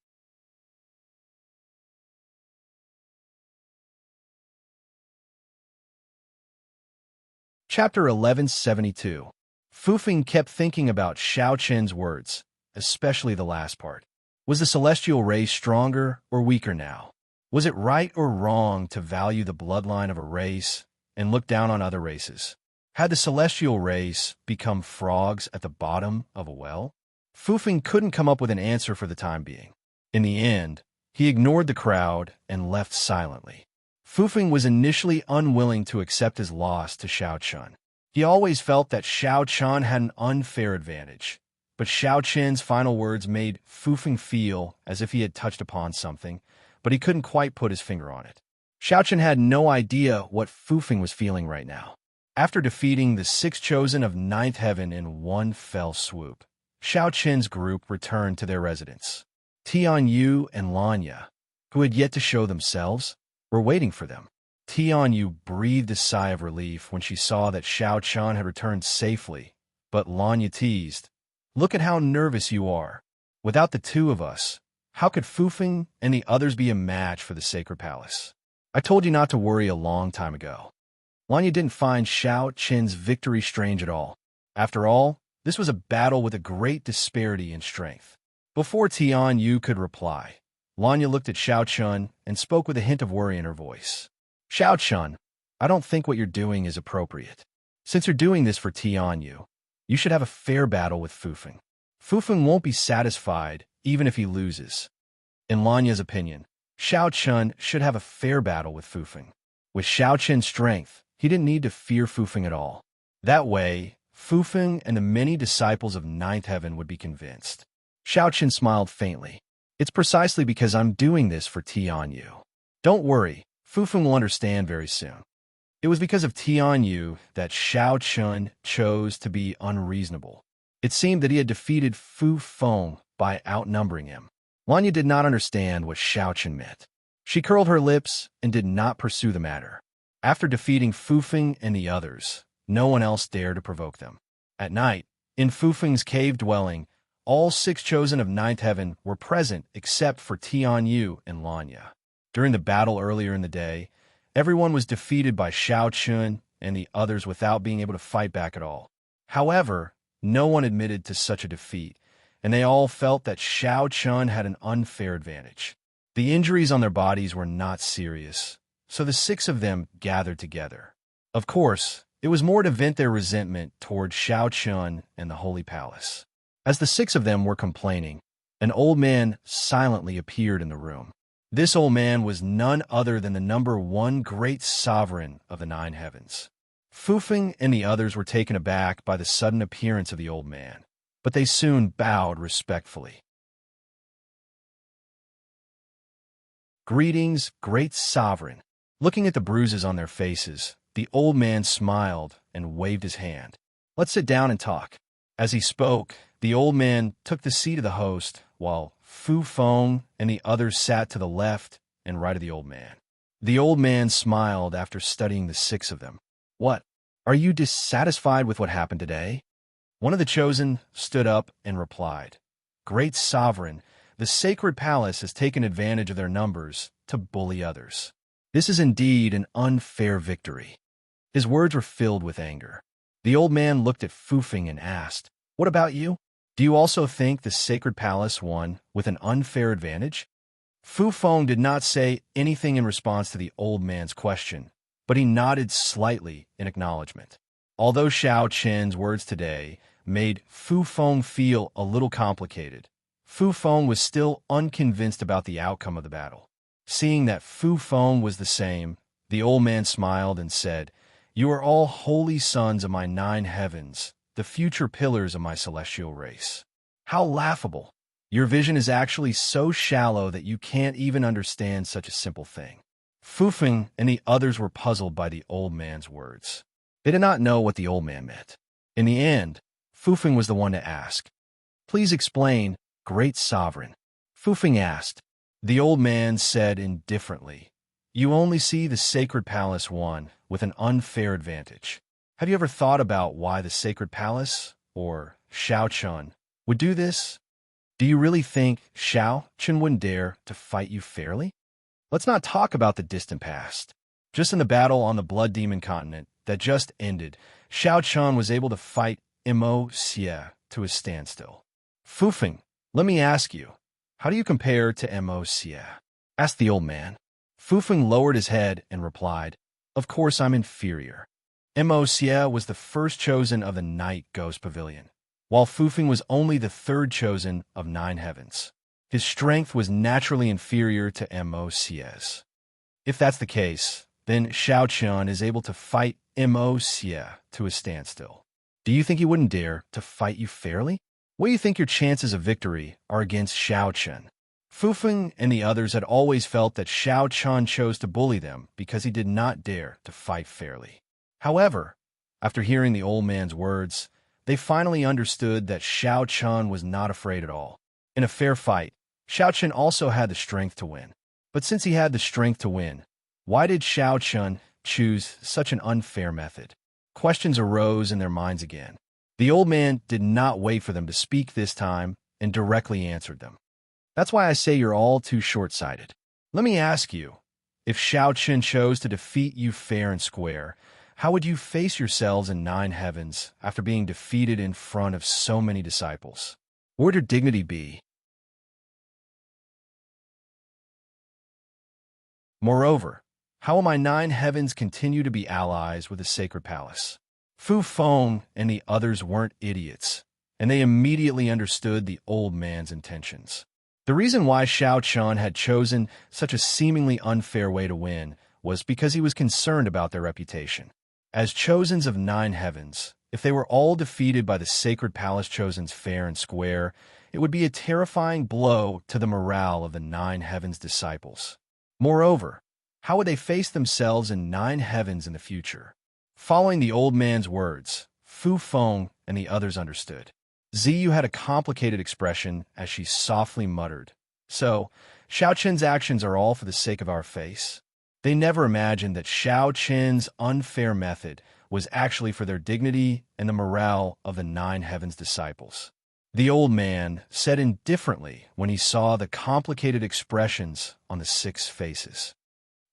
Chapter 1172. Fu Feng kept thinking about Xiao Chun's words, especially the last part. Was the celestial race stronger or weaker now? Was it right or wrong to value the bloodline of a race and look down on other races? Had the celestial race become frogs at the bottom of a well? Fufeng couldn't come up with an answer for the time being. In the end, he ignored the crowd and left silently. Fufeng was initially unwilling to accept his loss to Xiao Chun. He always felt that Xiao Chun had an unfair advantage, but Xiao Chen's final words made Fufeng feel as if he had touched upon something, but he couldn't quite put his finger on it. Xiao Chen had no idea what Fufeng was feeling right now. After defeating the 6 chosen of ninth heaven in one fell swoop, Xiao Chen's group returned to their residence. Tianyu and Lanya, who had yet to show themselves, were waiting for them. Tianyu breathed a sigh of relief when she saw that Xiao Chun had returned safely, but Lanya teased, "Look at how nervous you are. Without the two of us, how could Fufeng and the others be a match for the Sacred Palace? I told you not to worry a long time ago." Lanya didn't find Xiao Chen's victory strange at all. After all, this was a battle with a great disparity in strength. Before Tianyu could reply, Lanya looked at Xiao Chun and spoke with a hint of worry in her voice. "Xiao Chun, I don't think what you're doing is appropriate. Since you're doing this for Tianyu, you should have a fair battle with Fufeng. Fufeng won't be satisfied even if he loses." In Lanya's opinion, Xiao Chun should have a fair battle with Fufeng. With Xiao Chen's strength, he didn't need to fear Fufeng at all. That way, Fufeng and the many disciples of ninth heaven would be convinced. Xiao Chen smiled faintly. "It's precisely because I'm doing this for Tianyu. Don't worry, Fufeng will understand very soon." It was because of Tianyu that Xiao Chun chose to be unreasonable. It seemed that he had defeated Fu Feng by outnumbering him. Lanya did not understand what Xiao Chun meant. She curled her lips and did not pursue the matter. After defeating Fufeng and the others, no one else dared to provoke them. At night, in Fufeng's cave dwelling, all 6 chosen of ninth heaven were present except for Tianyu and Lanya. During the battle earlier in the day, everyone was defeated by Xiao Chun and the others without being able to fight back at all. However, no one admitted to such a defeat, and they all felt that Xiao Chun had an unfair advantage. The injuries on their bodies were not serious, so the 6 of them gathered together. Of course, it was more to vent their resentment toward Xiao Chun and the Holy Palace. As the 6 of them were complaining, an old man silently appeared in the room. This old man was none other than the number 1 great sovereign of the 9 heavens. Fufeng and the others were taken aback by the sudden appearance of the old man, but they soon bowed respectfully. "Greetings, great sovereign." Looking at the bruises on their faces, the old man smiled and waved his hand. "Let's sit down and talk." As he spoke, the old man took the seat of the host, while Fu Feng and the others sat to the left and right of the old man. The old man smiled after studying the 6 of them. "What? Are you dissatisfied with what happened today?" One of the chosen stood up and replied, "Great sovereign, the sacred palace has taken advantage of their numbers to bully others. This is indeed an unfair victory." His words were filled with anger. The old man looked at Fufeng and asked, "What about you? Do you also think the sacred palace won with an unfair advantage?" Fu Feng did not say anything in response to the old man's question, but he nodded slightly in acknowledgement. Although Xiao Chen's words today made Fu Feng feel a little complicated, Fu Feng was still unconvinced about the outcome of the battle. Seeing that Fu Feng was the same, the old man smiled and said, "You are all holy sons of my 9 heavens, the future pillars of my celestial race. How laughable! Your vision is actually so shallow that you can't even understand such a simple thing." Fufeng and the others were puzzled by the old man's words. They did not know what the old man meant. In the end, Fufeng was the one to ask, "Please explain, great sovereign." Fufeng asked. The old man said indifferently, "You only see the sacred palace won with an unfair advantage. Have you ever thought about why the sacred palace, or Xiao Chun, would do this? Do you really think Xiao Chun wouldn't dare to fight you fairly? Let's not talk about the distant past. Just in the battle on the Blood Demon continent that just ended, Xiao Chun was able to fight Mo Xie to a standstill. Fufeng, let me ask you, how do you compare to Mo Xie?" asked the old man. Fufeng lowered his head and replied, "Of course I'm inferior." Mo Xie was the first chosen of the Night Ghost Pavilion, while Fufeng was only the third chosen of 9 heavens. His strength was naturally inferior to Mo Xie's. If that's the case, then Xiao Qian is able to fight Mo Xie to a standstill. Do you think he wouldn't dare to fight you fairly? What do you think your chances of victory are against Xiao Qian? Fufeng and the others had always felt that Xiao Qian chose to bully them because he did not dare to fight fairly. However, after hearing the old man's words, they finally understood that Xiao Qian was not afraid at all. In a fair fight, Xiao Qian also had the strength to win. But since he had the strength to win, why did Xiao Qian choose such an unfair method? Questions arose in their minds again. The old man did not wait for them to speak this time and directly answered them. That's why I say you're all too short-sighted. Let me ask you, if Xiao Qian chose to defeat you fair and square, how would you face yourselves in 9 heavens after being defeated in front of so many disciples? Where would your dignity be? Moreover, how will my 9 heavens continue to be allies with the sacred palace? Fu Feng and the others weren't idiots, and they immediately understood the old man's intentions. The reason why Xiao Qian had chosen such a seemingly unfair way to win was because he was concerned about their reputation. As chosens of 9 heavens, if they were all defeated by the sacred palace chosens fair and square, it would be a terrifying blow to the morale of the 9 heavens disciples. Moreover, how would they face themselves in 9 heavens in the future? Following the old man's words, Fu Feng and the others understood. Ziyu had a complicated expression as she softly muttered, "So, Xiao Qian's actions are all for the sake of our face?" They never imagined that Xiao Qian's unfair method was actually for their dignity and the morale of the 9 heavens disciples. The old man said indifferently when he saw the complicated expressions on the 6 faces.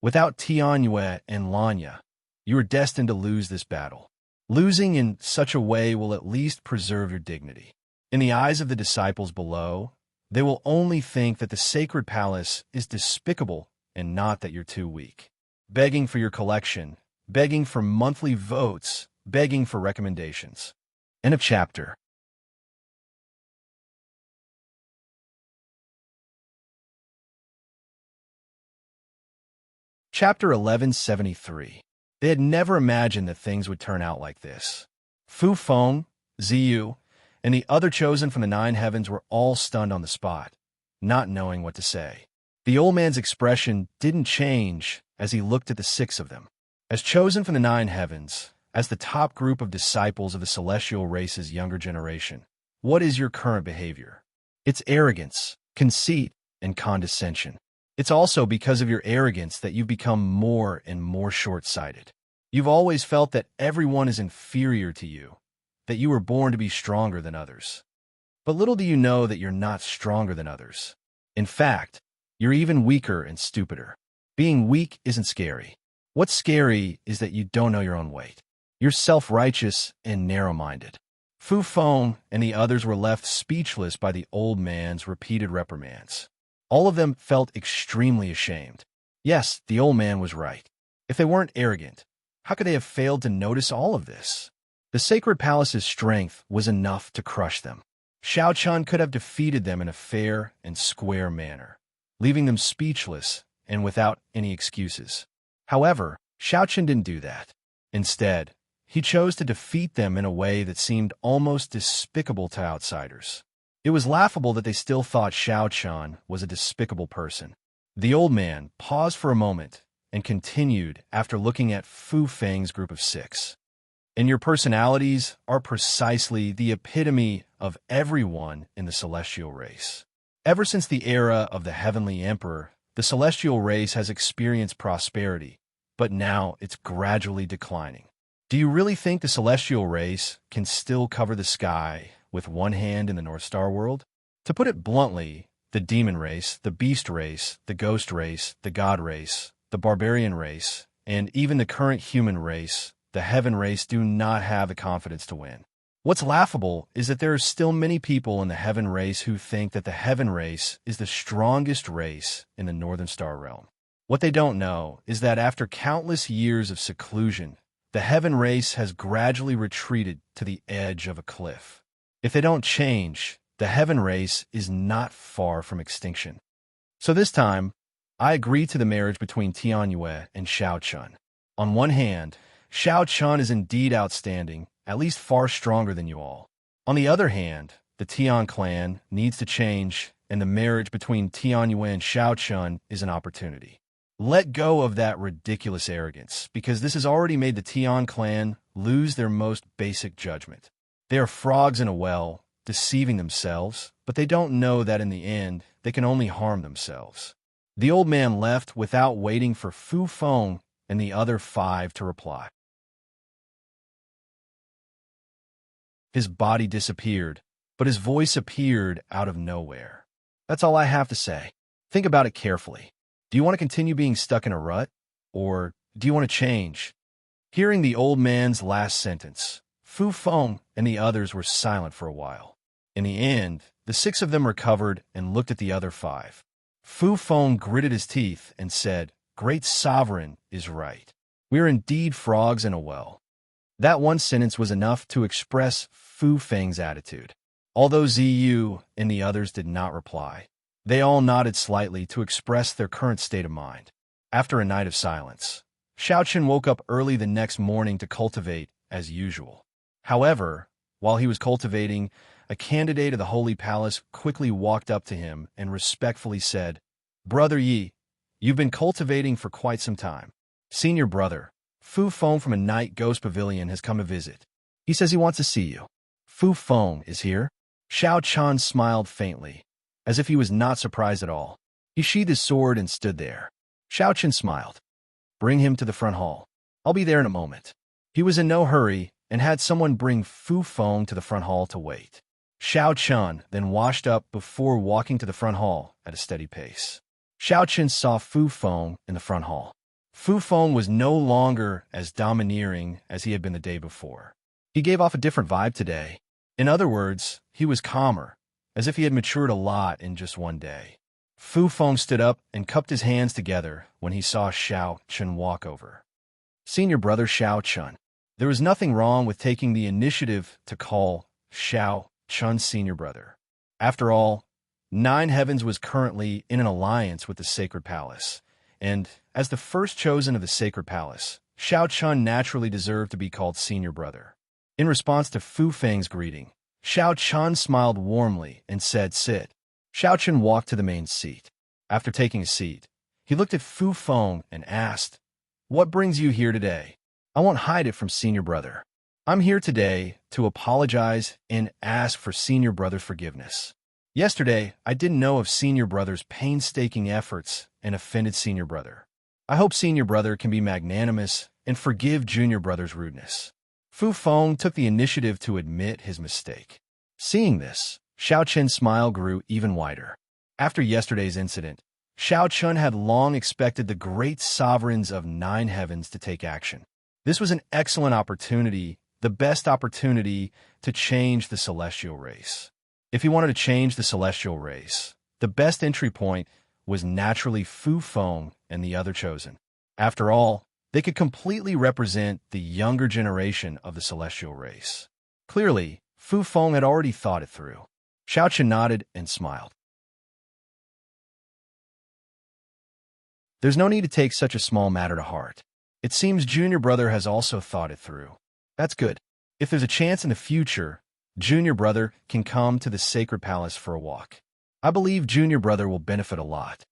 "Without Tianyue and Lanya, you are destined to lose this battle. Losing in such a way will at least preserve your dignity. In the eyes of the disciples below, they will only think that the sacred palace is despicable and not that you're too weak. Begging for your collection, begging for monthly votes, begging for recommendations." End of chapter. Chapter 1173. They had never imagined that things would turn out like this. Fu Feng, Ziyu, and the other chosen from the 9 heavens were all stunned on the spot, not knowing what to say. The old man's expression didn't change as he looked at the 6 of them. As chosen from the 9 heavens, as the top group of disciples of the celestial race's younger generation, what is your current behavior? It's arrogance, conceit, and condescension. It's also because of your arrogance that you've become more and more short-sighted. You've always felt that everyone is inferior to you, that you were born to be stronger than others. But little do you know that you're not stronger than others. In fact, you're even weaker and stupider. Being weak isn't scary. What's scary is that you don't know your own weight. You're self-righteous and narrow-minded. Fu Feng and the others were left speechless by the old man's repeated reprimands. All of them felt extremely ashamed. Yes, the old man was right. If they weren't arrogant, how could they have failed to notice all of this? The sacred palace's strength was enough to crush them. Xiao Qian could have defeated them in a fair and square manner, leaving them speechless and without any excuses. However, Xiao Qian didn't do that. Instead, he chose to defeat them in a way that seemed almost despicable to outsiders. It was laughable that they still thought Xiao Qian was a despicable person. The old man paused for a moment and continued after looking at Fu Feng's group of 6. "And your personalities are precisely the epitome of everyone in the celestial race. Ever since the era of the Heavenly Emperor, the celestial race has experienced prosperity, but now it's gradually declining. Do you really think the celestial race can still cover the sky with one hand in the North Star world? To put it bluntly, the demon race, the beast race, the ghost race, the god race, the barbarian race, and even the current human race, the heaven race, do not have the confidence to win. What's laughable is that there are still many people in the heaven race who think that the heaven race is the strongest race in the Northern Star realm. What they don't know is that after countless years of seclusion, the heaven race has gradually retreated to the edge of a cliff. If they don't change, the heaven race is not far from extinction. So this time, I agree to the marriage between Tianyue and Xiao Chun. On one hand, Xiao Chun is indeed outstanding, at least far stronger than you all. On the other hand, the Tian clan needs to change, and the marriage between Tianyue and Xiao Chun is an opportunity. Let go of that ridiculous arrogance, because this has already made the Tian clan lose their most basic judgment. They are frogs in a well, deceiving themselves, but they don't know that in the end, they can only harm themselves. The old man left without waiting for Fu Feng and the other 5 to reply. His body disappeared, but his voice appeared out of nowhere. That's all I have to say. Think about it carefully. Do you want to continue being stuck in a rut? Or do you want to change? Hearing the old man's last sentence, Fu Feng and the others were silent for a while. In the end, the 6 of them recovered and looked at the other 5. Fu Feng gritted his teeth and said, "Great Sovereign is right. We are indeed frogs in a well." That one sentence was enough to express Fu Feng's attitude. Although Ziyu and the others did not reply, they all nodded slightly to express their current state of mind. After a night of silence, Xiaochen woke up early the next morning to cultivate as usual. However, while he was cultivating, a candidate of the Holy Palace quickly walked up to him and respectfully said, "Brother Yi, you've been cultivating for quite some time. Senior brother, Fu Feng from a night ghost pavilion has come to visit. He says he wants to see you." "Fu Feng is here?" Xiao Chan smiled faintly, as if he was not surprised at all. He sheathed his sword and stood there. Xiao Chen smiled. "Bring him to the front hall. I'll be there in a moment." He was in no hurry and had someone bring Fu Feng to the front hall to wait. Xiao Chun then washed up before walking to the front hall at a steady pace. Xiao Chen saw Fu Feng in the front hall. Fu Feng was no longer as domineering as he had been the day before. He gave off a different vibe today. In other words, he was calmer, as if he had matured a lot in just one day. Fu Feng stood up and cupped his hands together when he saw Xiao Chun walk over. "Senior brother Xiao Chun." There was nothing wrong with taking the initiative to call Xiao Chun's senior brother. After all, Nine Heavens was currently in an alliance with the Sacred Palace, and as the first chosen of the Sacred Palace, Xiao Chun naturally deserved to be called senior brother. In response to Fu Feng's greeting, Xiao Chun smiled warmly and said, "Sit." Xiao Chun walked to the main seat. After taking a seat, he looked at Fu Feng and asked, "What brings you here today?" "I won't hide it from senior brother. I'm here today to apologize and ask for senior brother's forgiveness. Yesterday, I didn't know of senior brother's painstaking efforts and offended senior brother. I hope senior brother can be magnanimous and forgive junior brother's rudeness." Fu Feng took the initiative to admit his mistake. Seeing this, Xiao Chen's smile grew even wider. After yesterday's incident, Xiao Chun had long expected the great sovereigns of Nine Heavens to take action. This was an excellent opportunity, the best opportunity to change the celestial race. If he wanted to change the celestial race, the best entry point was naturally Fu Feng and the other chosen. After all, they could completely represent the younger generation of the celestial race. Clearly, Fu Feng had already thought it through. Xiao Chen nodded and smiled. There's no need to take such a small matter to heart. It seems junior brother has also thought it through. That's good. If there's a chance in the future, junior brother can come to the Sacred Palace for a walk. I believe junior brother will benefit a lot.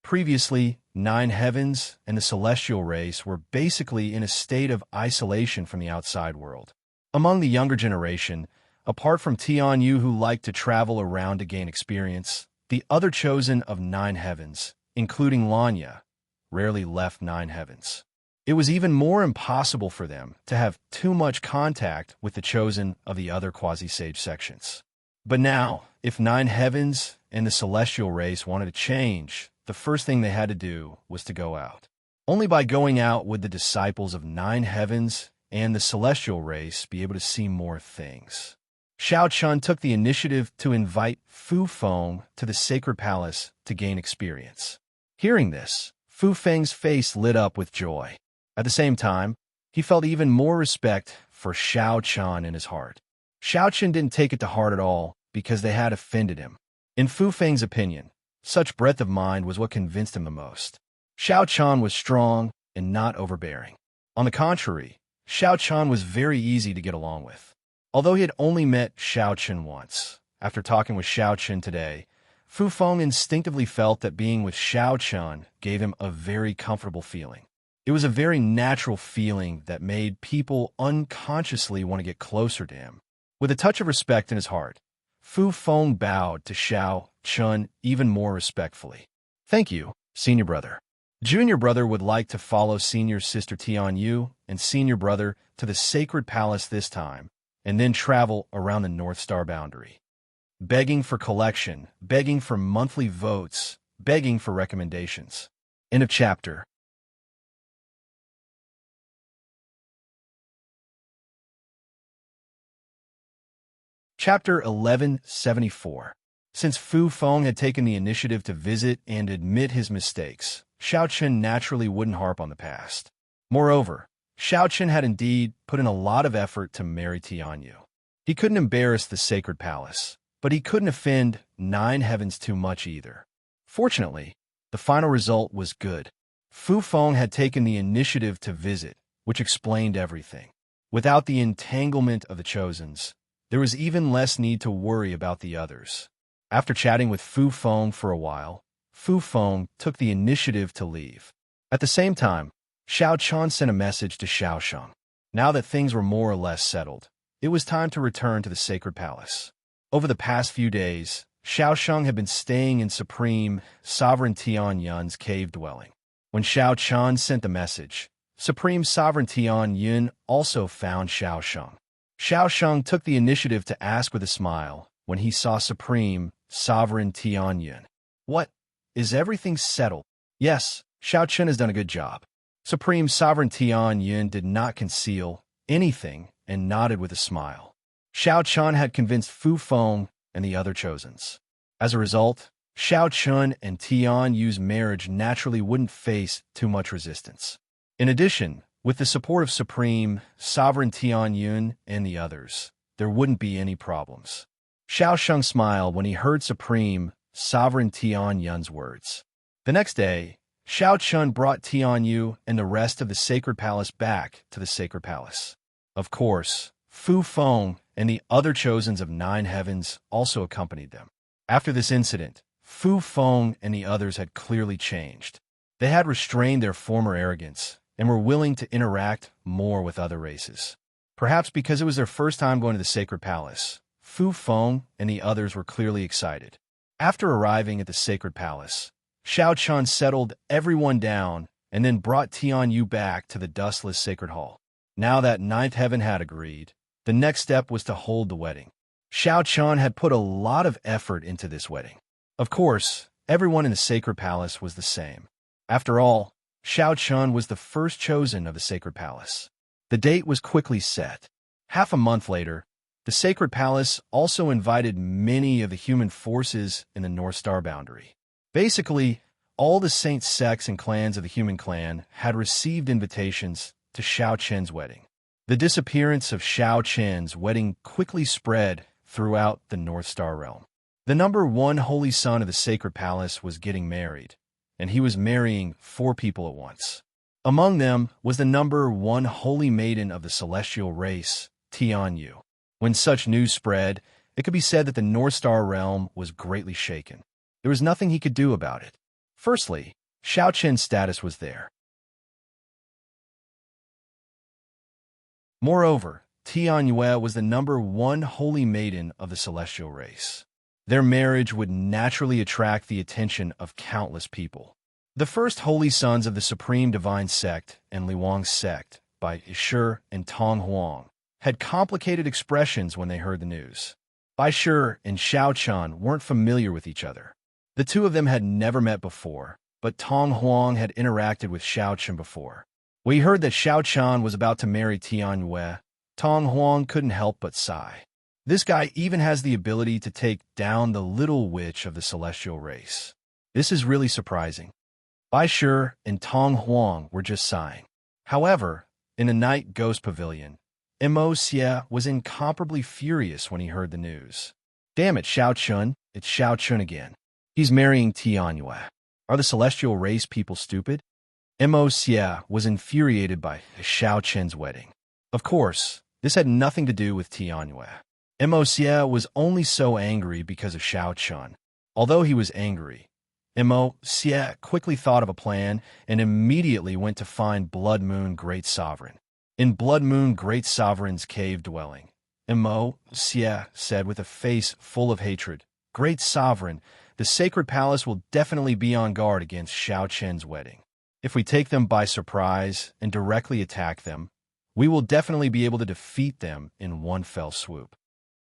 Previously, Nine Heavens and the celestial race were basically in a state of isolation from the outside world. Among the younger generation, apart from Tian Yu who liked to travel around to gain experience, the other chosen of Nine Heavens, including Lanya, rarely left Nine Heavens. It was even more impossible for them to have too much contact with the chosen of the other quasi-sage sections. But now, if Nine Heavens and the celestial race wanted to change, the first thing they had to do was to go out. Only by going out would the disciples of Nine Heavens and the celestial race be able to see more things. Xiao Chun took the initiative to invite Fu Feng to the Sacred Palace to gain experience. Hearing this, Fu Feng's face lit up with joy. At the same time, he felt even more respect for Xiao Chen in his heart. Xiao Chen didn't take it to heart at all because they had offended him. In Fu Feng's opinion, such breadth of mind was what convinced him the most. Xiao Chen was strong and not overbearing. On the contrary, Xiao Chen was very easy to get along with. Although he had only met Xiao Chen once, after talking with Xiao Chen today, Fu Feng instinctively felt that being with Xiao Chen gave him a very comfortable feeling. It was a very natural feeling that made people unconsciously want to get closer to him. With a touch of respect in his heart, Fu Feng bowed to Xiao Chen even more respectfully. "Thank you, senior brother. Junior brother would like to follow senior sister Tianyu and senior brother to the sacred palace this time, and then travel around the North Star boundary. Begging for collection, begging for monthly votes, begging for recommendations." End of chapter. Chapter 1174. Since Fu Feng had taken the initiative to visit and admit his mistakes, Xiao Chen naturally wouldn't harp on the past. Moreover, Xiao Chen had indeed put in a lot of effort to marry Tianyu. He couldn't embarrass the sacred palace, but he couldn't offend Nine Heavens too much either. Fortunately, the final result was good. Fu Feng had taken the initiative to visit, which explained everything. Without the entanglement of the Chosens, there was even less need to worry about the others. After chatting with Fu Feng for a while, Fu Feng took the initiative to leave. At the same time, Xiao Chen sent a message to Xiao Sheng. Now that things were more or less settled, it was time to return to the sacred palace. Over the past few days, Xiao Sheng had been staying in Supreme Sovereign Tianyun's cave dwelling. When Xiao Chen sent the message, Supreme Sovereign Tianyun also found Xiao Sheng. Xiao Sheng took the initiative to ask with a smile when he saw Supreme Sovereign Tianyun. "What? Is everything settled?" "Yes, Xiao Chen has done a good job." Supreme Sovereign Tianyun did not conceal anything and nodded with a smile. Xiao Chen had convinced Fu Feng and the other Chosens. As a result, Xiao Chen and Tianyu's marriage naturally wouldn't face too much resistance. In addition, with the support of Supreme Sovereign Tianyun and the others, there wouldn't be any problems. Xiao Sheng smiled when he heard Supreme Sovereign Tianyun's words. The next day, Xiao Chen brought Tianyu and the rest of the sacred palace back to the sacred palace. Of course, Fu Feng and the other Chosens of Nine Heavens also accompanied them. After this incident, Fu Feng and the others had clearly changed. They had restrained their former arrogance and were willing to interact more with other races. Perhaps because it was their first time going to the sacred palace, Fu Feng and the others were clearly excited. After arriving at the sacred palace, Xiao Chen settled everyone down and then brought Tianyu back to the dustless sacred hall. Now that Ninth Heaven had agreed, the next step was to hold the wedding. Xiao Chen had put a lot of effort into this wedding. Of course, everyone in the sacred palace was the same. After all, Xiao Chen was the first chosen of the sacred palace. The date was quickly set. Half a month later, the sacred palace also invited many of the human forces in the North Star boundary. Basically, all the saint sects and clans of the human clan had received invitations to Xiao Chen's wedding. The disappearance of Xiao Chen's wedding quickly spread throughout the North Star realm. The number one holy son of the sacred palace was getting married, and he was marrying 4 people at once. Among them was the number one holy maiden of the celestial race, Tianyu. When such news spread, it could be said that the North Star realm was greatly shaken. There was nothing he could do about it. Firstly, Xiao Chen's status was there. Moreover, Tianyu was the number one holy maiden of the celestial race. Their marriage would naturally attract the attention of countless people. The first holy sons of the Supreme Divine Sect and Liwang Sect, by Shi and Tong Huang, had complicated expressions when they heard the news. Bai Shi and Xiao Chen weren't familiar with each other. The two of them had never met before, but Tong Huang had interacted with Xiao Chen before. When he heard that Xiao Chen was about to marry Tianyu, Tong Huang couldn't help but sigh. This guy even has the ability to take down the little witch of the celestial race. This is really surprising. Bai Shi and Tong Huang were just sighing. However, in the night ghost pavilion, Mo Xie was incomparably furious when he heard the news. Damn it, Xiao Chun, it's Xiao Chun again. He's marrying Tianyue. Are the celestial race people stupid? Mo Xie was infuriated by Xiao Chen's wedding. Of course, this had nothing to do with Tianyue. Mo Xie was only so angry because of Xiao Chun. Although he was angry, Mo Xie quickly thought of a plan and immediately went to find Blood Moon Great Sovereign. In Blood Moon Great Sovereign's cave dwelling, Mo Xie said with a face full of hatred, "Great Sovereign, the sacred palace will definitely be on guard against Xiao Chen's wedding. If we take them by surprise and directly attack them, we will definitely be able to defeat them in one fell swoop."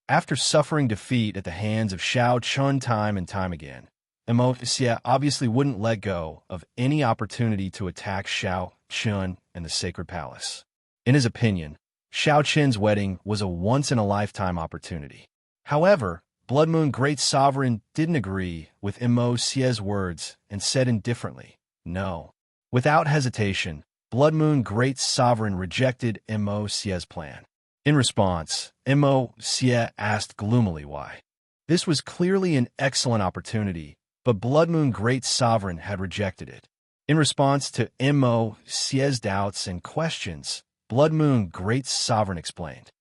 After suffering defeat at the hands of Xiao Chun time and time again, Mo Xie obviously wouldn't let go of any opportunity to attack Xiao Chun and the sacred palace. In his opinion, Xiao Chen's wedding was a once-in-a-lifetime opportunity. However, Blood Moon Great Sovereign didn't agree with Mo Xie's words and said indifferently, "No." Without hesitation, Blood Moon Great Sovereign rejected Mo Xie's plan. In response, Mo Xie asked gloomily why. This was clearly an excellent opportunity, but Blood Moon Great Sovereign had rejected it. In response to Mo Xie's doubts and questions, Blood Moon Great Sovereign explained.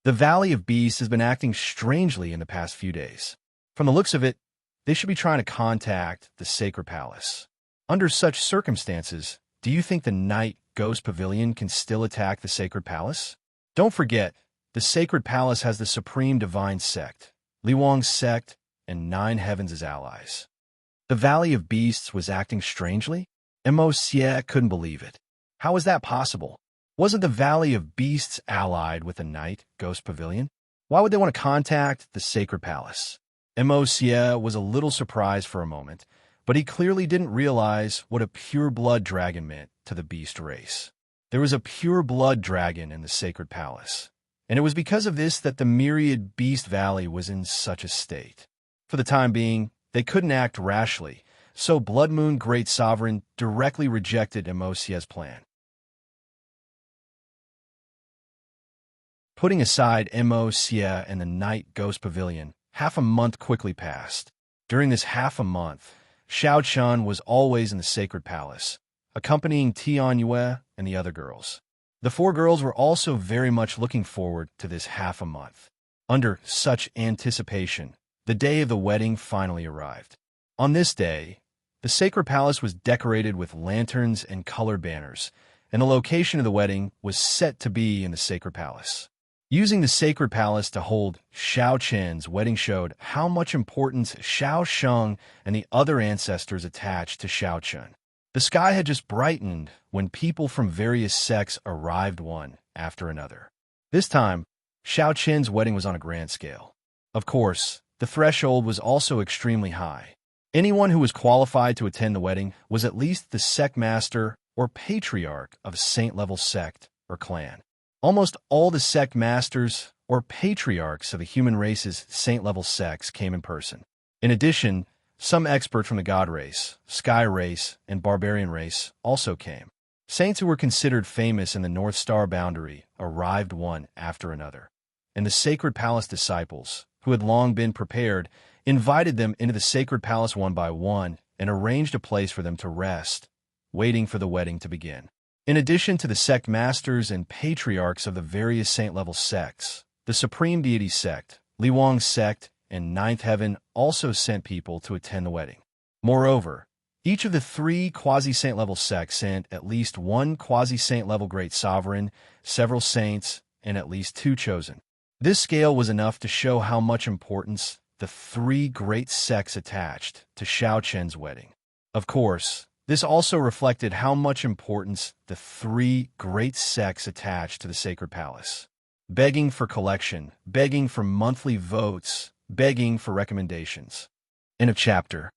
The Valley of Beasts has been acting strangely in the past few days. From the looks of it, they should be trying to contact the Sacred Palace. Under such circumstances, do you think the Night Ghost Pavilion can still attack the Sacred Palace? Don't forget, the Sacred Palace has the Supreme Divine Sect, Li Wang's sect, and 9 heavens as allies. The Valley of Beasts was acting strangely? Mo Xie couldn't believe it. How was that possible? Wasn't the Valley of Beasts allied with the Night Ghost Pavilion? Why would they want to contact the Sacred Palace? Mo Xie was a little surprised for a moment, but he clearly didn't realize what a pure-blood dragon meant to the beast race. There was a pure-blood dragon in the Sacred Palace, and it was because of this that the myriad Beast Valley was in such a state. For the time being, they couldn't act rashly, so Blood Moon Great Sovereign directly rejected Mo Xie's plan. Putting aside Mo Xie and the Night Ghost Pavilion, half a month quickly passed. During this half a month, Xiao Chun was always in the Sacred Palace, accompanying Tianyue and the other girls. The 4 girls were also very much looking forward to this half a month. Under such anticipation, the day of the wedding finally arrived. On this day, the Sacred Palace was decorated with lanterns and colored banners, and the location of the wedding was set to be in the Sacred Palace. Using the Sacred Palace to hold Xiao Chen's wedding showed how much importance Xiao Sheng and the other ancestors attached to Xiao Chun. The sky had just brightened when people from various sects arrived one after another. This time, Xiao Chen's wedding was on a grand scale. Of course, the threshold was also extremely high. Anyone who was qualified to attend the wedding was at least the sect master or patriarch of a saint-level sect or clan. Almost all the sect masters or patriarchs of the human race's saint-level sects came in person. In addition, some experts from the god race, sky race, and barbarian race also came. Saints who were considered famous in the North Star boundary arrived one after another, and the Sacred Palace disciples, who had long been prepared, invited them into the Sacred Palace one by one and arranged a place for them to rest, waiting for the wedding to begin. In addition to the sect masters and patriarchs of the various saint-level sects, the Supreme Deity sect, Li Wang's sect, and 9th Heaven also sent people to attend the wedding. Moreover, each of the 3 quasi-saint-level sects sent at least 1 quasi-saint-level Great Sovereign, several saints, and at least 2 chosen. This scale was enough to show how much importance the 3 great sects attached to Xiao Chen's wedding. Of course, this also reflected how much importance the 3 great sects attached to the Sacred Palace. Begging for collection, begging for monthly votes, begging for recommendations. End of chapter.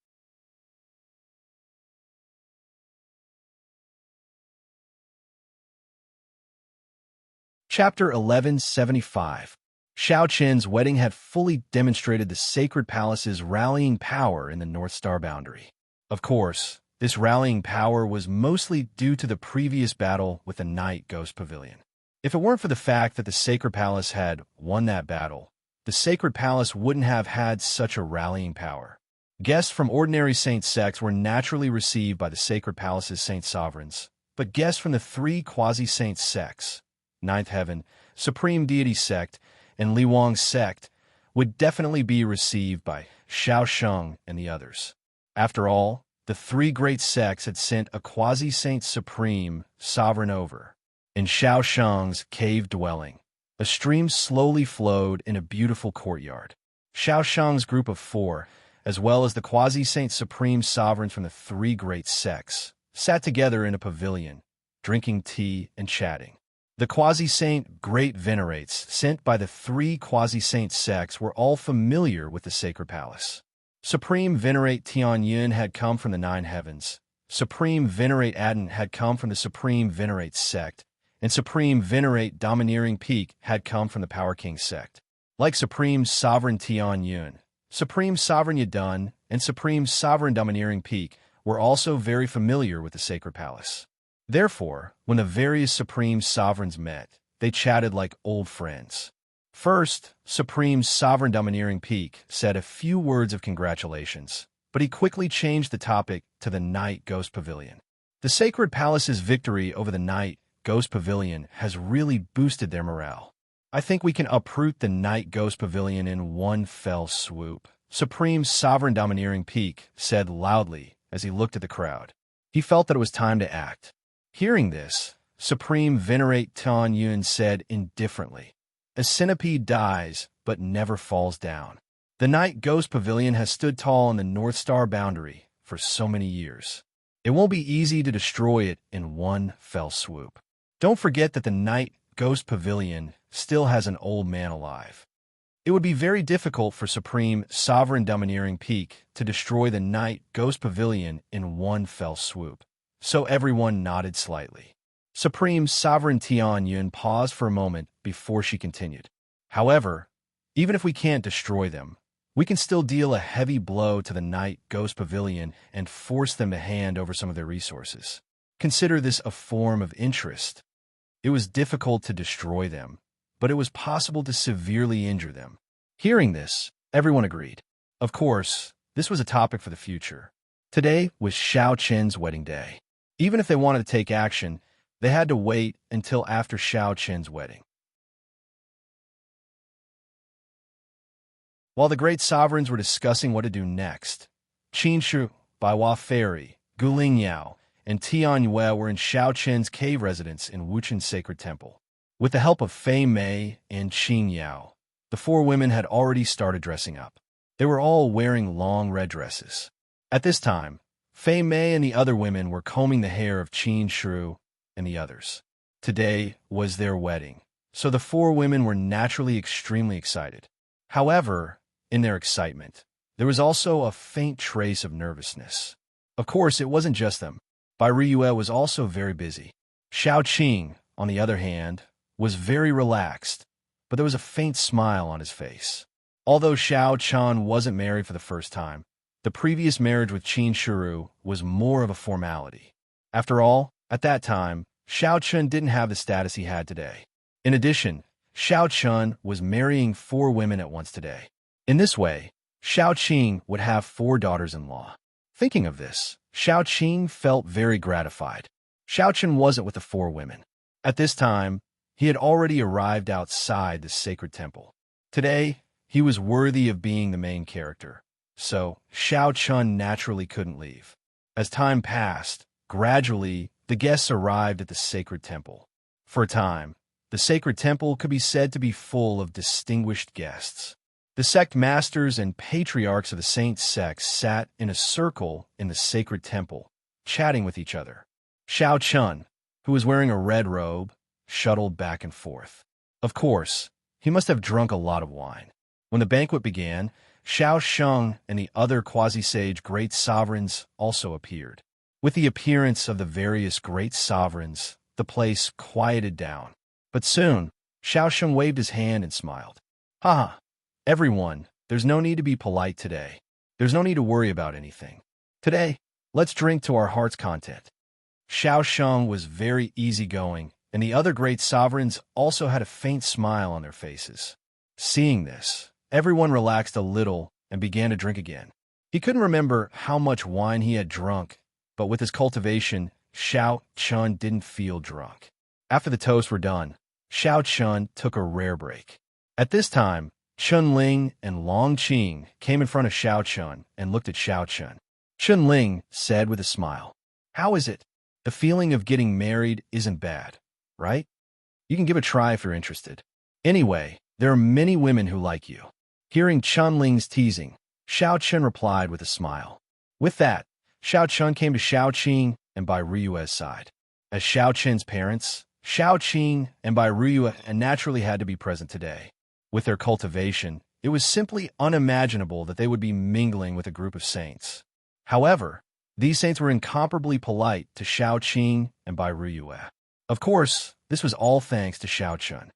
Chapter 1175. Xiao Chen's wedding had fully demonstrated the Sacred Palace's rallying power in the North Star boundary. Of course, This rallying power was mostly due to the previous battle with the Night Ghost Pavilion. If it weren't for the fact that the Sacred Palace had won that battle, the Sacred Palace wouldn't have had such a rallying power. Guests from ordinary saint sects were naturally received by the Sacred Palace's saint sovereigns, but guests from the three quasi-saint sects, Ninth Heaven, Supreme Deity Sect, and Li Wang Sect, would definitely be received by Xiao Sheng and the others. After all, the three great sects had sent a quasi-saint supreme sovereign over. In Xiao Sheng's cave dwelling, a stream slowly flowed in a beautiful courtyard. Xiao Sheng's group of four, as well as the quasi-saint supreme sovereigns from the three great sects, sat together in a pavilion, drinking tea and chatting. The quasi-saint great venerates sent by the three quasi-saint sects were all familiar with the Sacred Palace. Supreme Venerate Tianyun had come from the Nine Heavens, Supreme Venerate Adon had come from the Supreme Venerate Sect, and Supreme Venerate Domineering Peak had come from the Power King Sect. Like Supreme Sovereign Tianyun, Supreme Sovereign Yadun, and Supreme Sovereign Domineering Peak were also very familiar with the Sacred Palace. Therefore, when the various Supreme Sovereigns met, they chatted like old friends. First, Supreme Sovereign Domineering Peak said a few words of congratulations, but he quickly changed the topic to the Night Ghost Pavilion. The Sacred Palace's victory over the Night Ghost Pavilion has really boosted their morale. I think we can uproot the Night Ghost Pavilion in one fell swoop, Supreme Sovereign Domineering Peak said loudly as he looked at the crowd. He felt that it was time to act. Hearing this, Supreme Venerate Tianyun said indifferently, "A centipede dies, but never falls down. The Night Ghost Pavilion has stood tall on the North Star boundary for so many years. It won't be easy to destroy it in one fell swoop. Don't forget that the Night Ghost Pavilion still has an old man alive. It would be very difficult for Supreme Sovereign Domineering Peak to destroy the Night Ghost Pavilion in one fell swoop." So everyone nodded slightly. Supreme Sovereign Tianyun paused for a moment before she continued. "However, even if we can't destroy them, we can still deal a heavy blow to the Night Ghost Pavilion and force them to hand over some of their resources. Consider this a form of interest. It was difficult to destroy them, but it was possible to severely injure them." Hearing this, everyone agreed. Of course, this was a topic for the future. Today was Xiao Qin's wedding day. Even if they wanted to take action, they had to wait until after Xiao Qin's wedding. While the great sovereigns were discussing what to do next, Qin Shi, Baiwa Fairy, Guling Yao, and Tian Yue were in Xiao Qin's cave residence in Wuchen's sacred temple. With the help of Fei Mei and Qin Yao, the four women had already started dressing up. They were all wearing long red dresses. At this time, Fei Mei and the other women were combing the hair of Qin Shi and the others. Today was their wedding, so the four women were naturally extremely excited. However, in their excitement, there was also a faint trace of nervousness. Of course, it wasn't just them. Bai Riyue was also very busy. Xiao Qing, on the other hand, was very relaxed, but there was a faint smile on his face. Although Xiao Chan wasn't married for the first time, the previous marriage with Qin Shi was more of a formality. After all, at that time, Xiao Chun didn't have the status he had today. In addition, Xiao Chun was marrying four women at once today. In this way, Xiao Qing would have four daughters-in-law. Thinking of this, Xiao Qing felt very gratified. Xiao Chun wasn't with the four women. At this time, he had already arrived outside the sacred temple. Today, he was worthy of being the main character. So, Xiao Chun naturally couldn't leave. As time passed, gradually, the guests arrived at the sacred temple. For a time, the sacred temple could be said to be full of distinguished guests. The sect masters and patriarchs of the saint sects sat in a circle in the sacred temple, chatting with each other. Xiao Chun, who was wearing a red robe, shuttled back and forth. Of course, he must have drunk a lot of wine. When the banquet began, Xiao Sheng and the other quasi-sage great sovereigns also appeared. With the appearance of the various great sovereigns, the place quieted down. But soon, Xiao Sheng waved his hand and smiled. "Ha! Everyone, there's no need to be polite today. There's no need to worry about anything. Today, Let's drink to our heart's content. Xiao Sheng was very easygoing, and the other great sovereigns also had a faint smile on their faces. Seeing this, everyone relaxed a little and began to drink again. He couldn't remember how much wine he had drunk, but with his cultivation, Xiao Chun didn't feel drunk. After the toasts were done, Xiao Chun took a rare break. At this time, Chun Ling and Long Qing came in front of Xiao Chun and looked at Xiao Chun. Chun Ling said with a smile, "How is it? The feeling of getting married isn't bad, right? You can give it a try if you're interested. Anyway, there are many women who like you." Hearing Chun Ling's teasing, Xiao Chun replied with a smile. With that, Xiao Chun came to Xiao Qing and Bai Ruyue's side. As Xiao Chen's parents, Xiao Qing and Bai Ruyue naturally had to be present today. With their cultivation, it was simply unimaginable that they would be mingling with a group of saints. However, these saints were incomparably polite to Xiao Qing and Bai Ruyue. Of course, this was all thanks to Xiao Chun.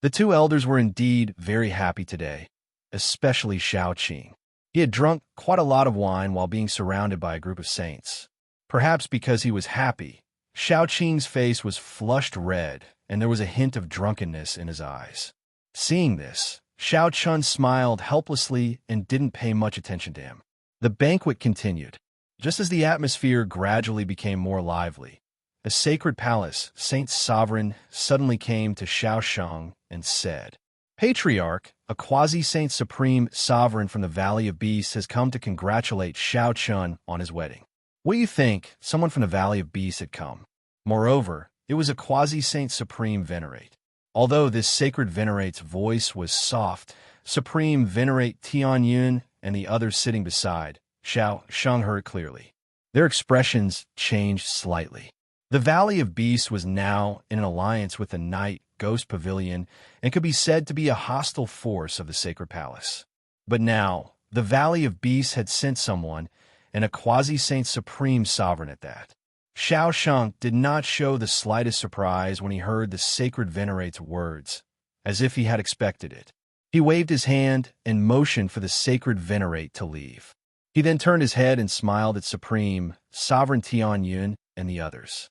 The two elders were indeed very happy today, especially Xiao Qing. He had drunk quite a lot of wine while being surrounded by a group of saints. Perhaps because he was happy, Xiao Qing's face was flushed red, and there was a hint of drunkenness in his eyes. Seeing this, Xiao Chun smiled helplessly and didn't pay much attention to him. The banquet continued. Just as the atmosphere gradually became more lively, a sacred palace, Saint Sovereign, suddenly came to Xiao Sheng and said, "Patriarch, a quasi-saint supreme sovereign from the Valley of Beasts has come to congratulate Xiao Chun on his wedding." What do you think? Someone from the Valley of Beasts had come. Moreover, it was a quasi-saint supreme venerate. Although this sacred venerate's voice was soft, Supreme Venerate Tian Yun and the others sitting beside Xiao Sheng heard clearly. Their expressions changed slightly. The Valley of Beasts was now in an alliance with the Night Ghost Pavilion and could be said to be a hostile force of the sacred palace. But now, the Valley of Beasts had sent someone, and a quasi-saint supreme sovereign at that. Xiao Sheng did not show the slightest surprise when he heard the sacred venerate's words, as if he had expected it. He waved his hand and motioned for the sacred venerate to leave. He then turned his head and smiled at Supreme Sovereign Tian Yun and the others.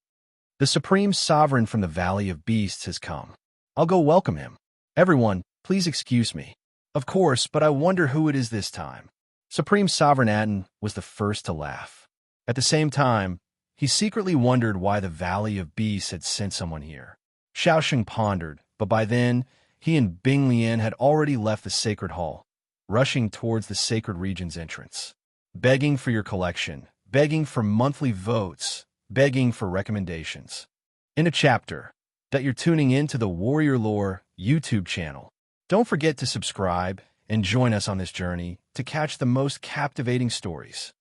"The Supreme Sovereign from the Valley of Beasts has come. I'll go welcome him. Everyone, please excuse me." "Of course, but I wonder who it is this time." Supreme Sovereign Aten was the first to laugh. At the same time, he secretly wondered why the Valley of Beasts had sent someone here. Xiao Sheng pondered, but by then, he and Bing Lian had already left the sacred hall, rushing towards the sacred region's entrance. Begging for your collection, begging for monthly votes, begging for recommendations. In a chapter that you're tuning in to the Warrior Lore YouTube channel. Don't forget to subscribe and join us on this journey to catch the most captivating stories.